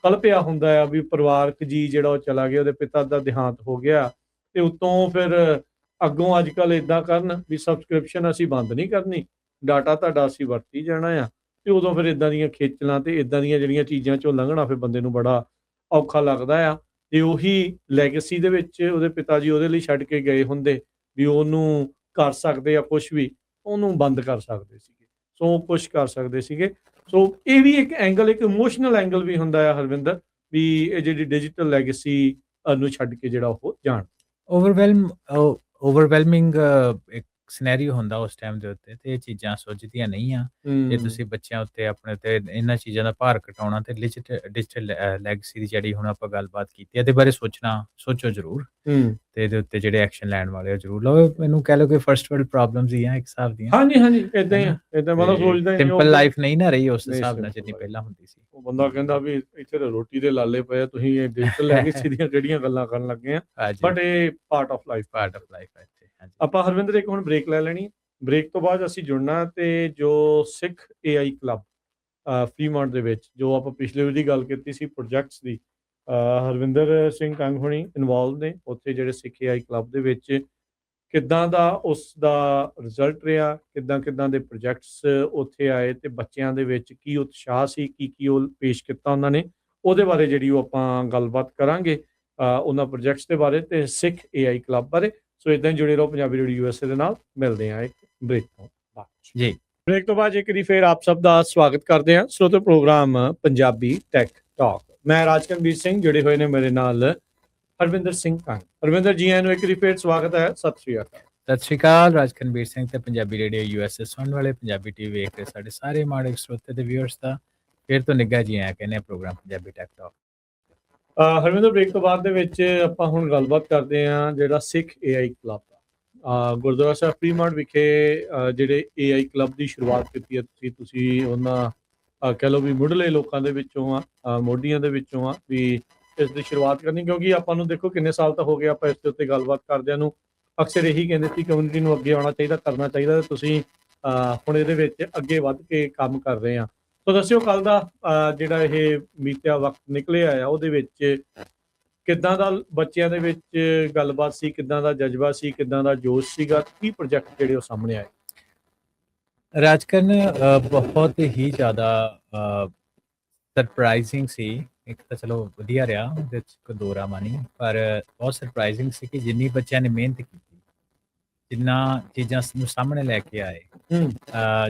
[SPEAKER 1] ਕਲਪਿਆ ਹੁੰਦਾ ਆ ਵੀ ਪਰਿਵਾਰਕ ਜੀ ਜਿਹੜਾ ਉਹ ਚਲਾ ਗਿਆ, ਉਹਦੇ ਪਿਤਾ ਦਾ ਦੇਹਾਂਤ ਹੋ ਗਿਆ, ਤੇ ਉਤੋਂ ਫਿਰ ਅੱਗੋਂ ਅੱਜ ਕੱਲ੍ਹ ਇੱਦਾਂ ਕਰਨ ਵੀ ਸਬਸਕ੍ਰਿਪਸ਼ਨ ਅਸੀਂ ਬੰਦ ਨਹੀਂ ਕਰਨੀ, ਡਾਟਾ ਤੁਹਾਡਾ ਅਸੀਂ ਵਰਤੀ ਜਾਣਾ ਆ। ਤੇ ਉਦੋਂ ਫਿਰ ਇੱਦਾਂ ਦੀਆਂ ਖੇਚਲਾਂ ਤੇ ਇੱਦਾਂ ਦੀਆਂ ਜਿਹੜੀਆਂ ਚੀਜ਼ਾਂ 'ਚੋਂ ਲੰਘਣਾ ਫਿਰ ਬੰਦੇ ਨੂੰ ਬੜਾ ਔਖਾ ਲੱਗਦਾ ਆ। ਤੇ ਉਹੀ ਲੈਗੇਸੀ ਦੇ ਵਿੱਚ ਉਹਦੇ ਪਿਤਾ ਜੀ ਉਹਦੇ ਲਈ ਛੱਡ ਕੇ ਗਏ ਹੁੰਦੇ ਵੀ ਉਹਨੂੰ ਕਰ ਸਕਦੇ ਆ ਕੁਛ ਵੀ, ਉਹਨੂੰ ਬੰਦ ਕਰ ਸਕਦੇ ਸੀਗੇ, ਸੋ ਕੁਛ ਕਰ ਸਕਦੇ ਸੀਗੇ। ਸੋ ਇਹ ਵੀ ਇੱਕ ਐਂਗਲ, ਇੱਕ ਇਮੋਸ਼ਨਲ ਐਂਗਲ ਵੀ ਹੁੰਦਾ ਆ ਹਰਵਿੰਦਰ, ਵੀ ਇਹ ਜਿਹੜੀ ਡਿਜੀਟਲ ਲੈਗੇਸੀ ਨੂੰ ਛੱਡ ਕੇ ਜਿਹੜਾ ਉਹ ਜਾਣ।
[SPEAKER 2] ਓਵਰਵੈਲਮਿੰਗ ਇੱਕ ਸਿਨੈਰੀਓ ਹੁੰਦਾ ਉਸ ਟਾਈਮ ਦੇ ਉੱਤੇ, ਤੇ ਇਹ ਚੀਜ਼ਾਂ ਸੁੱਝਦੀਆਂ ਨਹੀਂ ਆ। ਜੇ ਤੁਸੀਂ ਬੱਚਿਆਂ ਉੱਤੇ ਆਪਣੇ ਉੱਤੇ ਇਹਨਾਂ ਚੀਜ਼ਾਂ ਦਾ ਭਾਰ ਘਟਾਉਣਾ, ਤੇ ਡਿਜੀਟਲ ਲੈਗੇਸੀ ਦੀ ਜਿਹੜੀ ਹੁਣ ਆਪਾਂ ਗੱਲਬਾਤ ਕੀਤੀ, ਇਹਦੇ ਬਾਰੇ ਸੋਚੋ ਜ਼ਰੂਰ, ਤੇ ਇਹਦੇ ਉੱਤੇ ਜਿਹੜੇ ਐਕਸ਼ਨ ਲੈਣ ਵਾਲੇ ਆ ਜ਼ਰੂਰ ਲਓ। ਮੈਨੂੰ ਕਹਿ ਲਓ ਕਿ ਫਰਸਟ ਵਰਲਡ ਪ੍ਰੋਬਲਮਸ ਹੀ ਆ ਇੱਕ ਹਿਸਾਬ ਦੀਆਂ।
[SPEAKER 1] ਹਾਂਜੀ, ਏਦਾਂ ਹੀ ਆ, ਏਦਾਂ ਮਤਲਬ ਸੋਚਦਾ
[SPEAKER 2] ਸਿੰਪਲ ਲਾਈਫ ਨਹੀਂ ਨਾ ਰਹੀ ਉਸ ਹਿਸਾਬ ਨਾਲ ਜਿੰਨੀ ਪਹਿਲਾਂ ਹੁੰਦੀ ਸੀ।
[SPEAKER 1] ਉਹ ਬੰਦਾ ਕਹਿੰਦਾ ਵੀ ਇੱਥੇ ਤਾਂ ਰੋਟੀ ਦੇ ਲਾਲੇ ਪਏ ਆ, ਤੁਸੀਂ ਇਹ ਡਿਜੀਟਲ ਲੈਗੇਸੀ ਦੀਆਂ ਕਿਹੜੀਆਂ ਗੱਲਾਂ ਕਰਨ ਲੱਗੇ ਆ। ਬਟ ਇਹ ਪਾਰਟ ਆਫ ਲਾਈਫ ਹੈ। ਆਪਾਂ ਹਰਵਿੰਦਰ ਇੱਕ ਹੁਣ ਬ੍ਰੇਕ ਲੈ ਲੈਣੀ, ਬ੍ਰੇਕ ਤੋਂ ਬਾਅਦ ਅਸੀਂ ਜੁੜਨਾ। ਤੇ ਜੋ ਸਿੱਖ AI ਕਲੱਬ ਫਰੀਮੌਂਟ ਦੇ ਵਿੱਚ, ਜੋ ਆਪਾਂ ਪਿਛਲੇ ਵਾਰੀ ਦੀ ਗੱਲ ਕੀਤੀ ਸੀ ਪ੍ਰੋਜੈਕਟਸ ਦੀ, ਹਰਵਿੰਦਰ ਸਿੰਘ ਕੰਗ ਹੋਣੀ ਇਨਵੋਲਵ ਨੇ ਉੱਥੇ, ਜਿਹੜੇ ਸਿੱਖ AI ਕਲੱਬ ਦੇ ਵਿੱਚ ਕਿੱਦਾਂ ਦਾ ਉਸ ਦਾ ਰਿਜ਼ਲਟ ਰਿਹਾ, ਕਿੱਦਾਂ ਦੇ ਪ੍ਰੋਜੈਕਟਸ ਉੱਥੇ ਆਏ, ਤੇ ਬੱਚਿਆਂ ਦੇ ਵਿੱਚ ਕੀ ਉਤਸ਼ਾਹ ਸੀ, ਕੀ ਉਹ ਪੇਸ਼ ਕੀਤਾ ਉਹਨਾਂ ਨੇ, ਉਹਦੇ ਬਾਰੇ ਜਿਹੜੀ ਉਹ ਆਪਾਂ ਗੱਲਬਾਤ ਕਰਾਂਗੇ, ਉਹਨਾਂ ਪ੍ਰੋਜੈਕਟਸ ਦੇ ਬਾਰੇ ਤੇ ਸਿੱਖ AI ਕਲੱਬ ਬਾਰੇ। ਸੋ ਇਦਾਂ ਹੀ ਜੁੜੇ ਰਹੋ ਪੰਜਾਬੀ ਰੇਡੀਓ USA ਦੇ ਨਾਲ। ਮਿਲਦੇ ਹਾਂ ਇੱਕ ਬ੍ਰੇਕ ਤੋਂ ਬਾਅਦ ਜੀ। ਬ੍ਰੇਕ ਤੋਂ ਬਾਅਦ ਇੱਕ ਵਾਰੀ ਫਿਰ ਆਪ ਸਭ ਦਾ ਸਵਾਗਤ ਕਰਦੇ ਹਾਂ ਸਰੋਤੇ ਪ੍ਰੋਗਰਾਮ ਪੰਜਾਬੀ ਟੈਕ ਟਾਕ। ਮੈਂ ਰਾਜਕਨਵੀਰ ਸਿੰਘ, ਜੁੜੇ ਹੋਏ ਨੇ ਮੇਰੇ ਨਾਲ ਹਰਵਿੰਦਰ ਸਿੰਘ ਕੰਗ। ਹਰਵਿੰਦਰ ਜੀ, ਆਇਆਂ ਨੂੰ ਇੱਕ ਵਾਰੀ ਫਿਰ ਸਵਾਗਤ ਹੈ। ਸਤਿ ਸ਼੍ਰੀ ਅਕਾਲ।
[SPEAKER 2] ਸਤਿ ਸ਼੍ਰੀ ਅਕਾਲ ਰਾਜਕਨਵੀਰ ਸਿੰਘ ਤੇ ਪੰਜਾਬੀ ਰੇਡੀਓ USA ਸੁਣਨ ਵਾਲੇ, ਪੰਜਾਬੀ TV ਵੇਖ ਰਹੇ ਸਾਡੇ ਸਾਰੇ ਮਾੜੇ ਸਰੋਤੇ ਤੇ ਵਿਊਅਰਸ ਦਾ ਫਿਰ ਤੋਂ ਨਿੱਘਾ ਜੀ ਆਇਆ ਕਹਿੰਦੇ program Punjabi tech talk.
[SPEAKER 1] Harvinder, break ਤੋਂ ਬਾਅਦ ਦੇ ਵਿੱਚ ਆਪਾਂ ਹੁਣ ਗੱਲਬਾਤ ਕਰਦੇ ਹਾਂ ਜਿਹੜਾ ਸਿੱਖ AI ਕਲੱਬ ਦਾ, ਗੁਰਦੁਆਰਾ ਸਾਹਿਬ ਫਰੀਮੌਂਟ ਵਿਖੇ ਜਿਹੜੇ AI ਕਲੱਬ ਦੀ ਸ਼ੁਰੂਆਤ ਕੀਤੀ ਹੈ ਤੁਸੀਂ ਉਹਨਾਂ ਕਹਿ ਲਓ ਵੀ ਮੁੱਢਲੇ ਲੋਕਾਂ ਦੇ ਵਿੱਚੋਂ ਆ, ਮੋਢੀਆਂ ਦੇ ਵਿੱਚੋਂ ਆ ਵੀ ਇਸ ਦੀ ਸ਼ੁਰੂਆਤ ਕਰਨੀ। ਕਿਉਂਕਿ ਆਪਾਂ ਨੂੰ ਦੇਖੋ ਕਿੰਨੇ ਸਾਲ ਤਾਂ ਹੋ ਗਏ ਆਪਾਂ ਇਸ ਦੇ ਉੱਤੇ ਗੱਲਬਾਤ ਕਰਦਿਆਂ ਨੂੰ, ਅਕਸਰ ਇਹੀ ਕਹਿੰਦੇ ਸੀ ਕਮਿਊਨਿਟੀ ਨੂੰ ਅੱਗੇ ਆਉਣਾ ਚਾਹੀਦਾ, ਕਰਨਾ ਚਾਹੀਦਾ। ਤੁਸੀਂ ਹੁਣ ਇਹਦੇ ਵਿੱਚ ਅੱਗੇ ਵੱਧ ਕੇ ਕੰਮ ਕਰ ਰਹੇ ਆ। ਸੋ ਦੱਸਿਓ ਕੱਲ ਦਾ ਜਿਹੜਾ ਇਹ ਬੀਤਿਆ ਵਕਤ ਨਿਕਲਿਆ ਆ, ਉਹਦੇ ਵਿੱਚ ਕਿੱਦਾਂ ਦਾ ਬੱਚਿਆਂ ਦੇ ਵਿੱਚ ਗੱਲਬਾਤ ਸੀ, ਕਿੱਦਾਂ ਦਾ ਜਜ਼ਬਾ ਸੀ, ਕਿੱਦਾਂ ਦਾ ਜੋਸ਼ ਸੀਗਾ, ਕੀ ਪ੍ਰੋਜੈਕਟ ਜਿਹੜੇ ਉਹ ਸਾਹਮਣੇ ਆਏ?
[SPEAKER 2] ਰਾਜਕਨ ਬਹੁਤ ਹੀ ਜ਼ਿਆਦਾ ਸਰਪ੍ਰਾਈਜ਼ਿੰਗ ਸੀ। ਇੱਕ ਤਾਂ ਚਲੋ ਵਧੀਆ ਰਿਹਾ, ਉਹਦੇ 'ਚ ਕੋਈ ਦੋ ਰਾਹ ਨਹੀਂ, ਪਰ ਬਹੁਤ ਸਰਪ੍ਰਾਈਜ਼ਿੰਗ ਸੀ ਕਿ ਜਿੰਨੀ ਬੱਚਿਆਂ ਨੇ ਮਿਹਨਤ ਕੀਤੀ, ਜਿੰਨਾ ਚੀਜ਼ਾਂ ਨੂੰ ਸਾਹਮਣੇ ਲੈ ਕੇ ਆਏ,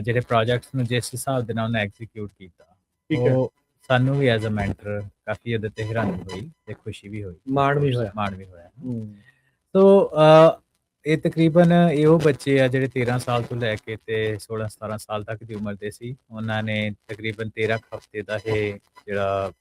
[SPEAKER 2] ਜਿਹੜੇ ਪ੍ਰੋਜੈਕਟਸ ਨੂੰ ਜਿਸ ਹਿਸਾਬ ਦੇ ਨਾਲ ਉਹਨੇ ਐਗਜ਼ੀਕਿਊਟ ਕੀਤਾ, ਉਹ ਸਾਨੂੰ ਵੀ ਐਜ਼ ਅ ਮੈਂਟਰ ਕਾਫੀ ਉਹਦੇ 'ਤੇ ਹੈਰਾਨੀ ਹੋਈ ਤੇ ਖੁਸ਼ੀ ਵੀ ਹੋਈ, ਮਾਣ ਵੀ ਹੋਇਆ। ਸੋ ਇਹ ਤਕਰੀਬਨ ਇਹੋ ਬੱਚੇ ਆ ਜਿਹੜੇ 13 ਸਾਲ ਤੋਂ ਲੈ ਕੇ ਤੇ 16-17 ਸਾਲ ਤੱਕ ਦੀ ਉਮਰ ਦੇ ਸੀ। ਉਹਨਾਂ ਨੇ ਤਕਰੀਬਨ 13 ਹਫ਼ਤੇ ਦਾ ਇਹ ਜਿਹੜਾ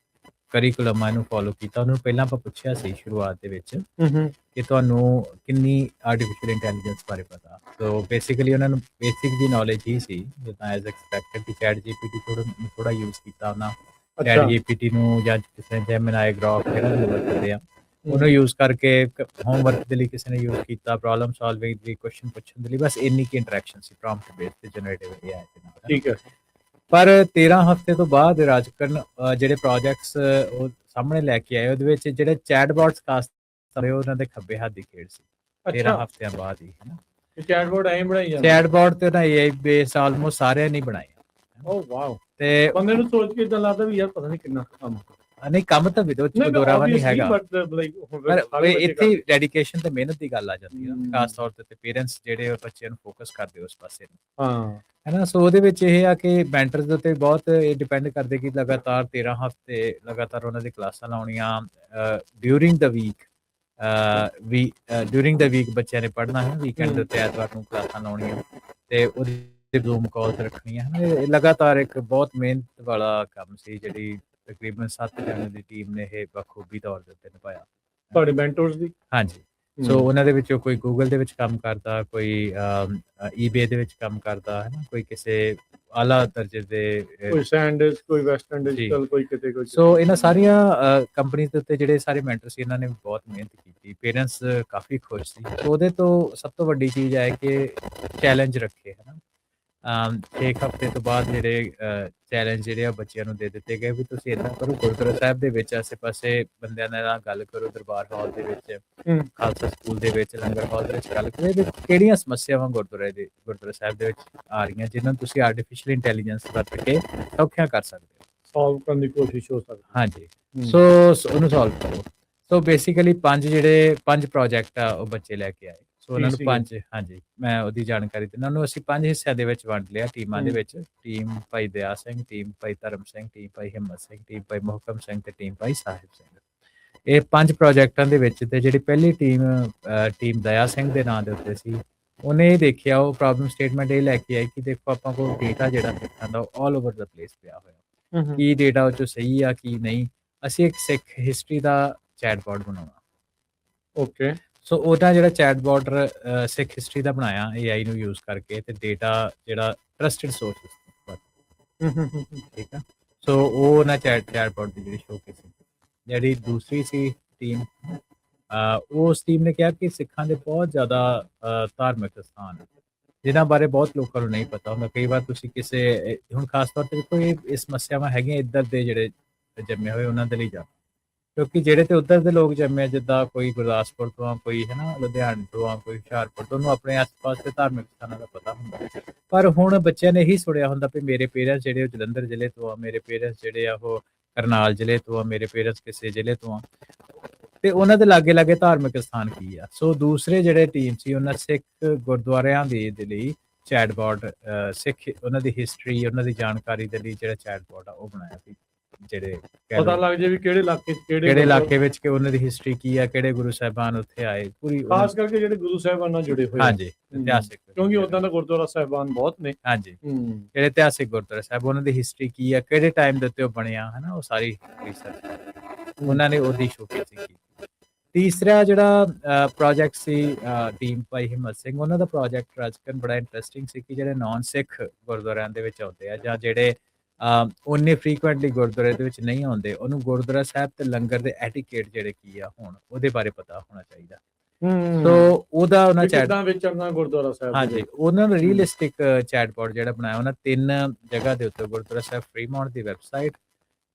[SPEAKER 2] ਕਰਿਕੂਲਮ ਆ ਇਹਨੂੰ ਫੋਲੋ ਕੀਤਾ। ਉਹਨੂੰ ਪਹਿਲਾਂ ਆਪਾਂ ਪੁੱਛਿਆ ਸੀ ਸ਼ੁਰੂਆਤ ਦੇ ਵਿੱਚ ਕਿ ਤੁਹਾਨੂੰ ਕਿੰਨੀ ਆਰਟੀਫਿਸ਼ੀਅਲ ਇੰਟੈਲੀਜੈਂਸ ਬਾਰੇ ਪਤਾ। ਸੋ ਬੇਸਿਕਲੀ ਉਹਨਾਂ ਨੂੰ ਬੇਸਿਕ ਦੀ ਨੌਲੇਜ ਹੀ ਸੀ, ਜਿੱਦਾਂ ਐਜ਼ ਐਕਸਪੈਕਟਡ ਕਿ ਚੈਟ GPT ਥੋੜਾ ਯੂਜ਼ ਕੀਤਾ ਉਹਨਾਂ। ਚੈਟ GPT ਨੂੰ ਜਾਂ ਕਿਸੇ ਜੈਮਨਾਈ, ਗ੍ਰੋਕ ਜਿਹੜਾ ਵੀ ਵਰਤਦੇ ਆ, ਉਹਨੂੰ ਯੂਜ਼ ਕਰਕੇ ਹੋਮਵਰਕ ਦੇ ਲਈ ਕਿਸੇ ਨੇ ਯੂਜ਼ ਕੀਤਾ, ਪ੍ਰੋਬਲਮ ਸੋਲਵਿੰਗ ਲਈ, ਕੁਐਸਚਨ ਪੁੱਛਣ ਦੇ ਲਈ, ਬਸ ਇੰਨੀ ਕੀ ਇੰਟਰੈਕਸ਼ਨ ਸੀ ਪ੍ਰੌਂਪਟ ਬੇਸ ਤੇ ਜਨਰੇਟਿਵ AI ਦੇ ਨਾਲ।
[SPEAKER 1] ਠੀਕ ਹੈ।
[SPEAKER 2] ਪਰ 13 ਹਫ਼ਤੇ ਤੋਂ ਬਾਅਦ ਰਾਜਕਰਨ ਜਿਹੜੇ ਪ੍ਰੋਜੈਕਟਸ ਉਹ ਸਾਹਮਣੇ ਲੈ ਕੇ ਆਏ, ਉਹਦੇ ਵਿੱਚ ਜਿਹੜੇ ਚੈਟਬੋਟਸ ਖਾਸ ਤੌਰ ਉਹਨਾਂ ਦੇ ਖੱਬੇ ਹੱਥ ਦੀ ਖੇਡ ਸੀ 13 ਹਫ਼ਤਿਆਂ ਬਾਅਦ ਹੀ, ਹੈ ਨਾ।
[SPEAKER 1] ਚੈਟਬੋਟ ਐਂ ਬਣਾਈ ਜਾਂਦੇ?
[SPEAKER 2] ਚੈਟਬੋਟ ਤੇ ਨਾ AI ਬੇਸ ਆਲਮੋਸਟ ਸਾਰਿਆਂ ਨੇ ਬਣਾਏ।
[SPEAKER 1] ਓ ਵਾਓ।
[SPEAKER 2] ਤੇ
[SPEAKER 1] ਬੰਦੇ ਨੂੰ ਸੋਚ ਕੇ ਇਦਾਂ ਲੱਗਦਾ ਵੀ ਯਾਰ ਪਤਾ ਨਹੀਂ ਕਿੰਨਾ ਕੰਮ।
[SPEAKER 2] ਨਹੀਂ, ਕੰਮ ਤਾਂ ਵਿਦੋ ਚ ਦੋਰਾਵਾ ਨਹੀਂ ਹੈਗਾ, ਪਰ ਇੱਥੇ ਡੈਡੀਕੇਸ਼ਨ ਤੇ ਮਿਹਨਤ ਦੀ ਗੱਲ ਆ ਜਾਂਦੀ ਹੈ, ਖਾਸ ਤੌਰ ਤੇ ਪੇਰੈਂਟਸ ਜਿਹੜੇ ਉਹ ਬੱਚਿਆਂ ਨੂੰ ਫੋਕਸ ਕਰਦੇ ਉਸ ਪਾਸੇ ਨੂੰ, ਹੈ ਨਾ। ਸੋ ਉਹਦੇ ਵਿੱਚ ਇਹ ਆ ਕਿ ਮੈਂਟਰਸ ਦੇ ਉੱਤੇ ਬਹੁਤ ਇਹ ਡਿਪੈਂਡ ਕਰਦੇ ਕਿ ਲਗਾਤਾਰ 13 ਹਫ਼ਤੇ ਲਗਾਤਾਰ ਉਹਨਾਂ ਦੀ ਕਲਾਸਾਂ ਲਾਉਣੀਆਂ, ਡਿਊਰਿੰਗ ਦਾ ਵੀਕ ਡਿਊਰਿੰਗ ਦਾ ਵੀਕ ਬੱਚਿਆਂ ਨੇ ਪੜ੍ਹਨਾ ਹੈ, ਵੀਕਐਂਡ ਦੇ ਉੱਤੇ ਐਤਵਾਰ ਨੂੰ ਕਲਾਸਾਂ ਲਾਉਣੀਆਂ ਤੇ ਉਹਦੀ ਜ਼ੂਮ ਕਾਲਸ ਰੱਖਣੀਆਂ, ਇਹ ਲਗਾਤਾਰ ਇੱਕ ਬਹੁਤ ਮਿਹਨਤ ਵਾਲਾ ਕੰਮ ਸੀ, ਜਿਹੜੀ ਤਕਰੀਬਨ 7 ਜਣਿਆਂ ਦੀ ਟੀਮ ਨੇ ਇਹ ਬਖੂਬੀ ਤੌਰ ਦੇ ਉੱਤੇ ਨਿਭਾਇਆ।
[SPEAKER 1] ਤੁਹਾਡੇ ਮੈਂਟਰਸ ਦੀ? ਹਾਂਜੀ।
[SPEAKER 2] ਸੋ ਉਹਨਾਂ ਦੇ ਵਿੱਚੋਂ ਕੋਈ ਗੂਗਲ ਦੇ ਵਿੱਚ ਕੰਮ ਕਰਦਾ, ਕੋਈ eBay ਦੇ ਵਿੱਚ ਕੰਮ ਕਰਦਾ, ਹੈ ਨਾ, ਕੋਈ ਕਿਸੇ ਆਲਾ ਦਰਜੇ ਦੇ,
[SPEAKER 1] ਕੋਈ ਸੈਂਡਸ, ਕੋਈ ਵੈਸਟਰਨ ਡਿਜੀਟਲ, ਕੋਈ ਕਿਤੇ ਕੋਈ।
[SPEAKER 2] ਸੋ ਇਹਨਾਂ ਸਾਰੀਆਂ ਕੰਪਨੀਆਂ ਦੇ ਉੱਤੇ ਜਿਹੜੇ ਸਾਰੇ ਮੈਂਟਰ ਸੀ, ਇਹਨਾਂ ਨੇ ਬਹੁਤ ਮਿਹਨਤ ਕੀਤੀ, ਪੇਰੈਂਟਸ ਕਾਫੀ ਖੁਸ਼ ਸੀ। ਸੋ ਉਹਦੇ ਤੋਂ ਸਭ ਤੋਂ ਵੱਡੀ ਚੀਜ਼ ਹੈ ਕਿ ਚੈਲੰਜ ਰੱਖੇ, ਹੈ ਨਾ। 6 ਹਫ਼ਤੇ ਤੋਂ ਬਾਅਦ ਜਿਹੜੇ ਚੈਲੰਜ ਜਿਹੜੇ ਆ ਬੱਚਿਆਂ ਨੂੰ ਦੇ ਦਿੱਤੇ ਗਏ ਵੀ ਤੁਸੀਂ ਇੱਦਾਂ ਕਰੋ, ਗੁਰਦੁਆਰਾ ਸਾਹਿਬ ਦੇ ਵਿੱਚ ਆਸੇ-ਪਾਸੇ ਬੰਦਿਆਂ ਨਾਲ ਗੱਲ ਕਰੋ, ਦਰਬਾਰ ਹਾਲ ਦੇ ਵਿੱਚ, ਖਾਲਸਾ ਸਕੂਲ ਦੇ ਵਿੱਚ, ਲੰਗਰ ਹਾਲ ਦੇ ਵਿੱਚ ਗੱਲ ਕਰੋ, ਇਹਦੇ ਕਿਹੜੀਆਂ ਸਮੱਸਿਆਵਾਂ ਗੁਰਦੁਆਰਾ ਸਾਹਿਬ ਦੇ ਵਿੱਚ ਆ ਰਹੀਆਂ, ਜਿਹਨਾਂ ਨੂੰ ਤੁਸੀਂ ਆਰਟੀਫਿਸ਼ੀਅਲ ਇੰਟੈਲੀਜੈਂਸ ਵਰਤ ਕੇ ਸੌਖਿਆਂ ਕਰ ਸਕਦੇ ਹੋ, ਸੋਲਵ ਕਰਨ ਦੀ ਕੋਸ਼ਿਸ਼ ਹੋ ਸਕਦੀ। ਹਾਂਜੀ, ਸੋ ਉਹਨੂੰ ਸੋਲਵ ਕਰੋ। ਸੋ ਬੇਸਿਕਲੀ 5 ਪ੍ਰੋਜੈਕਟ ਆ ਉਹ ਬੱਚੇ ਲੈ ਕੇ ਆਏ। ਸੋ ਉਹਨਾਂ ਨੂੰ 5, ਹਾਂਜੀ, ਮੈਂ ਉਹਦੀ ਜਾਣਕਾਰੀ ਦਿੰਦਾ। ਉਹਨੂੰ ਅਸੀਂ 5 ਹਿੱਸਿਆਂ ਦੇ ਵਿੱਚ ਵੰਡ ਲਿਆ ਟੀਮਾਂ ਦੇ ਵਿੱਚ। ਟੀਮ ਭਾਈ ਦਇਆ ਸਿੰਘ, ਟੀਮ ਭਾਈ ਧਰਮ ਸਿੰਘ, ਟੀਮ ਭਾਈ ਹਿੰਮਤ ਸਿੰਘ, ਟੀਮ ਭਾਈ ਮੁਹਕਮ ਸਿੰਘ ਤੇ ਟੀਮ ਭਾਈ ਸਾਹਿਬ ਸਿੰਘ। ਇਹ 5 ਪ੍ਰੋਜੈਕਟਾਂ ਦੇ ਵਿੱਚ ਤੇ ਜਿਹੜੀ ਪਹਿਲੀ ਟੀਮ ਦਇਆ ਸਿੰਘ ਦੇ ਨਾਂ ਦੇ ਉੱਤੇ ਸੀ, ਉਹਨੇ ਇਹ ਦੇਖਿਆ, ਉਹ ਪ੍ਰੋਬਲਮ ਸਟੇਟਮੈਂਟ ਇਹ ਲੈ ਕੇ ਆਈ ਕਿ ਦੇਖੋ ਆਪਾਂ ਕੋਲ ਡੇਟਾ ਜਿਹੜਾ ਸਿੱਖਾਂ ਦਾ ਆਲ ਓਵਰ ਦਾ ਪਲੇਸ ਪਿਆ ਹੋਇਆ, ਕੀ ਡੇਟਾ ਉਹ 'ਚੋਂ ਸਹੀ ਆ ਕੀ ਨਹੀਂ, ਅਸੀਂ ਇੱਕ ਸਿੱਖ ਹਿਸਟਰੀ ਦਾ ਚੈਟਬੋਟ ਬਣਾਉਣਾ। ਓਕੇ। ਸੋ ਉਹਦਾ ਜਿਹੜਾ ਚੈਟਬੋਟ ਸਿੱਖ ਹਿਸਟਰੀ ਦਾ ਬਣਾਇਆ AI ਨੂੰ ਯੂਜ਼ ਕਰਕੇ, ਤੇ ਡੇਟਾ ਜਿਹੜਾ ਟਰਸਟਡ ਸੋਰਸ, ਠੀਕ ਆ। ਸੋ ਉਹ ਨਾ ਚੈਟਬੋਟ ਦੀ ਜਿਹੜੀ ਸ਼ੋਅ ਸੀ। ਜਿਹੜੀ ਦੂਸਰੀ ਸੀ ਟੀਮ, ਉਸ ਟੀਮ ਨੇ ਕਿਹਾ ਕਿ ਸਿੱਖਾਂ ਦੇ ਬਹੁਤ ਜ਼ਿਆਦਾ ਧਾਰਮਿਕ ਸਥਾਨ ਜਿਨ੍ਹਾਂ ਬਾਰੇ ਬਹੁਤ ਲੋਕਾਂ ਨੂੰ ਨਹੀਂ ਪਤਾ ਹੁੰਦਾ। ਕਈ ਵਾਰ ਤੁਸੀਂ ਕਿਸੇ, ਹੁਣ ਖਾਸ ਤੌਰ ਤੇ ਦੇਖੋ ਇਹ ਸਮੱਸਿਆਵਾਂ ਹੈਗੀਆਂ ਇੱਧਰ ਦੇ ਜਿਹੜੇ ਜੰਮੇ ਹੋਏ ਉਹਨਾਂ ਦੇ ਲਈ ਜਾ, ਕਿਉਂਕਿ ਜਿਹੜੇ ਤੇ ਉੱਧਰ ਦੇ ਲੋਕ ਜੰਮੇ, ਜਿੱਦਾਂ ਕੋਈ ਗੁਰਦਾਸਪੁਰ ਤੋਂ ਆ, ਕੋਈ ਹੈ ਨਾ ਲੁਧਿਆਣੇ ਤੋਂ ਆ, ਕੋਈ ਹੁਸ਼ਿਆਰਪੁਰ ਤੋਂ, ਉਹਨੂੰ ਆਪਣੇ ਆਸ-ਪਾਸ ਦੇ ਧਾਰਮਿਕ ਸਥਾਨਾਂ ਦਾ ਪਤਾ ਹੁੰਦਾ। ਪਰ ਹੁਣ ਬੱਚਿਆਂ ਨੇ ਇਹੀ ਸੁਣਿਆ ਹੁੰਦਾ ਵੀ ਮੇਰੇ ਪੇਰੈਂਟਸ ਜਿਹੜੇ ਉਹ ਜਲੰਧਰ ਜ਼ਿਲ੍ਹੇ ਤੋਂ ਆ, ਮੇਰੇ ਪੇਰੈਂਟਸ ਜਿਹੜੇ ਆ ਉਹ ਕਰਨਾਲ ਜ਼ਿਲ੍ਹੇ ਤੋਂ ਆ, ਮੇਰੇ ਪੇਰੈਂਟਸ ਕਿਸੇ ਜ਼ਿਲ੍ਹੇ ਤੋਂ ਆ, ਤੇ ਉਹਨਾਂ ਦੇ ਲਾਗੇ ਧਾਰਮਿਕ ਸਥਾਨ ਕੀ ਆ। ਸੋ ਦੂਸਰੇ ਜਿਹੜੇ ਟੀਮ ਸੀ, ਉਹਨਾਂ ਸਿੱਖ ਗੁਰਦੁਆਰਿਆਂ ਦੇ ਲਈ ਚੈਟਬੋਟ, ਸਿੱਖ ਉਹਨਾਂ ਦੀ ਹਿਸਟਰੀ, ਉਹਨਾਂ ਦੀ ਜਾਣਕਾਰੀ ਦੇ ਲਈ ਜਿਹੜਾ ਚੈਟਬੋਟ ਆ ਉਹ ਬਣਾਇਆ ਸੀ, ਜਿਹੜੇ ਪਤਾ ਲੱਗ ਜੇ ਵੀ ਕਿਹੜੇ ਇਲਾਕੇ ਵਿੱਚ ਕਿ ਉਹਨਾਂ ਦੀ ਹਿਸਟਰੀ ਕੀ ਆ, ਕਿਹੜੇ ਗੁਰੂ ਸਾਹਿਬਾਨ ਉੱਥੇ ਆਏ, ਪੂਰੀ ਖਾਸ ਕਰਕੇ ਜਿਹੜੇ ਗੁਰੂ ਸਾਹਿਬਾਨ ਨਾਲ ਜੁੜੇ ਹੋਏ, ਹਾਂਜੀ, ਇਤਿਹਾਸਿਕ, ਕਿਉਂਕਿ ਉਦਾਂ ਦਾ ਗੁਰਦੁਆਰਾ ਸਾਹਿਬਾਨ ਬਹੁਤ ਨੇ, ਹਾਂਜੀ, ਜਿਹੜੇ ਇਤਿਹਾਸਿਕ ਗੁਰਦੁਆਰਾ ਸਾਹਿਬ, ਉਹਨਾਂ ਦੀ ਹਿਸਟਰੀ ਕੀ ਆ, ਕਿਹੜੇ ਟਾਈਮ ਦੇ ਉੱਤੇ ਉਹ ਬਣਿਆ, ਹੈ ਨਾ, ਉਹ ਸਾਰੀ ਰਿਸਰਚ ਉਹਨਾਂ ਨੇ ਉਹਦੀ ਸ਼ੋਕੇਸ ਕੀਤੀ। ਤੀਸਰਾ ਜਿਹੜਾ ਪ੍ਰੋਜੈਕਟ ਸੀ ਟੀਮ ਭਾਈ ਹਿੰਮਤ ਸਿੰਘ, ਉਹਨਾਂ ਦਾ ਪ੍ਰੋਜੈਕਟ ਰਾਜਕਰਨ ਬੜਾ ਇੰਟਰਸਟਿੰਗ ਸੀ ਕਿ ਜਿਹੜੇ ਨਾਨ ਸਿੱਖ ਗੁਰਦੁਆਰਿਆਂ ਦੇ ਵਿੱਚ ਆਉਂਦੇ ਆ, ਜਾਂ ਜਿਹੜੇ ਉਹਨੇ ਫ੍ਰੀਕੁਐਂਟਲੀ ਗੁਰਦੁਆਰੇ ਦੇ ਵਿੱਚ ਨਹੀਂ ਆਉਂਦੇ, ਉਹਨੂੰ ਗੁਰਦੁਆਰਾ ਸਾਹਿਬ ਤੇ ਲੰਗਰ ਦੇ ਐਟੀਕੇਟ ਜਿਹੜੇ ਕੀ ਆ ਹੁਣ ਉਹਦੇ ਬਾਰੇ ਪਤਾ ਹੋਣਾ ਚਾਹੀਦਾ। ਸੋ ਉਹਦਾ ਉਹਨਾਂ ਗੁਰਦੁਆਰਾ ਸਾਹਿਬ, ਹਾਂਜੀ, ਉਹਨਾਂ ਨੇ ਰੀਅਲਿਸਟਿਕ ਚੈਟਬੋਟ ਜਿਹੜਾ ਬਣਾਇਆ, ਉਹਨਾਂ 3 ਜਗ੍ਹਾ ਦੇ ਉੱਤੇ ਗੁਰਦੁਆਰਾ ਸਾਹਿਬ ਫਰੀਮੌਂਟ ਦੀ ਵੈਬਸਾਈਟ,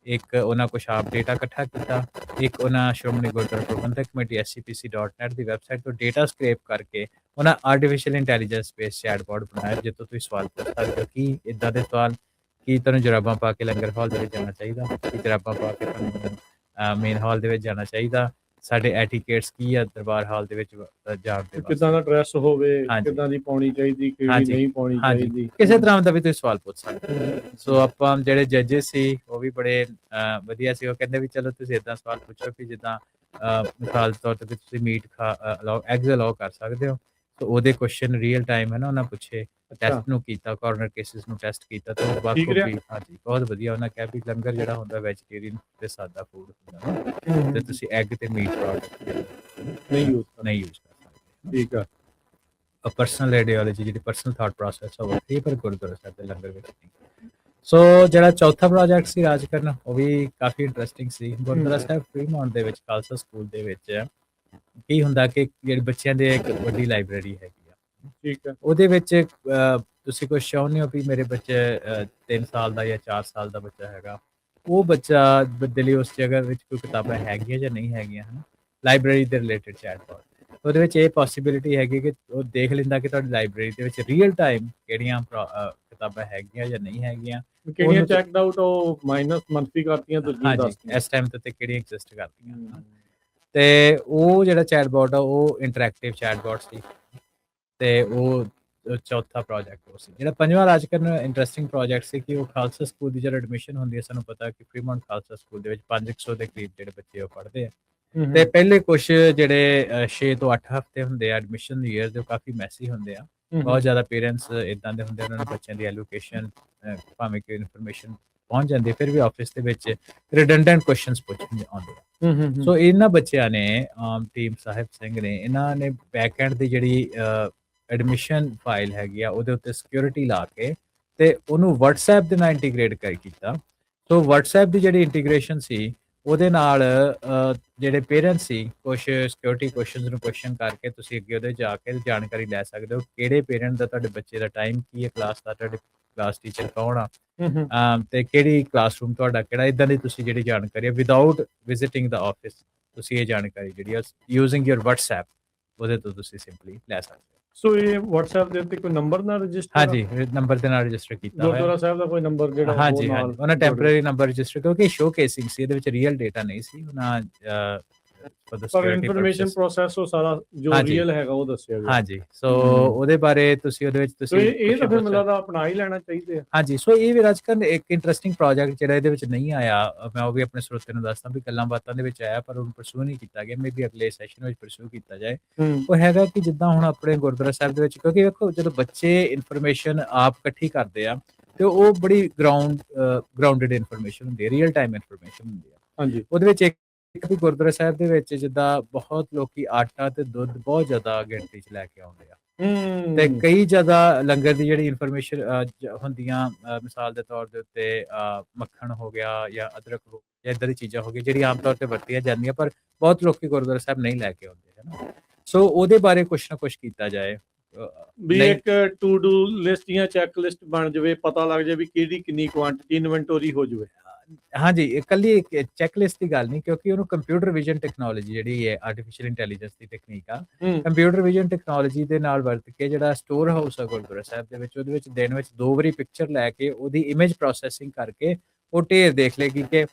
[SPEAKER 2] ਇੱਕ ਉਹਨਾਂ ਕੁਛ ਆਪ ਡੇਟਾ ਇਕੱਠਾ ਕੀਤਾ, ਇੱਕ ਉਹਨਾਂ ਸ਼੍ਰੋਮਣੀ ਗੁਰਦੁਆਰਾ ਪ੍ਰਬੰਧਕ ਕਮੇਟੀ scpc.net ਦੀ ਵੈਬਸਾਈਟ ਤੋਂ ਡੇਟਾ ਸਕ੍ਰੇਪ ਕਰਕੇ ਉਹਨਾਂ ਆਰਟੀਫਿਸ਼ੀਅਲ ਇੰਟੈਲੀਜੈਂਸ ਬੇਸਡ ਚੈਟਬੋਟ ਬਣਾਇਆ, ਜਿੱਥੋਂ ਤੁਸੀਂ ਸਵਾਲ ਪੁੱਛ ਸਕਦੇ ਹੋ ਕਿ ਇੱਦਾਂ ਦੇ ਸਵਾਲ, ਕੀ ਤੁਹਾਨੂੰ ਜਰਾਬਾਂ ਪਾ ਕੇ ਲੰਗਰ ਹਾਲ ਦੇ ਵਿੱਚ ਜਾਣਾ ਚਾਹੀਦਾ, ਕੀ ਜਰਾਬਾਂ ਪਾ ਕੇ ਤੁਹਾਨੂੰ ਮੇਨ ਹਾਲ ਦੇ ਵਿੱਚ ਜਾਣਾ ਚਾਹੀਦਾ, ਸਾਡੇ ਐਟੀਕੇਟਸ ਕੀ ਆ ਦਰਬਾਰ ਹਾਲ ਦੇ ਵਿੱਚ ਜਾਣ ਦੇ, ਕਿੱਦਾਂ ਦਾ ਡਰੈਸ ਹੋਵੇ, ਕਿੱਦਾਂ ਦੀ ਪਾਉਣੀ ਚਾਹੀਦੀ, ਕਿਹੜੀ ਨਹੀਂ ਪਾਉਣੀ ਚਾਹੀਦੀ, ਕਿਸੇ ਤਰ੍ਹਾਂ ਦਾ ਵੀ ਤੁਸੀਂ ਸਵਾਲ ਪੁੱਛ ਸਕਦੇ। ਸੋ ਆਪਾਂ ਜਿਹੜੇ ਜੱਜਸ ਸੀ ਉਹ ਵੀ ਬੜੇ ਵਧੀਆ ਸੀ, ਉਹ ਕਹਿੰਦੇ ਵੀ ਚਲੋ ਤੁਸੀਂ ਇੱਦਾਂ ਸਵਾਲ ਪੁੱਛੋ ਕਿ ਜਿੱਦਾਂ ਮਿਸਾਲ ਦੇ ਤੌਰ ਤੇ ਤੁਸੀਂ ਮੀਟ ਐਗਜ਼ ਅਲਾਓ ਕਰ ਸਕਦੇ ਹੋ, ਸੋ ਉਹਦੇ ਕੁਐਸਚਨ ਰੀਅਲ ਟਾਈਮ ਹੈ ਨਾ ਉਹਨਾਂ ਪੁੱਛੇ, ਟੈਸਟ ਨੂੰ ਕੀਤਾ, ਕਾਰਨਰ ਕੇਸਿਸ ਨੂੰ ਟੈਸਟ ਕੀਤਾ, ਤੇ ਹਾਂਜੀ ਬਹੁਤ ਵਧੀਆ। ਉਹਨਾਂ ਕਿਹਾ ਵੀ ਲੰਗਰ ਜਿਹੜਾ ਹੁੰਦਾ ਵੈਜੀਟੇਰੀਅਨ ਤੇ ਸਾਦਾ ਫੂਡ ਹੁੰਦਾ, ਤੇ ਤੁਸੀਂ ਐਗ ਤੇ ਮੀਟ ਪ੍ਰੋਡਕਟ ਨਹੀਂ ਯੂਜ਼ ਕਰ ਸਕਦੇ। ਠੀਕ ਆ, ਪਰਸਨਲ ਆਈਡੀਓਲੋਜੀ ਜਿਹੜੀ ਪਰਸਨਲ ਥਾਟ ਪ੍ਰੋਸੈਸ ਹੋਵੇ, ਇਹ ਪਰ ਗੁਰਦੁਆਰਾ ਸਾਹਿਬ ਦੇ ਲੰਗਰ ਵਿੱਚ ਨਹੀਂ। ਸੋ ਜਿਹੜਾ ਚੌਥਾ ਪ੍ਰੋਜੈਕਟ ਸੀ ਰਾਜਕਰਨ, ਉਹ ਵੀ ਕਾਫੀ ਇੰਟਰਸਟਿੰਗ ਸੀ। ਗੁਰਦੁਆਰਾ ਸਾਹਿਬ ਫਰੀਮੌਂਟ ਦੇ ਵਿੱਚ ਖਾਲਸਾ ਸਕੂਲ ਦੇ ਵਿੱਚ ਕੀ ਹੁੰਦਾ ਕਿ ਜਿਹੜੀ ਬੱਚਿਆਂ ਦੇ ਇੱਕ ਵੱਡੀ ਲਾਇਬ੍ਰੇਰੀ ਹੈਗੀ ਆ,
[SPEAKER 1] ਠੀਕ ਹੈ।
[SPEAKER 2] ਉਹਦੇ ਵਿੱਚ ਤੁਸੀਂ ਕੁਛ ਚਾਹੁੰਦੇ ਹੋ ਵੀ ਮੇਰੇ ਬੱਚੇ 3 ਸਾਲ ਦਾ ਜਾਂ 4 ਸਾਲ ਦਾ ਬੱਚਾ ਹੈਗਾ, ਉਹ ਬੱਚਾ ਦੇ ਲਈ ਉਸ ਜਗ੍ਹਾ ਵਿੱਚ ਕੋਈ ਕਿਤਾਬਾਂ ਹੈਗੀਆਂ ਜਾਂ ਨਹੀਂ ਹੈਗੀਆਂ, ਹੈ ਨਾ, ਲਾਇਬ੍ਰੇਰੀ ਦੇ ਰਿਲੇਟਡ ਚੈਟਬੋਟ, ਉਹਦੇ ਵਿੱਚ ਇਹ ਪੋਸੀਬਿਲਿਟੀ ਹੈਗੀ ਕਿ ਉਹ ਦੇਖ ਲੈਂਦਾ ਕਿ ਤੁਹਾਡੀ ਲਾਇਬ੍ਰੇਰੀ ਦੇ ਵਿੱਚ ਰੀਅਲ ਟਾਈਮ ਕਿਹੜੀਆਂ ਕਿਤਾਬਾਂ ਹੈਗੀਆਂ ਜਾਂ ਨਹੀਂ ਹੈਗੀਆਂ,
[SPEAKER 1] ਕਿਹੜੀਆਂ ਚੈੱਕਡ ਆਊਟ ਉਹ ਮਾਈਨਸ ਮੰਥਲੀ ਕਰਤੀਆਂ, ਦੂਜੀਆਂ
[SPEAKER 2] ਹਾਂਜੀ
[SPEAKER 1] ਦੱਸਦੀਆਂ
[SPEAKER 2] ਇਸ ਟਾਈਮ ਤੇ ਕਿਹੜੀਆਂ ਐਗਜ਼ਿਸਟ ਕਰਦੀਆਂ। ਤੇ ਉਹ ਜਿਹੜਾ ਚੈਟਬੋਟ ਆ ਉਹ ਇੰਟਰੈਕਟਿਵ ਚੈਟਬੋਟ ਸੀ, ਤੇ ਉਹ ਚੌਥਾ ਪ੍ਰੋਜੈਕਟ ਉਹ ਸੀ। ਜਿਹੜਾ ਪੰਜਵਾਂ ਰਾਜਕਰਨ ਇੰਟਰਸਟਿੰਗ ਪ੍ਰੋਜੈਕਟ ਸੀ ਕਿ ਉਹ ਖਾਲਸਾ ਸਕੂਲ ਦੀ ਜਦੋਂ ਐਡਮਿਸ਼ਨ ਹੁੰਦੀ ਹੈ, ਸਾਨੂੰ ਪਤਾ ਕਿ ਫਰੀਮੌਂਟ ਖਾਲਸਾ ਸਕੂਲ ਦੇ ਵਿੱਚ 500 ਦੇ ਕਰੀਬ ਜਿਹੜੇ ਬੱਚੇ ਉਹ ਪੜ੍ਹਦੇ ਆ, ਤੇ ਪਹਿਲੇ ਕੁਝ ਜਿਹੜੇ 6 ਤੋਂ 8 ਹਫ਼ਤੇ ਹੁੰਦੇ ਆ ਐਡਮਿਸ਼ਨ ਈਅਰ ਦੇ, ਉਹ ਕਾਫੀ ਮੈਸੀ ਹੁੰਦੇ ਆ। ਬਹੁਤ ਜ਼ਿਆਦਾ ਪੇਰੈਂਟਸ ਇਦਾਂ ਦੇ ਹੁੰਦੇ, ਉਹਨਾਂ ਨੂੰ ਬੱਚਿਆਂ ਦੀ ਐਲੋਕੇਸ਼ਨ ਭਾਵੇਂ ਕਿ ਇਨਫੋਰਮੇਸ਼ਨ ਪਹੁੰਚ ਜਾਂਦੀ, ਫਿਰ ਵੀ ਆਫਿਸ ਦੇ ਵਿੱਚ ਰਿਡੰਡੈਂਟ ਕੁਐਸਚਨਸ ਪੁੱਛਣ ਆਉਂਦੇ ਆ। ਸੋ ਇਹਨਾਂ ਬੱਚਿਆਂ ਨੇ ਟੀਮ ਸਾਹਿਬ ਸਿੰਘ ਨੇ, ਇਹਨਾਂ ਨੇ ਬੈਕ ਐਂਡ ਦੀ ਜਿਹੜੀ ਐਡਮਿਸ਼ਨ ਫਾਈਲ ਹੈਗੀ ਆ ਉਹਦੇ ਉੱਤੇ ਸਿਕਿਉਰਿਟੀ ਲਾ ਕੇ ਤੇ ਉਹਨੂੰ WhatsApp ਦੇ ਨਾਲ ਇੰਟੀਗ੍ਰੇਟ ਕੀਤਾ। ਸੋ WhatsApp ਦੀ ਜਿਹੜੀ ਇੰਟੀਗ੍ਰੇਸ਼ਨ ਸੀ ਉਹਦੇ ਨਾਲ ਜਿਹੜੇ ਪੇਰੈਂਟਸ ਸੀ ਕੁਝ ਸਿਕਿਉਰਿਟੀ ਕੁਐਸਚਨਸ ਨੂੰ ਕੁਐਸਚਨ ਕਰਕੇ ਤੁਸੀਂ ਅੱਗੇ ਉਹਦੇ ਜਾ ਕੇ ਜਾਣਕਾਰੀ ਲੈ ਸਕਦੇ ਹੋ, ਕਿਹੜੇ ਪੇਰੈਂਟ ਦਾ ਤੁਹਾਡੇ ਬੱਚੇ ਦਾ ਟਾਈਮ ਕੀ ਹੈ, ਕਲਾਸ ਦਾ ਤੁਹਾਡੇ ਕਲਾਸ ਟੀਚਰ ਕੌਣ ਆ, ਤੇ ਕਿਹੜੀ ਕਲਾਸਰੂਮ ਤੁਹਾਡਾ ਕਿਹੜਾ, ਇਦਾਂ ਦੀ ਤੁਸੀਂ ਜਿਹੜੀ ਜਾਣਕਾਰੀ ਹੈ ਵਿਦਆਊਟ ਵਿਜ਼ਿਟਿੰਗ ਦਾ ਆਫਿਸ ਤੁਸੀਂ ਇਹ ਜਾਣਕਾਰੀ ਜਿਹੜੀ ਆ ਯੂਜ਼ਿੰਗ ਯਰ WhatsApp ਉਹਦੇ ਤੋਂ ਤੁਸੀਂ ਸਿੰਪਲੀ ਲੈ ਸਕਦੇ ਹੋ।
[SPEAKER 1] ਸੋ ਇਹ WhatsApp ਦੇ ਉੱਤੇ ਕੋਈ ਨੰਬਰ ਨਾਲ ਰਜਿਸਟਰ,
[SPEAKER 2] ਹਾਂਜੀ ਨੰਬਰ ਦੇ ਨਾਲ ਰਜਿਸਟਰ ਕੀਤਾ ਹੋਇਆ,
[SPEAKER 1] ਗੁਰਦੁਆਰਾ ਸਾਹਿਬ ਦਾ ਕੋਈ ਨੰਬਰ ਜਿਹੜਾ
[SPEAKER 2] ਹਾਂਜੀ ਹਾਂਜੀ ਉਹਨਾਂ ਟੈਂਪਰੇਰੀ ਨੰਬਰ ਰਜਿਸਟਰ, ਕਿਉਂਕਿ ਸ਼ੋ ਕੇਸਿੰਗ ਸੀ, ਇਹਦੇ ਵਿੱਚ ਰੀਅਲ ਡੇਟਾ ਨਹੀਂ ਸੀ, ਉਹਨਾਂ
[SPEAKER 1] ਪਰ ਇਨਫੋਰਮੇਸ਼ਨ ਪ੍ਰੋਸੈਸ ਉਹ ਸਾਰਾ ਜੋ ਰੀਅਲ ਹੈਗਾ ਉਹ ਦੱਸਿਆ ਗਿਆ।
[SPEAKER 2] ਹਾਂਜੀ ਸੋ ਉਹਦੇ ਬਾਰੇ ਤੁਸੀਂ ਉਹਦੇ ਵਿੱਚ ਤੁਸੀਂ
[SPEAKER 1] ਇਹ ਤਾਂ ਫਿਰ ਮੈਨੂੰ ਲੱਗਦਾ ਅਪਣਾ ਹੀ ਲੈਣਾ ਚਾਹੀਦਾ ਹੈ।
[SPEAKER 2] ਹਾਂਜੀ ਸੋ ਇਹ ਵੀ ਰਾਜਕਰਨ ਇੱਕ ਇੰਟਰਸਟਿੰਗ ਪ੍ਰੋਜੈਕਟ ਜਿਹੜਾ ਇਹਦੇ ਵਿੱਚ ਨਹੀਂ ਆਇਆ, ਮੈਂ ਉਹ ਵੀ ਆਪਣੇ ਸਰੋਤੇ ਨੂੰ ਦੱਸਦਾ ਵੀ ਗੱਲਾਂ ਬਾਤਾਂ ਦੇ ਵਿੱਚ ਆਇਆ ਪਰ ਉਹਨੂੰ ਪਰਸੂ ਨਹੀਂ ਕੀਤਾ ਗਿਆ, ਮੇਬੀ ਅਗਲੇ ਸੈਸ਼ਨ ਵਿੱਚ ਪਰਸੂ ਕੀਤਾ ਜਾਏ। ਉਹ ਹੈਗਾ ਕਿ ਜਿੱਦਾਂ ਹੁਣ ਆਪਣੇ ਗੁਰਦੁਆਰਾ ਸਾਹਿਬ ਦੇ ਵਿੱਚ, ਕਿਉਂਕਿ ਵੇਖੋ ਜਦੋਂ ਬੱਚੇ ਇਨਫੋਰਮੇਸ਼ਨ ਆਪ ਇਕੱਠੀ ਕਰਦੇ ਆ ਤੇ ਉਹ ਬੜੀ ਗਰਾਊਂਡਡ ਇਨਫੋਰਮੇਸ਼ਨ ਹੁੰਦੀ ਹੈ, ਰੀਅਲ ਟਾਈਮ ਇਨਫੋਰਮੇਸ਼ਨ ਹੁੰਦੀ ਆ। ਹਾਂਜੀ ਉਹਦੇ ਵਿੱਚ ਇੱਕ ਵੀ ਗੁਰਦੁਆਰਾ ਸਾਹਿਬ ਦੇ ਵਿੱਚ ਜਿੱਦਾਂ ਬਹੁਤ ਲੋਕੀ ਆਟਾ ਤੇ ਦੁੱਧ ਬਹੁਤ ਜ਼ਿਆਦਾ ਗਿਣਤੀ 'ਚ ਲੈ ਕੇ ਆਉਂਦੇ ਆ, ਤੇ ਕਈ ਜ਼ਿਆਦਾ ਲੰਗਰ ਦੀ ਜਿਹੜੀ ਇਨਫੋਰਮੇਸ਼ਨ ਹੁੰਦੀਆਂ, ਮਿਸਾਲ ਦੇ ਤੌਰ ਦੇ ਉੱਤੇ ਮੱਖਣ ਹੋ ਗਿਆ ਜਾਂ ਅਦਰਕ ਹੋ ਗਿਆ, ਇਦਾਂ ਦੀ ਚੀਜ਼ਾਂ ਹੋ ਗਈਆਂ ਜਿਹੜੀ ਆਮ ਤੌਰ ਤੇ ਵਰਤੀਆਂ ਜਾਂਦੀਆਂ ਪਰ ਬਹੁਤ ਲੋਕੀ ਗੁਰਦੁਆਰਾ ਸਾਹਿਬ ਨਹੀਂ ਲੈ ਕੇ ਆਉਂਦੇ, ਹੈ ਨਾ। ਸੋ ਉਹਦੇ ਬਾਰੇ ਕੁਛ ਨਾ ਕੁਛ ਕੀਤਾ ਜਾਏ, ਵੀ ਇੱਕ
[SPEAKER 1] ਟੂ ਡੂ ਲਿਸਟ ਜਾਂ ਚੈੱਕ ਲਿਸਟ ਬਣ ਜਾਵੇ, ਪਤਾ ਲੱਗ ਜਾਵੇ ਵੀ ਕਿਹੜੀ ਕਿੰਨੀ ਕੁਆਂਟੀਟੀ ਇਨਵੈਂਟਰੀ ਹੋ ਜਾਵੇ।
[SPEAKER 2] ਹਾਂਜੀ ਇਕੱਲੀ ਚੈੱਕ ਲਿਸਟ ਦੀ ਗੱਲ ਨਹੀਂ, ਕਿਉਂਕਿ ਉਹਨੂੰ ਕੰਪਿਊਟਰ ਵਿਜ਼ਨ ਟੈਕਨੋਲੋਜੀ ਜਿਹੜੀ ਹੈ ਆਰਟੀਫੀਸ਼ੀਅਲ ਇੰਟੈਲੀਜੈਂਸ ਦੀ ਟੈਕਨੀਕ ਆ, ਕੰਪਿਊਟਰ ਵਿਜ਼ਨ ਟੈਕਨੋਲੋਜੀ ਦੇ ਨਾਲ ਵਰਤ ਕੇ ਜਿਹੜਾ ਸਟੋਰ ਹਾਊਸ ਆ ਗੁਰਦੁਆਰਾ ਸਾਹਿਬ ਦੇ ਵਿੱਚ, ਉਹਦੇ ਵਿੱਚ ਦਿਨ ਵਿੱਚ 2 ਵਾਰੀ ਪਿਕਚਰ ਲੈ ਕੇ ਉਹਦੀ ਇਮੇਜ ਪ੍ਰੋਸੈਸਿੰਗ ਕਰਕੇ ਉਹ ਢੇਰ ਦੇਖ ਲੇਗੀ ਕਿ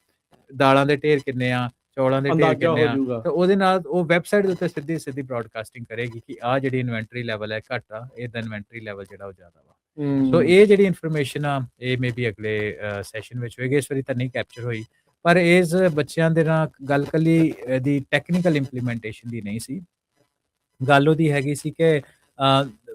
[SPEAKER 2] ਦਾਲਾਂ ਦੇ ਢੇਰ ਕਿੰਨੇ ਆ, ਚੌਲਾਂ ਦੇ ਢੇਰ ਕਿੰਨੇ ਆ, ਤੇ ਉਹਦੇ ਨਾਲ ਉਹ ਵੈਬਸਾਈਟ ਦੇ ਉੱਤੇ ਸਿੱਧੀ ਬ੍ਰੌਡਕਾਸਟਿੰਗ ਕਰੇਗੀ ਕਿ ਆਹ ਜਿਹੜੀ ਇਨਵੈਂਟਰੀ ਲੈਵਲ ਹੈ ਘੱਟ ਆ, ਇਹਦਾ ਇਨਵੈਂਟਰੀ ਲੈਵਲ ਜਿਹੜਾ ਉਹ ਜ਼ਿਆਦਾ ਵਾ। ਸੋ ਇਹ ਜਿਹੜੀ ਇਨਫੋਰਮੇਸ਼ਨ ਆ ਇਹ ਮੇਬੀ ਅਗਲੇ ਸੈਸ਼ਨ ਵਿੱਚ ਹੋਏਗੀ, ਇਸ ਵਾਰੀ ਤਾਂ ਨਹੀਂ ਕੈਪਚਰ ਹੋਈ, ਪਰ ਇਸ ਬੱਚਿਆਂ ਦੇ ਨਾਲ ਗੱਲ ਕੱਲੀ ਦੀ ਟੈਕਨੀਕਲ ਇੰਪਲੀਮੈਂਟੇਸ਼ਨ ਦੀ ਨਹੀਂ ਸੀ, ਗੱਲ ਉਹਦੀ ਹੈਗੀ ਸੀ ਕਿ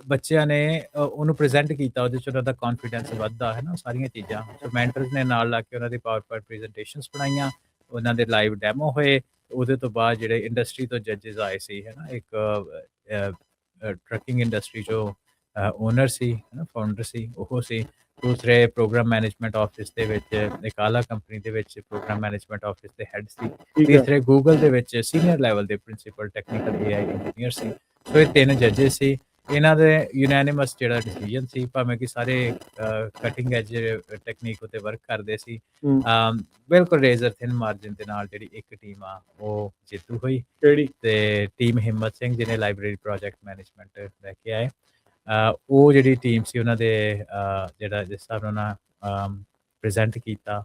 [SPEAKER 2] ਬੱਚਿਆਂ ਨੇ ਉਹਨੂੰ ਪ੍ਰੈਜ਼ੈਂਟ ਕੀਤਾ, ਉਹਦੇ 'ਚ ਉਹਨਾਂ ਦਾ ਕੌਨਫੀਡੈਂਸ ਵੱਧਦਾ, ਹੈ ਨਾ, ਸਾਰੀਆਂ ਚੀਜ਼ਾਂ। ਸੋ ਮੈਂਟਰਸ ਨੇ ਨਾਲ ਲਾ ਕੇ ਉਹਨਾਂ ਦੀ ਪਾਵਰਪੁਆਇੰਟ ਪ੍ਰੈਜ਼ੈਂਟੇਸ਼ਨਸ ਬਣਾਈਆਂ, ਉਹਨਾਂ ਦੇ ਲਾਈਵ ਡੈਮੋ ਹੋਏ, ਉਹਦੇ ਤੋਂ ਬਾਅਦ ਜਿਹੜੇ ਇੰਡਸਟਰੀ ਤੋਂ ਜੱਜਸ ਆਏ ਸੀ, ਹੈ ਨਾ, ਇੱਕ ਟਰੱਕਿੰਗ ਇੰਡਸਟਰੀ 'ਚੋਂ ਓਨਰ ਸੀ, ਹੈ ਨਾ, ਫਾਊਂਡਰ ਸੀ, ਉਹ ਸੀ। ਦੂਸਰੇ ਪ੍ਰੋਗਰਾਮ ਮੈਨੇਜਮੈਂਟ ਆਫਿਸ ਦੇ ਵਿੱਚ ਇੱਕ ਆਲਾ ਕੰਪਨੀ ਦੇ ਵਿੱਚ ਪ੍ਰੋਗਰਾਮ ਮੈਨੇਜਮੈਂਟ ਆਫਿਸ ਦੇ ਹੈੱਡ ਸੀ। ਤੀਸਰੇ ਗੂਗਲ ਦੇ ਵਿੱਚ ਸੀਨੀਅਰ ਲੈਵਲ ਦੇ ਪ੍ਰਿੰਸੀਪਲ ਟੈਕਨੀਕਲ AI ਇੰਜੀਨੀਅਰ ਸੀ। ਸੋ ਇਹ 3 ਜੱਜਸ ਸੀ, ਇਹਨਾਂ ਦੇ ਯੂਨੈਨਿਮਸ ਜਿਹੜਾ ਡਿਸੀਜਨ ਸੀ, ਭਾਵੇਂ ਕਿ ਸਾਰੇ ਕਟਿੰਗ ਐਜ ਟੈਕਨੀਕ ਉੱਤੇ ਵਰਕ ਕਰਦੇ ਸੀ, ਬਿਲਕੁਲ ਰੇਜ਼ਰ ਥਿਨ ਮਾਰਜਨ ਦੇ ਨਾਲ ਜਿਹੜੀ ਇੱਕ ਟੀਮ ਆ ਉਹ ਜੇਤੂ ਹੋਈ, ਕਿਹੜੀ ਤੇ ਟੀਮ ਹਿੰਮਤ ਸਿੰਘ ਜਿਹਨੇ ਲਾਇਬ੍ਰੇਰੀ ਪ੍ਰੋਜੈਕਟ ਮੈਨੇਜਮੈਂਟ ਲੈ ਕੇ ਆਏ। ਉਹ ਜਿਹੜੀ ਟੀਮ ਸੀ ਉਹਨਾਂ ਦੇ ਜਿਹੜਾ ਜਿਸ ਹਿਸਾਬ ਨਾਲ ਪ੍ਰੈਜ਼ੈਂਟ ਕੀਤਾ,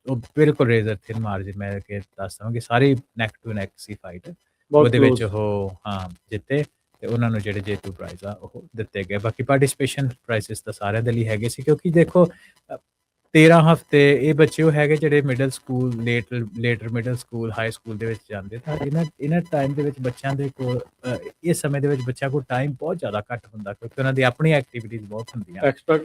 [SPEAKER 2] ਉਹ ਬਿਲਕੁਲ ਰੇਜ਼ਰ ਥਿਨ ਮਾਰਜਨ, ਮੈਂ ਕਿ ਦੱਸ ਦਵਾਂ ਕਿ ਸਾਰੀ ਨੈਕ ਟੂ ਨੈਕ ਸੀ ਫਾਈਟ, ਉਹਦੇ ਵਿੱਚ ਉਹ ਜਿੱਤੇ ਤੇ ਉਹਨਾਂ ਨੂੰ ਜਿਹੜੇ ਜੇਤੂ ਪ੍ਰਾਈਜ਼ ਆ ਉਹ ਦਿੱਤੇ ਗਏ। ਬਾਕੀ ਪਾਰਟਿਸਪੇਸ਼ਨ ਪ੍ਰਾਈਸਿਸ ਤਾਂ ਸਾਰਿਆਂ ਦੇ ਲਈ ਹੈਗੇ ਸੀ, ਕਿਉਂਕਿ ਦੇਖੋ 13 ਹਫ਼ਤੇ ਇਹ ਬੱਚੇ ਉਹ ਹੈਗੇ ਜਿਹੜੇ middle school, later middle school, high school ਦੇ ਵਿੱਚ ਜਾਂਦੇ, ਤਾਂ ਇਹਨਾਂ ਟਾਈਮ ਦੇ ਵਿੱਚ ਬੱਚਿਆਂ ਦੇ ਕੋਲ ਇਸ ਸਮੇਂ ਦੇ ਵਿੱਚ ਬੱਚਿਆਂ ਕੋਲ ਟਾਈਮ ਬਹੁਤ ਜ਼ਿਆਦਾ ਘੱਟ ਹੁੰਦਾ, ਕਿਉਂਕਿ ਉਹਨਾਂ ਦੀ ਆਪਣੀ ਐਕਟੀਵਿਟੀਜ਼ ਬਹੁਤ ਹੁੰਦੀਆਂ, ਐਕਸਟਰਾ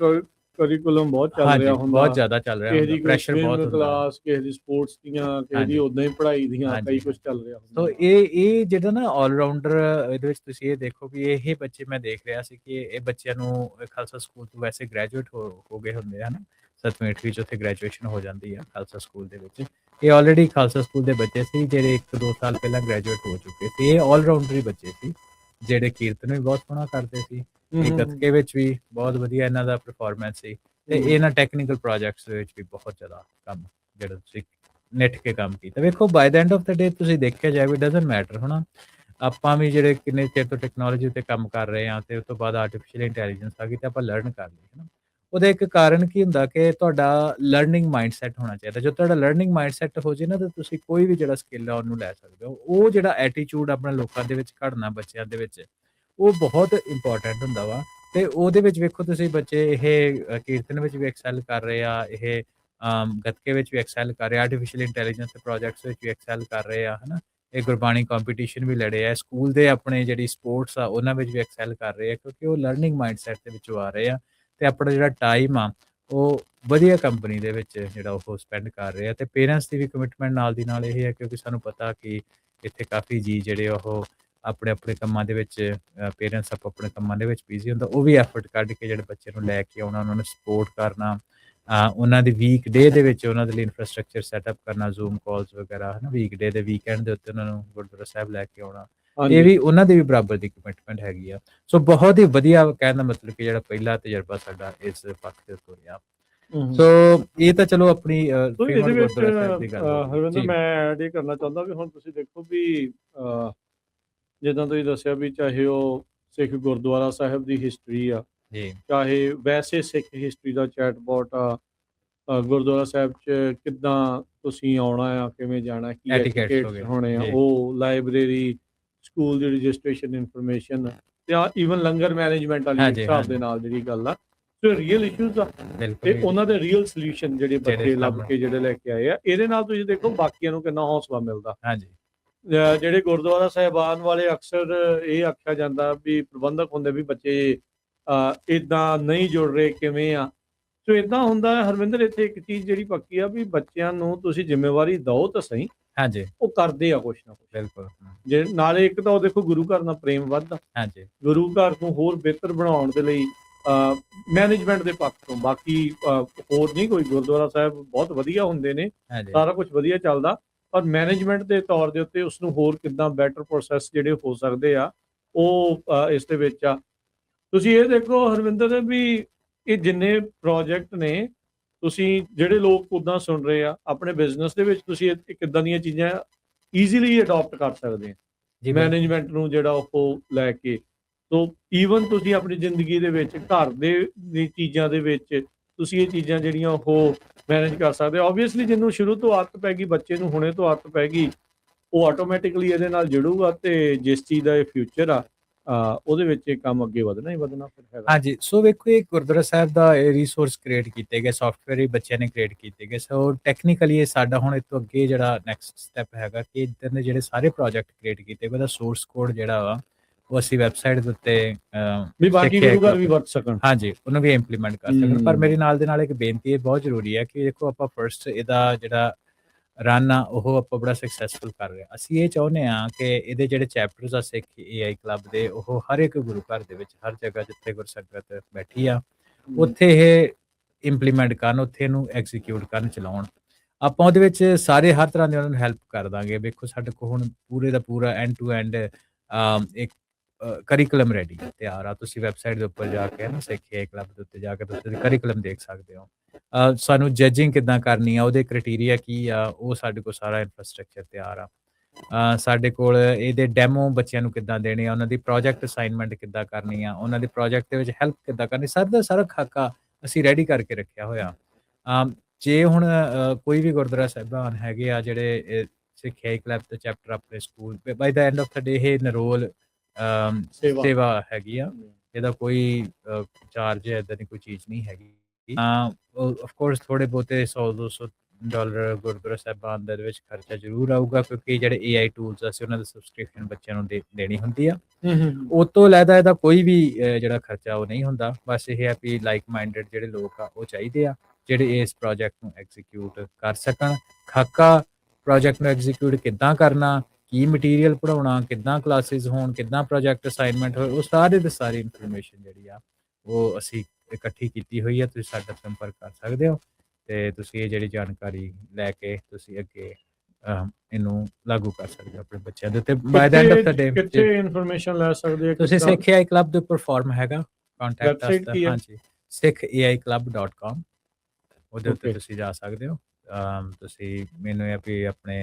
[SPEAKER 2] ਕਰਿਕੂਲਮ ਬਹੁਤ ਚੱਲ ਰਿਹਾ ਹੁੰਦਾ, ਬਹੁਤ ਜ਼ਿਆਦਾ ਚੱਲ ਰਿਹਾ ਹੁੰਦਾ, ਪ੍ਰੈਸ਼ਰ ਬਹੁਤ ਹੁੰਦਾ, ਕਲਾਸ ਕਿਸੇ ਦੀ ਸਪੋਰਟਸ ਦੀਆਂ, ਕਿਸੇ ਦੀ ਉਦਾਂ ਹੀ ਪੜ੍ਹਾਈ ਦੀਆਂ, ਕਈ ਕੁਝ ਚੱਲ ਰਿਹਾ ਹੁੰਦਾ। ਸੋ ਇਹ ਜਿਹੜਾ ਨਾ ਆਲ ਰਾਊਂਡਰ ਇਹਦੇ ਵਿੱਚ ਤੁਸੀਂ ਇਹ ਦੇਖੋ ਕਿ ਇਹ ਬੱਚੇ ਮੈਂ ਦੇਖ ਰਿਹਾ ਸੀ ਕਿ ਇਹ ਬੱਚਿਆਂ ਨੂੰ ਖਾਲਸਾ ਸਕੂਲ ਤੋਂ ਵੈਸੇ ਗ੍ਰੈਜੂਏਟ ਹੋ ਗਏ ਹੁੰਦੇ ਹਨ, 7ਵੀਂ 8ਵੀਂ 'ਚ ਉੱਥੇ ਗ੍ਰੈਜੂਏਸ਼ਨ ਹੋ ਜਾਂਦੀ ਆ ਖਾਲਸਾ ਸਕੂਲ ਦੇ ਵਿੱਚ। ਇਹ ਆਲਰੇਡੀ ਖਾਲਸਾ ਸਕੂਲ ਦੇ ਬੱਚੇ ਸੀ ਜਿਹੜੇ 1-2 ਸਾਲ ਪਹਿਲਾਂ ਗ੍ਰੈਜੂਏਟ ਹੋ ਚੁੱਕੇ ਸੀ। ਇਹ ਆਲਰਾਊਂਡਰ ਹੀ ਬੱਚੇ ਸੀ, ਜਿਹੜੇ ਕੀਰਤਨ ਵੀ ਬਹੁਤ ਸੋਹਣਾ ਕਰਦੇ ਸੀ, ਇਹ ਗੱਤਕੇ ਵਿੱਚ ਵੀ ਬਹੁਤ ਵਧੀਆ ਇਹਨਾਂ ਦਾ ਪਰਫਾਰਮੈਂਸ ਸੀ, ਤੇ ਇਹਨਾਂ ਟੈਕਨੀਕਲ ਪ੍ਰੋਜੈਕਟਸ ਦੇ ਵਿੱਚ ਵੀ ਬਹੁਤ ਜ਼ਿਆਦਾ ਕੰਮ ਜਿਹੜਾ ਤੁਸੀਂ ਨਿੱਠ ਕੇ ਕੰਮ ਕੀਤਾ। ਵੇਖੋ by the end of the day ਤੁਸੀਂ ਦੇਖਿਆ ਜਾਵੇ ਡਜ਼ਨਟ ਮੈਟਰ ਹੈ ਨਾ, ਆਪਾਂ ਵੀ ਜਿਹੜੇ ਕਿੰਨੇ ਚਿਰ ਤੋਂ ਟੈਕਨੋਲੋਜੀ ਉੱਤੇ ਕੰਮ ਕਰ ਰਹੇ ਹਾਂ ਤੇ ਉਸ ਤੋਂ ਬਾਅਦ ਆਰਟੀਫਿਸ਼ੀਅਲ ਇੰਟੈਲੀਜੈਂਸ ਆ ਗਈ ਤੇ ਆਪਾਂ ਲਰਨ ਕਰ ਲਈ ਹੈ ਨਾ। ਉਹਦਾ ਇੱਕ ਕਾਰਨ ਕੀ ਹੁੰਦਾ ਕਿ ਤੁਹਾਡਾ ਲਰਨਿੰਗ ਮਾਈਂਡਸੈਟ ਹੋਣਾ ਚਾਹੀਦਾ। ਜਦੋਂ ਤੁਹਾਡਾ ਲਰਨਿੰਗ ਮਾਈਂਡਸੈਟ ਹੋ ਜੇ ਨਾ ਤਾਂ ਤੁਸੀਂ ਕੋਈ ਵੀ ਜਿਹੜਾ ਸਕਿੱਲ ਆ ਉਹਨੂੰ ਲੈ ਸਕਦੇ ਹੋ। ਉਹ ਜਿਹੜਾ ਐਟੀਟਿਊਡ ਆਪਣੇ ਲੋਕਾਂ ਦੇ ਵਿੱਚ ਘੜਨਾ ਬੱਚਿਆਂ ਦੇ ਵਿੱਚ, ਉਹ ਬਹੁਤ ਇੰਪੋਰਟੈਂਟ ਹੁੰਦਾ ਵਾ। ਤੇ ਉਹਦੇ ਵਿੱਚ ਵੇਖੋ ਤੁਸੀਂ ਬੱਚੇ ਇਹ ਕੀਰਤਨ ਵਿੱਚ ਵੀ ਐਕਸੈਲ ਕਰ ਰਹੇ ਆ, ਇਹ ਗੱਤਕੇ ਵਿੱਚ ਵੀ ਐਕਸੈਲ ਕਰ ਰਹੇ ਆ, ਆਰਟੀਫਿਸ਼ੀਅਲ ਇੰਟੈਲੀਜੈਂਸ ਦੇ ਪ੍ਰੋਜੈਕਟਸ ਵਿੱਚ ਵੀ ਐਕਸੈਲ ਕਰ ਰਹੇ ਆ, ਹਨਾ। ਇਹ ਗੁਰਬਾਣੀ ਕੰਪੀਟੀਸ਼ਨ ਵੀ ਲੜੇ ਆ, ਸਕੂਲ ਦੇ ਆਪਣੇ ਜਿਹੜੀ ਸਪੋਰਟਸ ਆ ਉਹਨਾਂ ਵਿੱਚ ਵੀ ਐਕਸੈਲ ਕਰ ਰਹੇ ਆ, ਕਿਉਂਕਿ ਉਹ ਲਰਨਿੰਗ ਮਾਈਂਡਸੈਟ ਦੇ ਵਿੱਚੋਂ ਆ ਰਹੇ ਆ ਤੇ ਆਪਣਾ ਜਿਹੜਾ ਟਾਈਮ ਆ ਉਹ ਵਧੀਆ ਕੰਪਨੀ ਦੇ ਵਿੱਚ ਜਿਹੜਾ ਉਹ ਸਪੈਂਡ ਕਰ ਰਹੇ ਆ। ਤੇ ਪੇਰੈਂਟਸ ਦੀ ਵੀ ਕਮਿਟਮੈਂਟ ਨਾਲ ਦੀ ਨਾਲ ਇਹ ਹੈ, ਕਿਉਂਕਿ ਸਾਨੂੰ ਪਤਾ ਕਿ ਇੱਥੇ ਕਾਫੀ ਜੀ ਜਿਹੜੇ ਉਹ ਆਪਣੇ ਕੰਮਾਂ ਦੇ ਵਿੱਚ ਪੇਰੈਂਟਸ ਆਪਣੇ ਕੰਮਾਂ ਦੇ ਵਿੱਚ ਬਿਜ਼ੀ ਹੁੰਦਾ, ਉਹ ਵੀ ਐਫਰਟ ਕੱਢ ਕੇ ਜਿਹੜੇ ਬੱਚੇ ਨੂੰ ਲੈ ਕੇ ਆਉਣਾ, ਉਹਨਾਂ ਨੂੰ ਸਪੋਰਟ ਕਰਨਾ, ਉਹਨਾਂ ਦੀ ਵੀਕ ਡੇ ਦੇ ਵਿੱਚ ਉਹਨਾਂ ਦੇ ਲਈ ਇਨਫਰਾਸਟ੍ਰਕਚਰ ਸੈਟਅਪ ਕਰਨਾ, ਜ਼ੂਮ ਕਾਲਸ ਵਗੈਰਾ, ਹਨਾ। ਵੀਕ ਡੇ ਦੇ ਵੀਕਐਂਡ ਦੇ ਉੱਤੇ ਉਹਨਾਂ ਨੂੰ ਗੁਰਦੁਆਰਾ ਸਾਹਿਬ ਲੈ ਕੇ ਆਉਣਾ, ਇਹ ਵੀ ਉਹਨਾਂ ਦੀ ਵੀ ਬਰਾਬਰ ਦੀ ਕਮਿਟਮੈਂਟ ਹੈਗੀ ਆ। ਸੋ ਬਹੁਤ ਹੀ ਵਧੀਆ ਕਹਿਣ ਦਾ ਮਤਲਬ ਕਿ ਜਿਹੜਾ ਪਹਿਲਾ ਤਜਰਬਾ ਸਾਡਾ ਇਸ ਪੱਖ ਤੇ ਉੱਤੋਂ ਰਿਹਾ। ਸੋ ਇਹ ਤਾਂ ਚਲੋ ਆਪਣੀ
[SPEAKER 1] ਇਹਦੇ ਵਿੱਚ
[SPEAKER 2] ਗੱਲ
[SPEAKER 1] ਹਰਵਿੰਦਰ ਮੈਂ ਐਡ ਇਹ ਕਰਨਾ ਚਾਹੁੰਦਾ ਵੀ ਹੁਣ ਤੁਸੀਂ ਦੇਖੋ ਵੀ ਜਿੱਦਾਂ ਤੁਸੀਂ ਦੱਸਿਆ ਵੀ ਚਾਹੇ ਉਹ ਸਿੱਖ ਗੁਰਦੁਆਰਾ ਸਾਹਿਬ ਦੀ ਹਿਸਟਰੀ ਆ, ਚਾਹੇ ਵੈਸੇ ਸਿੱਖ ਹਿਸਟਰੀ ਦਾ ਚੈਟਬੋਟ ਆ, ਗੁਰਦੁਆਰਾ ਸਾਹਿਬ 'ਚ ਕਿੱਦਾਂ ਤੁਸੀਂ ਆਉਣਾ ਆ, ਕਿਵੇਂ ਜਾਣਾ, ਕੀ ਐਟੀਕੇਟਸ ਹੋਣੇ ਆ, ਉਹ ਲਾਇਬ੍ਰੇਰੀ, ਸਕੂਲ ਦੀ ਰਜਿਸਟ੍ਰੇਸ਼ਨ ਇਨਫੋਰਮੇਸ਼ਨ, ਤੇ ਈਵਨ ਲੰਗਰ ਮੈਨੇਜਮੈਂਟ ਵਾਲੀ ਹਿਸਾਬ ਦੇ ਨਾਲ ਜਿਹੜੀ ਗੱਲ ਆ, ਸੋ ਰੀਅਲ ਇਸ਼ੂਜ਼ ਆ ਤੇ ਉਹਨਾਂ ਦੇ ਰੀਅਲ ਸੋਲੂਸ਼ਨ ਜਿਹੜੇ ਬੱਚੇ ਲੱਭ ਕੇ ਜਿਹੜੇ ਲੈ ਕੇ ਆਏ ਆ। ਇਹਦੇ ਨਾਲ ਤੁਸੀਂ ਦੇਖੋ ਬਾਕੀਆਂ ਨੂੰ ਕਿੰਨਾ ਹੌਸਲਾ ਮਿਲਦਾ। ਜਿਹੜੇ ਗੁਰਦੁਆਰਾ ਸਾਹਿਬਾਨ ਵਾਲੇ ਅਕਸਰ ਇਹ ਆਖਿਆ ਜਾਂਦਾ ਵੀ ਪ੍ਰਬੰਧਕ ਹੁੰਦੇ ਵੀ ਬੱਚੇ ਇੱਦਾਂ ਨਹੀਂ ਜੁੜ ਰਹੇ, ਕਿਵੇਂ ਆ। ਸੋ ਇੱਦਾਂ ਹੁੰਦਾ ਹਰਵਿੰਦਰ, ਇੱਥੇ ਇੱਕ ਚੀਜ਼ ਜਿਹੜੀ ਪੱਕੀ ਆ ਵੀ ਬੱਚਿਆਂ ਨੂੰ ਤੁਸੀਂ ਜ਼ਿੰਮੇਵਾਰੀ ਦਿਓ ਤਾਂ ਸਹੀ, ਉਹ ਕਰਦੇ ਆ ਕੁਛ ਨਾ ਕੁਛ।
[SPEAKER 2] ਬਿਲਕੁਲ।
[SPEAKER 1] ਜੇ ਨਾਲੇ ਇੱਕ ਤਾਂ ਉਹ ਦੇਖੋ ਗੁਰੂ ਘਰ ਨਾਲ ਪ੍ਰੇਮ ਵੱਧਦਾ, ਗੁਰੂ ਘਰ ਨੂੰ ਹੋਰ ਬਿਹਤਰ ਬਣਾਉਣ ਦੇ ਲਈ ਮੈਨੇਜਮੈਂਟ ਦੇ ਪੱਖ ਤੋਂ, ਬਾਕੀ ਹੋਰ ਨਹੀਂ ਕੋਈ, ਗੁਰਦੁਆਰਾ ਸਾਹਿਬ ਬਹੁਤ ਵਧੀਆ ਹੁੰਦੇ ਨੇ, ਸਾਰਾ ਕੁਝ ਵਧੀਆ ਚੱਲਦਾ, ਪਰ ਮੈਨੇਜਮੈਂਟ ਦੇ ਤੌਰ ਦੇ ਉੱਤੇ ਉਸ ਨੂੰ ਹੋਰ ਕਿੱਦਾਂ ਬੈਟਰ ਪ੍ਰੋਸੈਸ ਜਿਹੜੇ ਹੋ ਸਕਦੇ ਆ ਉਹ ਇਸ ਦੇ ਵਿੱਚ ਆ। ਤੁਸੀਂ ਇਹ ਦੇਖੋ ਹਰਵਿੰਦਰ ਵੀ ਇਹ ਜਿੰਨੇ ਪ੍ਰੋਜੈਕਟ ਨੇ, ਤੁਸੀਂ ਜਿਹੜੇ ਲੋਕ ਉੱਦਾਂ ਸੁਣ ਰਹੇ ਆ ਆਪਣੇ ਬਿਜ਼ਨਸ ਦੇ ਵਿੱਚ, ਤੁਸੀਂ ਕਿੱਦਾਂ ਦੀਆਂ ਚੀਜ਼ਾਂ ਈਜ਼ੀਲੀ ਅਡਾਪਟ ਕਰ ਸਕਦੇ ਆ ਮੈਨੇਜਮੈਂਟ ਨੂੰ ਜਿਹੜਾ ਉਹ ਲੈ ਕੇ। ਸੋ ਈਵਨ ਤੁਸੀਂ ਆਪਣੀ ਜ਼ਿੰਦਗੀ ਦੇ ਵਿੱਚ ਘਰ ਦੀ ਚੀਜ਼ਾਂ ਦੇ ਵਿੱਚ ਤੁਸੀਂ ਇਹ ਚੀਜ਼ਾਂ ਜਿਹੜੀਆਂ ਉਹ ਮੈਨੇਜ ਕਰ ਸਕਦੇ ਹੋ। ਓਬਵੀਅਸਲੀ ਜਿਹਨੂੰ ਸ਼ੁਰੂ ਤੋਂ ਆਦਤ ਪੈ ਗਈ, ਬੱਚੇ ਨੂੰ ਹੁਣੇ ਤੋਂ ਆਦਤ ਪੈ ਗਈ, ਉਹ ਆਟੋਮੈਟਿਕਲੀ ਇਹਦੇ ਨਾਲ ਜੁੜੂਗਾ ਤੇ ਜਿਸ ਚੀਜ਼ ਦਾ ਇਹ ਫਿਊਚਰ ਆ ਉਹਦੇ ਵਿੱਚ ਇਹ ਕੰਮ ਅੱਗੇ ਵਧਣਾ ਹੀ ਵਧਣਾ ਫਿਰ ਹੈਗਾ।
[SPEAKER 2] ਹਾਂਜੀ, ਸੋ ਵੇਖੋ ਇਹ ਗੁਰਦੁਆਰਾ ਸਾਹਿਬ ਦਾ ਇਹ ਰਿਸੋਰਸ ਕ੍ਰੀਏਟ ਕੀਤੇ ਗਏ, ਸੌਫਟਵੇਅਰ ਵੀ ਬੱਚਿਆਂ ਨੇ ਕ੍ਰੀਏਟ ਕੀਤੇ ਗਏ। ਸੋ ਟੈਕਨੀਕਲੀ ਇਹ ਸਾਡਾ ਹੁਣ ਇਸ ਤੋਂ ਅੱਗੇ ਜਿਹੜਾ ਨੈਕਸਟ ਸਟੈਪ ਹੈਗਾ ਕਿ ਇੱਧਰ ਦੇ ਜਿਹੜੇ ਸਾਰੇ ਪ੍ਰੋਜੈਕਟ ਕ੍ਰੀਏਟ ਕੀਤੇ ਗਏ ਉਹਦਾ ਸੋਰਸ ਕੋਡ ਜਿਹੜਾ ਵਾ ਉਹ ਅਸੀਂ ਵੈਬਸਾਈਟ ਦੇ ਉੱਤੇ
[SPEAKER 1] ਵੀ ਬਾਕੀ ਗੁਰੂ ਘਰ ਵੀ ਵਰਤ ਸਕਣ,
[SPEAKER 2] ਹਾਂਜੀ ਉਹਨੂੰ ਵੀ ਇੰਪਲੀਮੈਂਟ ਕਰ ਸਕਣ। ਪਰ ਮੇਰੇ ਨਾਲ ਦੇ ਨਾਲ ਇੱਕ ਬੇਨਤੀ ਇਹ ਬਹੁਤ ਜ਼ਰੂਰੀ ਹੈ ਕਿ ਦੇਖੋ ਆਪਾਂ ਫਰਸਟ ਇਹਦਾ ਜਿਹੜਾ ਰਨ ਆ ਉਹ ਆਪਾਂ ਬੜਾ ਸਕਸੈਸਫੁਲ ਕਰ ਰਹੇ ਹਾਂ। ਅਸੀਂ ਇਹ ਚਾਹੁੰਦੇ ਹਾਂ ਕਿ ਇਹਦੇ ਜਿਹੜੇ ਚੈਪਟਰਸ ਆ ਸਿੱਖ AI ਕਲੱਬ ਦੇ, ਉਹ ਹਰ ਇੱਕ ਗੁਰੂ ਘਰ ਦੇ ਵਿੱਚ, ਹਰ ਜਗ੍ਹਾ ਜਿੱਥੇ ਗੁਰਸੰਗਤ ਬੈਠੀ ਆ ਉੱਥੇ ਇਹ ਇੰਪਲੀਮੈਂਟ ਕਰਨ, ਉੱਥੇ ਇਹਨੂੰ ਐਗਜ਼ੀਕਿਊਟ ਕਰਨ, ਚਲਾਉਣ। ਆਪਾਂ ਉਹਦੇ ਵਿੱਚ ਸਾਰੇ ਹਰ ਤਰ੍ਹਾਂ ਦੇ ਉਹਨਾਂ ਨੂੰ ਹੈਲਪ ਕਰ ਦਾਂਗੇ। ਵੇਖੋ ਸਾਡੇ ਕੋਲ ਹੁਣ ਪੂਰੇ ਦਾ ਪੂਰਾ ਐਂਡ ਟੂ ਐਂਡ ਇੱਕ ਕਰਿਕੂਲਮ ਰੈਡੀ ਤਿਆਰ ਆ। ਤੁਸੀਂ ਵੈਬਸਾਈਟ ਦੇ ਉੱਪਰ ਜਾ ਕੇ ਨਾ ਸਿੱਖ AI ਕਲੱਬ ਦੇ ਉੱਤੇ ਜਾ ਕੇ ਤੁਸੀਂ ਕਰਿਕੂਲਮ ਦੇਖ ਸਕਦੇ ਹੋ। ਸਾਨੂੰ ਜੱਜਿੰਗ ਕਿੱਦਾਂ ਕਰਨੀ ਆ, ਉਹਦੇ ਕ੍ਰਾਈਟੇਰੀਆ ਕੀ ਆ, ਉਹ ਸਾਡੇ ਕੋਲ ਸਾਰਾ ਇਨਫਰਾਸਟ੍ਰਕਚਰ ਤਿਆਰ ਆ। ਸਾਡੇ ਕੋਲ ਇਹਦੇ ਡੈਮੋ ਬੱਚਿਆਂ ਨੂੰ ਕਿੱਦਾਂ ਦੇਣੇ ਆ, ਉਹਨਾਂ ਦੀ ਪ੍ਰੋਜੈਕਟ ਅਸਾਈਨਮੈਂਟ ਕਿੱਦਾਂ ਕਰਨੀ ਆ, ਉਹਨਾਂ ਦੇ ਪ੍ਰੋਜੈਕਟ ਦੇ ਵਿੱਚ ਹੈਲਪ ਕਿੱਦਾਂ ਕਰਨੀ, ਸਾਰਾ ਦਾ ਸਾਰਾ ਖਾਕਾ ਅਸੀਂ ਰੈਡੀ ਕਰਕੇ ਰੱਖਿਆ ਹੋਇਆ। ਜੇ ਹੁਣ ਕੋਈ ਵੀ ਗੁਰਦੁਆਰਾ ਸਾਹਿਬਾਨ ਹੈਗੇ ਆ ਜਿਹੜੇ ਸਿੱਖ AI ਕਲੱਬ ਦੇ ਚੈਪਟਰ ਆਪਣੇ school by the end of the day ਇਹ ਨਰੋਲ ਸੇਵਾ ਹੈਗੀ ਆ, ਇਹਦਾ ਕੋਈ ਚਾਰਜ ਇੱਦਾਂ ਦੀ ਕੋਈ ਚੀਜ਼ ਨਹੀਂ ਹੈਗੀ। ਆਫ ਕੋਰਸ ਥੋੜੇ ਬਹੁਤੇ $100-200 ਗੁਰਦੁਆਰਾ ਸਾਹਿਬਾਨ ਦੇ ਵਿੱਚ ਖਰਚਾ ਜ਼ਰੂਰ ਆਊਗਾ, ਕਿਉਂਕਿ ਜਿਹੜੇ AI ਟੂਲਸ ਅਸੀਂ ਉਹਨਾਂ ਦੀ ਸਬਸਕ੍ਰਿਪਸ਼ਨ ਬੱਚਿਆਂ ਨੂੰ ਦੇਣੀ ਹੁੰਦੀ ਆ। ਉਹ ਤੋਂ ਇਲਾਵਾ ਇਹਦਾ ਕੋਈ ਵੀ ਜਿਹੜਾ ਖਰਚਾ ਉਹ ਨਹੀਂ ਹੁੰਦਾ। ਬਸ ਇਹ ਹੈ ਵੀ ਲਾਈਕ ਮਾਈਂਡਡ ਜਿਹੜੇ ਲੋਕ ਆ ਉਹ ਚਾਹੀਦੇ ਆ ਜਿਹੜੇ ਇਸ ਪ੍ਰੋਜੈਕਟ ਨੂੰ ਐਗਜ਼ੀਕਿਊਟ ਕਰ ਸਕਣ। ਖਾਕਾ ਪ੍ਰੋਜੈਕਟ ਨੂੰ ਐਗਜ਼ੀਕਿਊਟ ਕਿੱਦਾਂ ਕਰਨਾ, ਕੀ ਮਟੀਰੀਅਲ ਪੜ੍ਹਾਉਣਾ, ਕਿੱਦਾਂ ਕਲਾਸਿਸ ਹੋਣ, ਕਿੱਦਾਂ ਪ੍ਰੋਜੈਕਟ ਅਸਾਈਨਮੈਂਟ ਹੋਏ, ਉਹ ਸਾਰੇ ਦੇ ਸਾਰੀ ਇਨਫੋਰਮੇਸ਼ਨ ਜਿਹੜੀ ਆ ਉਹ ਅਸੀਂ ਇਕੱਠੀ ਕੀਤੀ ਹੋਈ ਹੈ। ਤੁਸੀਂ ਸਾਡਾ ਸੰਪਰਕ ਕਰ ਸਕਦੇ ਹੋ। ਤੇ ਤੁਸੀਂ ਇਹ ਜਿਹੜੀ ਜਾਣਕਾਰੀ ਲੈ ਕੇ ਤੁਸੀਂ ਅੱਗੇ ਇਹਨੂੰ ਲਾਗੂ ਕਰ ਸਕਦੇ ਹੋ ਆਪਣੇ ਬੱਚਿਆਂ ਦੇ ਉੱਤੇ। By the end of the day
[SPEAKER 1] ਕਿੱਥੇ ਇਨਫੋਰਮੇਸ਼ਨ ਲੈ ਸਕਦੇ ਆ, ਕਿਸ
[SPEAKER 2] ਤੁਸੀਂ
[SPEAKER 1] ਤਰ੍ਹਾਂ
[SPEAKER 2] ਸਿੱਖ AI ਕਲੱਬ ਦੇ ਉੱਪਰ ਫਾਰਮ ਹੈਗਾ, ਕੰਟੈਕਟ
[SPEAKER 1] ਵੈਬਸਾਈਟ
[SPEAKER 2] ਅਸ।
[SPEAKER 1] ਕੀ ਹੈ?
[SPEAKER 2] ਹਾਂਜੀ, sikhaiclub.com, ਉਹਦੇ ਉੱਤੇ
[SPEAKER 1] ਓਕੇ,
[SPEAKER 2] ਤੁਸੀਂ ਜਾ ਸਕਦੇ ਹੋ। ਤੁਸੀਂ ਮੈਨੂੰ ਇਹ ਵੀ ਆਪਣੇ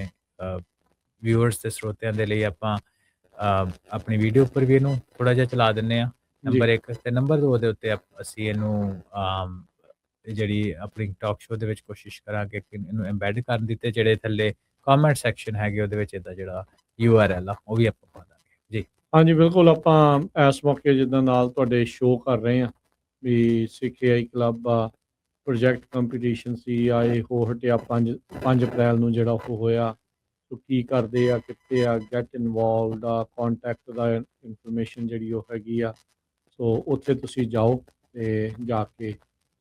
[SPEAKER 2] ਵਿਊਅਰਸ ਤੇ ਸਰੋਤਿਆਂ ਦੇ ਲਈ ਆਪਾਂ ਆਪਣੀ ਵੀਡੀਓ ਉੱਪਰ ਵੀ ਇਹਨੂੰ ਥੋੜ੍ਹਾ ਜਿਹਾ ਚਲਾ ਦਿੰਦੇ ਹਾਂ,
[SPEAKER 1] ਜੀ
[SPEAKER 2] ਨੰਬਰ 1 ਤੇ ਨੰਬਰ 2 ਦੇ ਉੱਤੇ ਅਸੀਂ ਇਹਨੂੰ ਜਿਹੜੀ ਆਪਣੀ ਟਾਕ ਸ਼ੋਅ ਦੇ ਵਿੱਚ ਕੋਸ਼ਿਸ਼ ਕਰਾਂਗੇ ਕਿ ਇਹਨੂੰ ਐਮਬੈਡ ਕਰਨ ਦੀ, ਤੇ ਜਿਹੜੇ ਥੱਲੇ ਕਮੈਂਟ ਸੈਕਸ਼ਨ ਹੈਗੇ ਉਹਦੇ ਵਿੱਚ ਇਹਦਾ ਜਿਹੜਾ URL ਆ ਉਹ ਵੀ ਆਪਾਂ ਪਾ ਦਾਂਗੇ ਜੀ।
[SPEAKER 1] ਹਾਂਜੀ ਬਿਲਕੁਲ, ਆਪਾਂ ਇਸ ਮੌਕੇ ਜਿੱਦਾਂ ਨਾਲ ਤੁਹਾਡੇ ਸ਼ੋਅ ਕਰ ਰਹੇ ਹਾਂ ਵੀ ਸਿੱਖ AI ਕਲੱਬ ਆ, ਪ੍ਰੋਜੈਕਟ ਕੰਪੀਟੀਸ਼ਨ ਸੀ ਆ, ਇਹ ਹੋ ਹਟਿਆ 5 ਅਪ੍ਰੈਲ ਨੂੰ ਜਿਹੜਾ ਉਹ ਹੋਇਆ। ਸੋ ਕੀ ਕਰਦੇ ਆ, ਕਿੱਥੇ ਆ, ਗੈਟ ਇਨਵੋਲਵਡ ਆ, ਕੰਟੈਕਟ ਦਾ ਇਨਫੋਰਮੇਸ਼ਨ ਜਿਹੜੀ ਉਹ ਹੈਗੀ ਆ। ਸੋ ਉੱਥੇ ਤੁਸੀਂ ਜਾਓ ਤੇ ਜਾ ਕੇ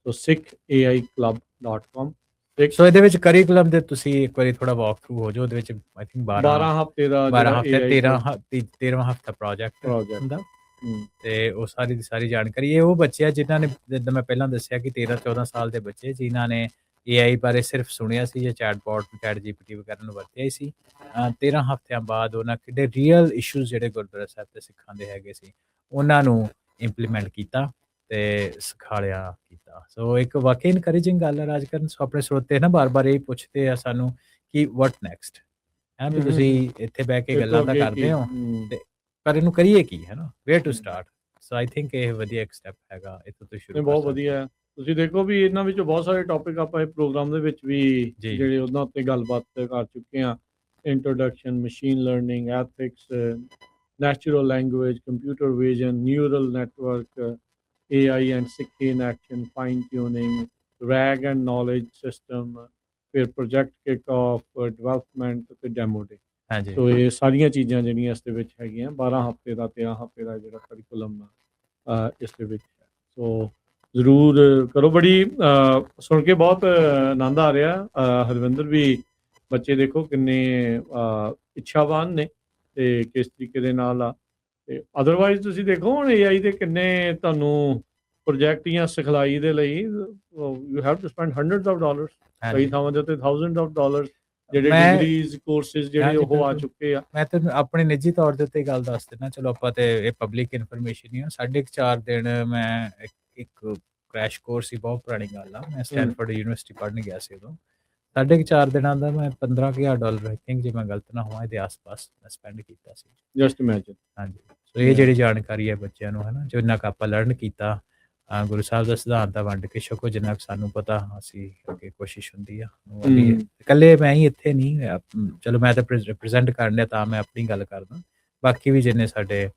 [SPEAKER 1] ਸੋ sikhaiclub.com।
[SPEAKER 2] ਸੋ ਇਹਦੇ ਵਿੱਚ ਕਰਿਕੂਲਮ ਦੇ ਤੁਸੀਂ ਇੱਕ ਵਾਰੀ ਥੋੜਾ ਵਾਕ ਥਰੂ ਹੋ ਜਾਓ। ਉਹਦੇ ਵਿੱਚ ਆਈ ਥਿੰਕ
[SPEAKER 1] 12 ਹਫ਼ਤੇ ਦਾ
[SPEAKER 2] 12
[SPEAKER 1] ਜਿਹੜਾ
[SPEAKER 2] ਹਫ਼ਤੇ
[SPEAKER 1] AI
[SPEAKER 2] 13ਵਾਂ ਹਫ਼ਤਾ ਪ੍ਰੋਜੈਕਟ ਹੁੰਦਾ,
[SPEAKER 1] ਹੂੰ,
[SPEAKER 2] ਤੇ ਉਹ ਸਾਰੀ ਦੀ ਸਾਰੀ ਜਾਣਕਾਰੀ ਇਹ ਉਹ ਬੱਚੇ ਆ ਜਿਨ੍ਹਾਂ ਨੇ, ਜਿੱਦਾਂ ਮੈਂ ਪਹਿਲਾਂ ਦੱਸਿਆ ਕਿ 13-14 ਸਾਲ ਦੇ ਬੱਚੇ ਜਿਨ੍ਹਾਂ ਨੇ AI ਬਾਰੇ ਸਿਰਫ ਸੁਣਿਆ ਸੀ ਜਾਂ ਚੈਟ GPT ਵਗੈਰਾ ਨੂੰ ਵਰਤਿਆ ਹੀ ਸੀ। 13 ਹਫ਼ਤਿਆਂ ਬਾਅਦ ਉਹਨਾਂ ਕਿਹੜੇ ਰੀਅਲ ਇਸ਼ੂਜ਼ ਜਿਹੜੇ ਗੁਰਦੁਆਰਾ ਸਾਹਿਬ ਤੇ ਸਿੱਖਾਂ ਦੇ ਹੈਗੇ ਸੀ ਉਹਨਾਂ ਨੂੰ ਇੰਪਲੀਮੈਂਟ ਕੀਤਾ ਤੇ ਸਿਖਾਲਿਆ ਕੀਤਾ। ਸੋ ਇੱਕ ਵਾਕਈ ਇਨਕਰੇਜਿੰਗ ਗੱਲ ਹੈ ਰਾਜਕਰਨ। ਸੋ ਆਪਣੇ ਸਰੋਤੇ ਨਾ ਬਾਰ-ਬਾਰ ਇਹ ਪੁੱਛਦੇ ਆ ਸਾਨੂੰ ਕਿ ਵਾਟ ਨੈਕਸਟ, ਹੈ ਵੀ ਤੁਸੀਂ ਇੱਥੇ ਬਹਿ ਕੇ ਗੱਲਾਂ ਤਾਂ ਕਰਦੇ ਹੋ ਤੇ ਪਰ ਇਹਨੂੰ ਕਰੀਏ ਕੀ, ਹੈ ਨਾ, where to start. So I think ਇਹ ਵਧੀਆ ਇੱਕ ਸਟੈਪ ਹੈਗਾ, ਇੱਥੋਂ ਤੋਂ ਸ਼ੁਰੂ ਕਰ
[SPEAKER 1] ਬਹੁਤ
[SPEAKER 2] ਸਕਦੇ
[SPEAKER 1] ਵਧੀਆ ਹੈ। ਤੁਸੀਂ ਦੇਖੋ ਵੀ ਇਹਨਾਂ ਵਿੱਚੋਂ ਬਹੁਤ ਸਾਰੇ ਟੌਪਿਕ ਆਪਾਂ ਇਹ ਪ੍ਰੋਗਰਾਮ ਦੇ ਵਿੱਚ ਵੀ
[SPEAKER 2] ਜੀ
[SPEAKER 1] ਜਿਹੜੇ ਉਹਨਾਂ ਉੱਤੇ ਗੱਲਬਾਤ ਕਰ ਚੁੱਕੇ ਹਾਂ। Introduction, machine learning, ethics, natural language, computer vision, neural network, AI and Sikh in action, fine tuning, rack and knowledge system, ਫਿਰ ਪ੍ਰੋਜੈਕਟ ਕਿਕ ਆਫ, ਡਿਵੈਲਪਮੈਂਟ ਤੇ ਡੈਮੋ ਡੇ।
[SPEAKER 2] ਹਾਂਜੀ
[SPEAKER 1] ਸੋ ਇਹ ਸਾਰੀਆਂ ਚੀਜ਼ਾਂ ਜਿਹੜੀਆਂ ਇਸ ਦੇ ਵਿੱਚ ਹੈਗੀਆਂ 12 ਹਫ਼ਤੇ ਦਾ 13 ਹਫ਼ਤੇ ਦਾ ਜਿਹੜਾ ਕਰਿਕੂਲਮ ਇਸ ਦੇ ਵਿੱਚ ਹੈ। ਸੋ ਜ਼ਰੂਰ ਕਰੋ। ਬੜੀ ਸੁਣ ਕੇ ਬਹੁਤ ਆਨੰਦ ਆ ਰਿਹਾ। ਹਰਵਿੰਦਰ ਵੀ ਬੱਚੇ ਦੇਖੋ ਕਿੰਨੇ ਇੱਛਾਵਾਨ ਨੇ ਤੇ ਕਿਸ ਤਰੀਕੇ ਦੇ ਨਾਲ ਆ। ਤੇ ਅਦਰਵਾਈਜ਼ ਤੁਸੀਂ ਦੇਖੋ ਹੁਣ AI ਦੇ ਕਿੰਨੇ ਤੁਹਾਨੂੰ ਪ੍ਰੋਜੈਕਟ ਜਾਂ ਸਿਖਲਾਈ ਦੇ ਲਈ you have to spend hundreds of dollars, ਕਈ ਥਾਵਾਂ ਦੇ ਉੱਤੇ ਥਾਊਜ਼ੈਂਡ ਆਫ ਡਾਲਰਸ ਜਿਹੜੇ ਡਿਗਰੀਜ਼ ਕੋਰਸਿਸ ਜਿਹੜੇ ਉਹ ਆ ਚੁੱਕੇ ਆ।
[SPEAKER 2] ਮੈਂ ਤੁਹਾਨੂੰ ਆਪਣੇ ਨਿੱਜੀ ਤੌਰ ਦੇ ਉੱਤੇ ਗੱਲ ਦੱਸ ਦਿੰਦਾ, ਚਲੋ ਆਪਾਂ ਤੇ ਇਹ ਪਬਲਿਕ ਇਨਫੋਰਮੇਸ਼ਨ ਹੀ ਆ। 4.5 ਦਿਨ ਮੈਂ ਇੱਕ ਕ੍ਰੈਸ਼ ਕੋਰਸ ਹੀ, ਬਹੁਤ ਪੁਰਾਣੀ ਗੱਲ ਆ, ਮੈਂ ਸਟੈਨਫੋਰਡ ਯੂਨੀਵਰਸਿਟੀ ਪੜ੍ਹਨ ਗਿਆ ਸੀ ਉਦੋਂ। 4.5 ਦਿਨਾਂ ਦਾ ਮੈਂ $15,000 ਆਈ ਥਿੰਕ, ਜੇ ਮੈਂ ਗਲਤ ਨਾ ਹੋਵਾਂ, ਇਹਦੇ ਆਸ-ਪਾਸ ਮੈਂ ਸਪੈਂਡ ਕੀਤਾ ਸੀ।
[SPEAKER 1] Just imagine.
[SPEAKER 2] ਹਾਂਜੀ, ਸੋ ਇਹ ਜਿਹੜੀ ਜਾਣਕਾਰੀ ਹੈ ਬੱਚਿਆਂ ਨੂੰ, ਹੈ ਨਾ, ਜਿੰਨਾ ਕੁ ਆਪਾਂ ਲਰਨ ਕੀਤਾ, ਗੁਰੂ ਸਾਹਿਬ ਦਾ ਸਿਧਾਂਤ ਆ ਵੰਡ ਕੇ ਛਕੋ, ਜਿੰਨਾ ਕੁ ਸਾਨੂੰ ਪਤਾ ਅਸੀਂ ਅੱਗੇ ਕੋਸ਼ਿਸ਼ ਹੁੰਦੀ ਆ। ਇਕੱਲੇ ਮੈਂ ਹੀ ਇੱਥੇ ਨਹੀਂ, ਚਲੋ ਮੈਂ ਤਾਂ ਰਿਪਰੈਜ਼ੈਂਟ ਕਰਨ ਤਾਂ ਮੈਂ ਆਪਣੀ ਗੱਲ ਕਰਦਾ, ਬਾਕੀ ਵੀ ਜਿੰਨੇ ਸਾਡੇ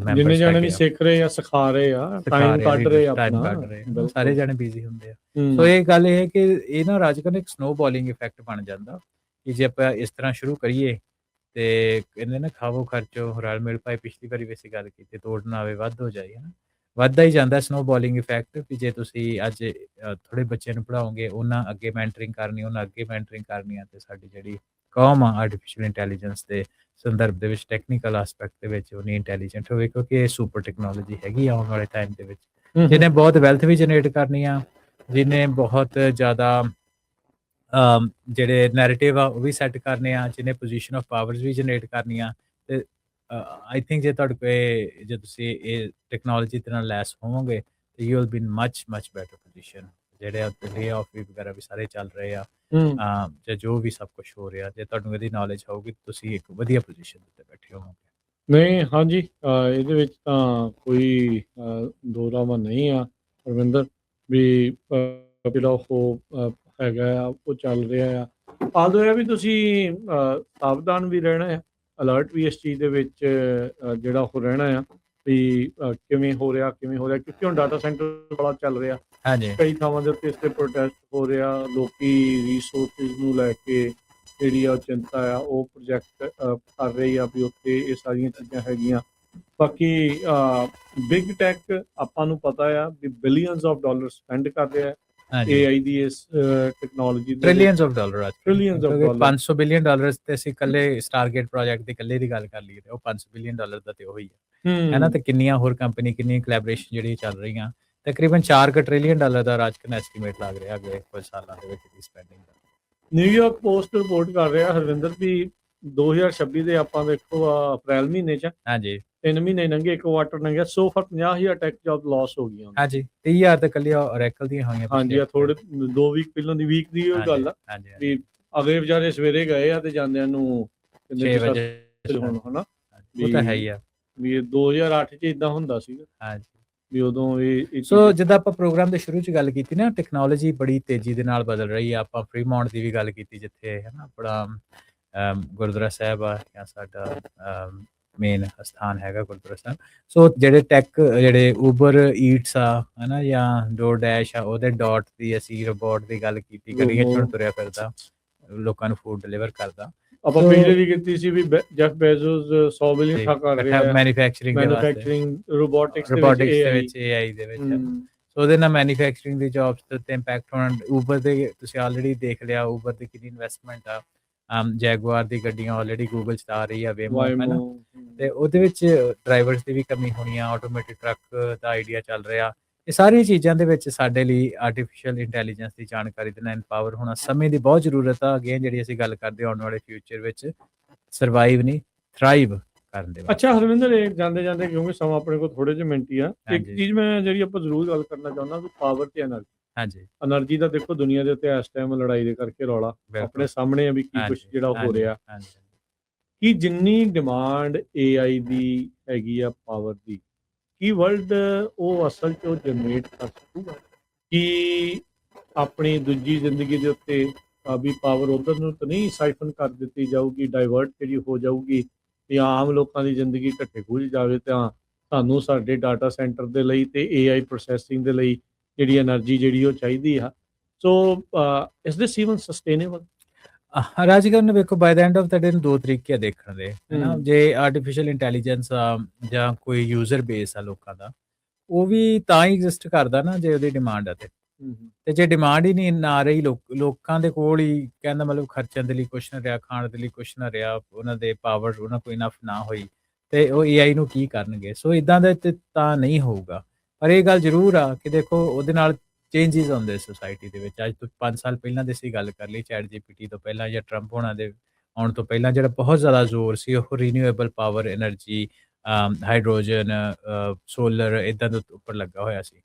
[SPEAKER 1] ਜਿੰਨੇ ਜਾਣੇ ਵੀ ਸਿੱਖ ਰਹੇ ਆ, ਸਿਖਾ ਰਹੇ ਆ, ਟਾਈਮ ਕੱਢ ਰਹੇ ਆਪਣਾ,
[SPEAKER 2] ਸਾਰੇ ਜਾਣੇ ਬਿਜ਼ੀ ਹੁੰਦੇ ਆ। ਸੋ ਇਹ ਗੱਲ ਇਹ ਹੈ ਕਿ ਇਹ ਨਾ ਰਾਜਕਰਨ ਇੱਕ ਸਨੋਬਾਲਿੰਗ ਇਫੈਕਟ ਬਣ ਜਾਂਦਾ ਕਿ ਜੇ ਆਪਾਂ ਇਸ ਤਰ੍ਹਾਂ ਸ਼ੁਰੂ ਕਰੀਏ ਤੇ ਕਹਿੰਦੇ ਨਾ ਖਾਵੋ ਖਰਚੋ ਰਲ ਮਿਲ ਪਾਏ, ਪਿਛਲੀ ਵਾਰੀ ਵੀ ਅਸੀਂ ਗੱਲ ਕੀਤੀ, ਤੋੜ ਨਾ ਆਵੇ ਵੱਧ ਹੋ ਜਾਏ, ਹੈ ਨਾ, ਵੱਧਦਾ ਹੀ ਜਾਂਦਾ ਸਨੋਬਾਲਿੰਗ ਇਫੈਕਟ। ਵੀ ਜੇ ਤੁਸੀਂ ਅੱਜ ਥੋੜੇ ਬੱਚਿਆਂ ਨੂੰ ਪੜ੍ਹਾਓਗੇ, ਉਹਨਾਂ ਅੱਗੇ ਮੈਂਟਰਿੰਗ ਕਰਨੀ, ਉਹਨਾਂ ਅੱਗੇ ਮੈਂਟਰਿੰਗ ਕਰਨੀ ਆ, ਤੇ ਸਾਡੀ ਜਿਹੜੀ ਕੌਮ ਆ ਆਰਟੀਫਿਸ਼ੀਅਲ ਇੰਟੈਲੀਜੈਂਸ ਦੇ ਸੰਦਰਭ ਦੇ ਵਿੱਚ, ਟੈਕਨੀਕਲ ਐਸਪੈਕਟ ਦੇ ਵਿੱਚ ਉਨੀ ਇੰਟੈਲੀਜੈਂਟ ਹੋਵੇ, ਕਿਉਂਕਿ ਇਹ ਸੁਪਰ ਟੈਕਨੋਲੋਜੀ ਹੈਗੀ ਆਉਣ ਵਾਲੇ ਟਾਈਮ ਦੇ ਵਿੱਚ, ਜਿਹਨੇ ਬਹੁਤ ਵੈਲਥ ਵੀ ਜਨਰੇਟ ਕਰਨੀ ਆ, ਜਿਹਨੇ ਬਹੁਤ ਜ਼ਿਆਦਾ ਜਿਹੜੇ ਨੈਰੇਟਿਵ ਆ ਉਹ ਵੀ ਸੈੱਟ ਕਰਨੇ ਆ, ਜਿਹਨੇ ਪੋਜੀਸ਼ਨ ਆਫ ਪਾਵਰਸ ਵੀ ਜਨਰੇਟ ਕਰਨੀਆਂ। ਤੇ ਆਈ ਥਿੰਕ ਜੇ ਤੁਹਾਡੇ ਕੋਲ, ਜੇ ਤੁਸੀਂ ਇਹ ਟੈਕਨੋਲੋਜੀ ਦੇ ਨਾਲ ਲੈਸ ਹੋਵੋਗੇ ਤੇ you will be in much better position. ਜਿਹੜੇ ਲੇ ਆਫ ਵੀ ਵਗੈਰਾ ਵੀ ਸਾਰੇ ਚੱਲ ਰਹੇ ਆ, ਜਾਂ ਜੋ ਵੀ ਸਭ ਕੁਝ ਹੋ ਰਿਹਾ, ਜੇ ਤੁਹਾਨੂੰ ਇਹਦੀ ਨੌਲੇਜ ਹੋਊਗੀ ਤੁਸੀਂ ਇੱਕ ਵਧੀਆ ਪੋਜੀਸ਼ਨ ਤੇ ਬੈਠੇ ਹੋਵੋਗੇ।
[SPEAKER 1] ਨਹੀਂ, ਹਾਂਜੀ, ਇਹਦੇ ਵਿੱਚ ਤਾਂ ਕੋਈ ਦੋ ਰਾਵਾਂ ਨਹੀਂ ਆ ਰਵਿੰਦਰ, ਵੀ ਜਿਹੜਾ ਉਹ ਹੈਗਾ ਆ ਉਹ ਚੱਲ ਰਿਹਾ ਆ। ਆਲਦੋ ਇਹ ਵੀ ਤੁਸੀਂ ਸਾਵਧਾਨ ਵੀ ਰਹਿਣਾ ਆ, ਅਲਰਟ ਵੀ ਇਸ ਚੀਜ਼ ਦੇ ਵਿੱਚ ਜਿਹੜਾ ਉਹ ਰਹਿਣਾ ਆ ਵੀ ਕਿਵੇਂ ਹੋ ਰਿਹਾ, ਕਿਉਂਕਿ ਹੁਣ ਡਾਟਾ ਸੈਂਟਰ ਬੜਾ ਚੱਲ ਰਿਹਾ। ਕਈ ਥਾਵਾਂ ਦੇ ਉੱਤੇ ਇਸ 'ਤੇ ਪ੍ਰੋਟੈਸਟ ਹੋ ਰਿਹਾ, ਲੋਕੀ ਰਿਸੋਰਸਿਸ ਨੂੰ ਲੈ ਕੇ ਜਿਹੜੀ ਆ ਚਿੰਤਾ ਆ ਉਹ ਪ੍ਰੋਜੈਕਟ ਕਰ ਰਹੀ ਆ ਵੀ ਉੱਥੇ ਇਹ ਸਾਰੀਆਂ ਚੀਜ਼ਾਂ ਹੈਗੀਆਂ। ਬਾਕੀ ਬਿਗ ਟੈਕ ਆਪਾਂ ਨੂੰ ਪਤਾ ਆ ਵੀ ਬਿਲੀਅਨਸ ਆਫ ਡਾਲਰ ਸਪੈਂਡ ਕਰ ਰਿਹਾ AI ਦੀ ਇਸ technology,
[SPEAKER 2] trillions of dollar,
[SPEAKER 1] trillions of dollar,
[SPEAKER 2] $500 billion ਤੇ ਅਸੀਂ ਇਕੱਲੇ ਸਟਾਰਗੇਟ ਪ੍ਰੋਜੈਕਟ ਦੀ ਇਕੱਲੇ ਦੀ ਗੱਲ ਕਰ ਲਈਏ ਤੇ ਉਹ $500 ਬਿਲੀਅਨ ਦਾ ਤੇ ਉਹੀ ਹੈ ਨਾ। ਤੇ ਕਿੰਨੀਆਂ ਹੋਰ ਕੰਪਨੀ, ਕਿੰਨੀਆਂ ਕੋਲੈਬੋਰੇਸ਼ਨ ਜਿਹੜੀਆਂ ਚੱਲ ਰਹੀਆਂ, ਤਕਰੀਬਨ $4 ਟ੍ਰਿਲੀਅਨ ਦਾ ਰਾਜਕਨ ਐਸਟੀਮੇਟ ਲੱਗ ਰਿਹਾ ਅਗਲੇ ਕੁਝ ਸਾਲਾਂ ਦੇ ਵਿੱਚ ਦੀ ਸਪੈਂਡਿੰਗ ਦਾ।
[SPEAKER 1] ਨਿਊਯਾਰਕ ਪੋਸਟ ਰਿਪੋਰਟ ਕਰ ਰਿਹਾ ਹਰਵਿੰਦਰ ਵੀ 2026 ਦੇ ਆਪਾਂ ਵੇਖੋ ਅਪ੍ਰੈਲ ਮਹੀਨੇ 'ਚ
[SPEAKER 2] ਹਾਂਜੀ
[SPEAKER 1] 3 ਮਹੀਨੇ ਲੰਘੇ, 1 ਕੁਆਟਰ ਲੰਘਿਆ, 50,000 ਟੈਕ ਜੌਬ ਲਾਸ ਹੋ ਗਈਆਂ।
[SPEAKER 2] ਹਾਂਜੀ 30,000 ਤਾਂ ਇਕੱਲੀ ਔਰੈਕਲ ਦੀਆਂ ਹੋਈਆਂ
[SPEAKER 1] ਹਾਂਜੀ, ਆ ਥੋੜੇ 2 ਵੀਕ ਪਹਿਲਾਂ ਦੀ ਵੀਕ ਦੀ ਉਹ ਗੱਲ ਆ ਵੀ ਅਗਲੇ ਵਿਚਾਰੇ ਸਵੇਰੇ ਗਏ ਆ ਤੇ ਜਾਂਦਿਆਂ ਨੂੰ
[SPEAKER 2] 6 ਵਜੇ
[SPEAKER 1] ਹੁਣ ਹਨਾ
[SPEAKER 2] ਉਹ ਤਾਂ ਹੈ ਹੀ ਆ
[SPEAKER 1] ਵੀ 2008 ਚ ਇਦਾਂ ਹੁੰਦਾ ਸੀਗਾ।
[SPEAKER 2] ਹਾਂਜੀ
[SPEAKER 1] ਵੀ ਉਦੋਂ ਇਹ
[SPEAKER 2] ਸੋ ਜਿੱਦਾਂ ਆਪਾਂ ਪ੍ਰੋਗਰਾਮ ਦੇ ਸ਼ੁਰੂ 'ਚ ਗੱਲ ਕੀਤੀ ਨਾ, ਟੈਕਨੋਲੋਜੀ ਬੜੀ ਤੇਜ਼ੀ ਦੇ ਨਾਲ ਬਦਲ ਰਹੀ ਆ। ਆਪਾਂ ਫਰੀਮਾਉਂਟ ਦੀ ਵੀ ਗੱਲ ਕੀਤੀ ਜਿੱਥੇ ਹੈ ਨਾ ਆਪਣਾ ਗੁਰਦੁਆਰਾ ਸਾਹਿਬ ਆ ਜਾਂ ਸਾਡਾ ਮੇਨ ਸਥਾਨ ਹੈਗਾ ਗੁਰਦੁਆਰਾ ਸਾਹਿਬ। ਸੋ ਜਿਹੜੇ ਜਿਹੜੇ ਉਬਰ ਈਟਸ ਆ ਹੈ ਨਾ ਜਾਂ ਡੋਰਡੈਸ਼ ਆ, ਉਹਦੇ ਡਾਟ ਦੀ ਅਸੀਂ ਰੋਬੋਟ ਦੀ ਗੱਲ ਕੀਤੀ, ਗੱਡੀਆਂ 'ਚ ਹੁਣ ਤੁਰਿਆ ਫਿਰਦਾ ਲੋਕਾਂ ਨੂੰ ਫੂਡ ਡਿਲੀਵਰ ਕਰਦਾ।
[SPEAKER 1] ਆਪਾਂ ਪਿਛਲੇ ਵੀ ਕੀਤੀ ਸੀ ਵੀ ਜੈਫ ਬੇਜ਼ੋਸ 100 ਬਿਲੀਅਨ ਕਰ ਰਿਹਾ ਹੈ
[SPEAKER 2] ਮੈਨੂਫੈਕਚਰਿੰਗ
[SPEAKER 1] ਰੋਬੋਟਿਕਸ
[SPEAKER 2] ਦੇ ਵਿੱਚ AI ਦੇ ਵਿੱਚ। ਸੋ ਉਹਦੇ ਨਾਲ ਮੈਨੂਫੈਕਚਰਿੰਗ ਦੀ ਜੌਬਸ ਦੇ ਉੱਤੇ ਇੰਪੈਕਟ ਹੋਣਾ। ਉਬਰ ਦੇ ਤੁਸੀਂ ਆਲਰੇਡੀ ਦੇਖ ਲਿਆ, ਉਬਰ ਦੀ ਕਿੰਨੀ ਇਨਵੈਸਟਮੈਂਟ ਆ। ਜੈਗੁਆਰ ਦੀ ਗੱਡੀਆਂ ਆਲਰੇਡੀ ਗੂਗਲ 'ਚ ਆ ਰਹੀ ਆ, ਵੇਮੋ ਹੈ ਨਾ, ਤੇ ਉਹਦੇ ਵਿੱਚ ਡਰਾਈਵਰਸ ਦੀ ਵੀ ਕਮੀ ਹੋਣੀ ਆ। ਆਟੋਮੈਟਿਕ ਟਰੱਕ ਦਾ ਆਈਡੀਆ ਚੱਲ ਰਿਹਾ। ਇਹ ਸਾਰੀਆਂ ਚੀਜ਼ਾਂ ਦੇ ਵਿੱਚ ਸਾਡੇ ਲਈ ਆਰਟੀਫਿਸ਼ੀਅਲ ਇੰਟੈਲੀਜੈਂਸ ਦੀ ਜਾਣਕਾਰੀ ਦੇ ਨਾਲ ਐਮਪਾਵਰ ਹੋਣਾ ਸਮੇਂ ਦੀ ਬਹੁਤ ਜ਼ਰੂਰਤ ਆ। ਅਗੇਨ ਜਿਹੜੀ ਅਸੀਂ ਗੱਲ ਕਰਦੇ ਆਉਣ ਵਾਲੇ ਫਿਊਚਰ ਵਿੱਚ ਸਰਵਾਈਵ ਨਹੀਂ ਥਰਾਈਵ ਕਰਨ ਦੇ।
[SPEAKER 1] ਅੱਛਾ ਹਰਵਿੰਦਰ, ਇਹ ਜਾਂਦੇ ਜਾਂਦੇ ਕਿਉਂਕਿ ਸਮਾਂ ਆਪਣੇ ਕੋਲ ਥੋੜੇ ਜਿਹੇ ਮਿੰਟ ਹੀ ਆ, ਇੱਕ ਚੀਜ਼ ਮੈਂ ਜਿਹੜੀ ਆਪਾਂ ਜ਼ਰੂਰ ਗੱਲ ਕਰਨਾ ਚਾਹੁੰਦਾ ਵੀ ਪਾਵਰ ਤੇ ਐਨਰਜੀ। ਹਾਂਜੀ, ਐਨਰਜੀ ਦਾ ਦੇਖੋ ਦੁਨੀਆ ਦੇ ਉੱਤੇ ਇਸ ਟਾਈਮ ਲੜਾਈ ਦੇ ਕਰਕੇ ਰੌਲਾ ਆਪਣੇ ਸਾਹਮਣੇ ਆ ਵੀ ਕੀ ਕੁਝ ਜਿਹੜਾ ਹੋ ਰਿਹਾ ਕਿ ਜਿੰਨੀ ਡਿਮਾਂਡ AI ਦੀ ਹੈਗੀ ਆ ਪਾਵਰ ਦੀ, ਕੀ ਵਰਲਡ ਉਹ ਅਸਲ 'ਚ ਉਹ ਜਨਰੇਟ ਕਰ ਸਕੂਗਾ ਕਿ ਆਪਣੀ ਦੂਜੀ ਜ਼ਿੰਦਗੀ ਦੇ ਉੱਤੇ ਵੀ ਪਾਵਰ ਉਧਰ ਨੂੰ ਤਾਂ ਨਹੀਂ ਸਾਈਫਨ ਕਰ ਦਿੱਤੀ ਜਾਊਗੀ, ਡਾਇਵਰਟ ਜਿਹੜੀ ਹੋ ਜਾਊਗੀ ਜਾਂ ਆਮ ਲੋਕਾਂ ਦੀ ਜ਼ਿੰਦਗੀ ਘੱਟੇ ਖੁੱਝ ਜਾਵੇ ਤਾਂ ਸਾਨੂੰ ਸਾਡੇ ਡਾਟਾ ਸੈਂਟਰ ਦੇ ਲਈ ਤੇ AI ਪ੍ਰੋਸੈਸਿੰਗ ਦੇ ਲਈ ਜਿਹੜੀ એનર્ਜੀ ਜਿਹੜੀ ਉਹ ਚਾਹੀਦੀ ਆ। So is this even sustainable?
[SPEAKER 2] ਰਾਜਗਰ ਨੇ ਵੇਖੋ ਬਾਈ ਦਾ ਐਂਡ ਆਫ ਦਾ ਡੇ ਨੂੰ ਦੋ ਤਰੀਕੇ ਆ ਦੇਖਣ ਦੇ, ਹੈ ਨਾ। ਜੇ ਆਰਟੀਫਿਸ਼ੀਅਲ ਇੰਟੈਲੀਜੈਂਸ ਆ ਜਾਂ ਕੋਈ ਯੂਜ਼ਰ ਬੇਸ ਆ ਲੋਕਾਂ ਦਾ, ਉਹ ਵੀ ਤਾਂ ਹੀ ਐਗਜ਼ਿਸਟ ਕਰਦਾ ਨਾ ਜੇ ਉਹਦੀ ਡਿਮਾਂਡ ਆ ਤੇ ਜੇ ਡਿਮਾਂਡ ਹੀ ਨਹੀਂ ਆ ਰਹੀ ਲੋਕਾਂ ਦੇ ਕੋਲ ਹੀ ਕਹਿੰਦਾ ਮਤਲਬ ਖਰਚਣ ਦੇ ਲਈ ਕੁਛ ਨਾ ਰਿਹਾ, ਖਾਣ ਦੇ ਲਈ ਕੁਛ ਨਾ ਰਿਹਾ, ਉਹਨਾਂ ਦੇ ਪਾਵਰ ਉਹਨਾਂ ਕੋਲ ਇਨਫ ਨਾ ਹੋਈ ਤੇ ਉਹ AI ਨੂੰ ਕੀ ਕਰਨਗੇ। ਸੋ ਇਦਾਂ ਦਾ ਤਾਂ ਨਹੀਂ ਹੋਊਗਾ। ਪਰ ਇਹ ਗੱਲ ਜ਼ਰੂਰ ਆ ਕਿ ਦੇਖੋ ਉਹਦੇ ਨਾਲ ਚੇਂਜਿਸ ਆਉਂਦੇ ਸੋਸਾਇਟੀ ਦੇ ਵਿੱਚ। ਅੱਜ ਤੋਂ 5 ਸਾਲ ਪਹਿਲਾਂ ਦੀ ਅਸੀਂ ਗੱਲ ਕਰ ਲਈ, ਚੈਟ GPT ਤੋਂ ਪਹਿਲਾਂ ਜਾਂ ਟਰੰਪ ਹੋਣਾ ਦੇ ਆਉਣ ਤੋਂ ਪਹਿਲਾਂ ਜਿਹੜਾ ਬਹੁਤ ਜ਼ਿਆਦਾ ਜ਼ੋਰ ਸੀ ਉਹ renewable power energy, hydrogen, solar ਇਦਾਂ ਦੇ ਉੱਪਰ ਲੱਗਾ ਹੋਇਆ ਸੀ।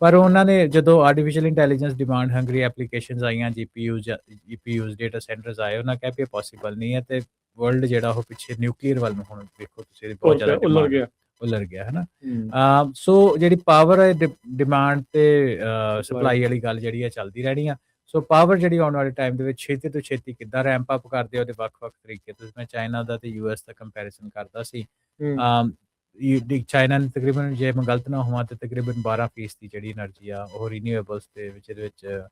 [SPEAKER 2] ਪਰ ਉਹਨਾਂ ਨੇ ਜਦੋਂ artificial intelligence demand hungry applications ਆਈਆਂ, GPUs ਡੇਟਾ ਸੈਂਟਰਸ ਆਏ, ਉਹਨਾਂ ਕਹਿ ਵੀ ਪੋਸੀਬਲ ਨਹੀਂ ਹੈ ਤੇ ਵਰਲਡ ਜਿਹੜਾ ਉਹ ਪਿੱਛੇ ਨਿਊਕਲੀਅਰ ਵੱਲ ਨੂੰ ਹੁਣ ਦੇਖੋ ਤੁਸੀਂ ਬਹੁਤ ਜ਼ਿਆਦਾ ਉਲਰ ਗਿਆ ਹੈ ਨਾ। ਸੋ ਜਿਹੜੀ ਪਾਵਰ ਹੈ ਡਿਮਾਂਡ ਤੇ ਸਪਲਾਈ ਵਾਲੀ ਗੱਲ ਜਿਹੜੀ ਆ ਚੱਲਦੀ ਰਹਿਣੀ ਆ। ਸੋ ਪਾਵਰ ਜਿਹੜੀ ਆਉਣ ਵਾਲੇ ਟਾਈਮ ਦੇ ਵਿੱਚ ਛੇਤੀ ਤੋਂ ਛੇਤੀ ਕਿੱਦਾਂ ਰੈਂਪ ਅਪ ਕਰਦੇ ਉਹਦੇ ਵੱਖ-ਵੱਖ ਤਰੀਕੇ। ਤੁਸੀਂ ਮੈਂ ਚਾਈਨਾ ਦਾ ਤੇ US ਦਾ ਕੰਪੈਰੀਜ਼ਨ ਕਰਦਾ ਸੀ। ਚਾਈਨਾ ਨੇ ਤਕਰੀਬਨ, ਜੇ ਮੈਂ ਗਲਤ ਨਾ ਹੋਵਾਂ ਤੇ ਤਕਰੀਬਨ 12% ਦੀ ਜਿਹੜੀ એનર્ਜੀ ਆ ਉਹ ਰੀਨਿਊਏਬਲਸ ਦੇ ਵਿੱਚ ਇਹਦੇ ਵਿੱਚ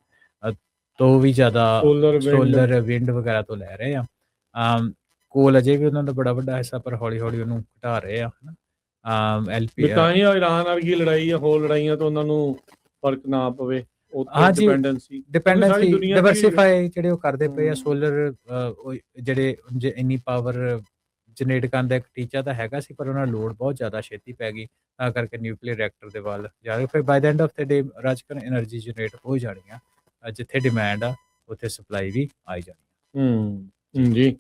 [SPEAKER 2] ਤੋਂ ਵੀ ਜ਼ਿਆਦਾ ਸੋਲਰ ਵਿੰਡ ਵਗੈਰਾ ਤੋਂ ਲੈ ਰਹੇ ਆ। ਕੋਲ ਅਜੇ ਵੀ ਉਹਨਾਂ ਦਾ ਬੜਾ ਵੱਡਾ ਹਿੱਸਾ, ਪਰ ਹੌਲੀ ਹੌਲੀ ਉਹਨੂੰ ਘਟਾ ਰਹੇ ਆ ਹਨਾ। LP
[SPEAKER 1] ਤਾਂ ਹੀ ਇਰਾਨ ਵਰਗੀ ਲੜਾਈ ਆ, ਹੋਰ ਲੜਾਈਆਂ ਤੋਂ ਉਹਨਾਂ ਨੂੰ ਫਰਕ ਨਾ ਪਵੇ।
[SPEAKER 2] ਡਿਪੈਂਡੈਂਸੀ ਡਾਈਵਰਸਿਫਾਈ ਜਿਹੜੇ ਉਹ ਕਰਦੇ ਪਏ ਆ। ਸੋਲਰ ਜਿਹੜੇ ਇੰਨੀ ਪਾਵਰ ਜਨਰੇਟ ਕਰਨ ਦਾ ਇੱਕ ਟੀਚਾ ਤਾਂ ਹੈਗਾ ਸੀ, ਪਰ ਉਹਨਾਂ ਨੂੰ ਲੋਡ ਬਹੁਤ ਜ਼ਿਆਦਾ ਛੇਤੀ ਪੈ ਗਈ, ਤਾਂ ਕਰਕੇ ਨਿਊਕਲੀਅਰ ਰਿਐਕਟਰ ਦੇ ਵੱਲ ਜਾ ਰਹੇ। ਫਿਰ by the end of the day ਰਾਜਕਨ એનર્ਜੀ ਜਨਰੇਟ ਹੋ ਜਾਣੀ ਆ। ਜਿੱਥੇ ਡਿਮਾਂਡ ਆ ਉੱਥੇ ਸਪਲਾਈ ਵੀ ਆਈ ਜਾਣੀ
[SPEAKER 1] ਜੀ।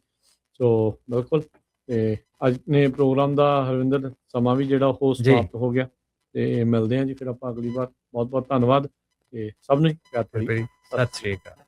[SPEAKER 1] ਸੋ ਬਿਲਕੁਲ, ਤੇ ਅੱਜ ਨੇ ਪ੍ਰੋਗਰਾਮ ਦਾ ਹਰਵਿੰਦਰ ਸਮਾਂ ਵੀ ਜਿਹੜਾ ਉਹ ਸਮਾਪਤ ਹੋ ਗਿਆ ਤੇ ਮਿਲਦੇ ਹਾਂ ਜੀ ਫਿਰ ਆਪਾਂ ਅਗਲੀ ਵਾਰ। ਬਹੁਤ ਬਹੁਤ ਧੰਨਵਾਦ ਤੇ ਸਭ ਨੂੰ ਪਿਆਰ ਭਰੀ ਸਤਿ ਸ਼੍ਰੀ ਅਕਾਲ।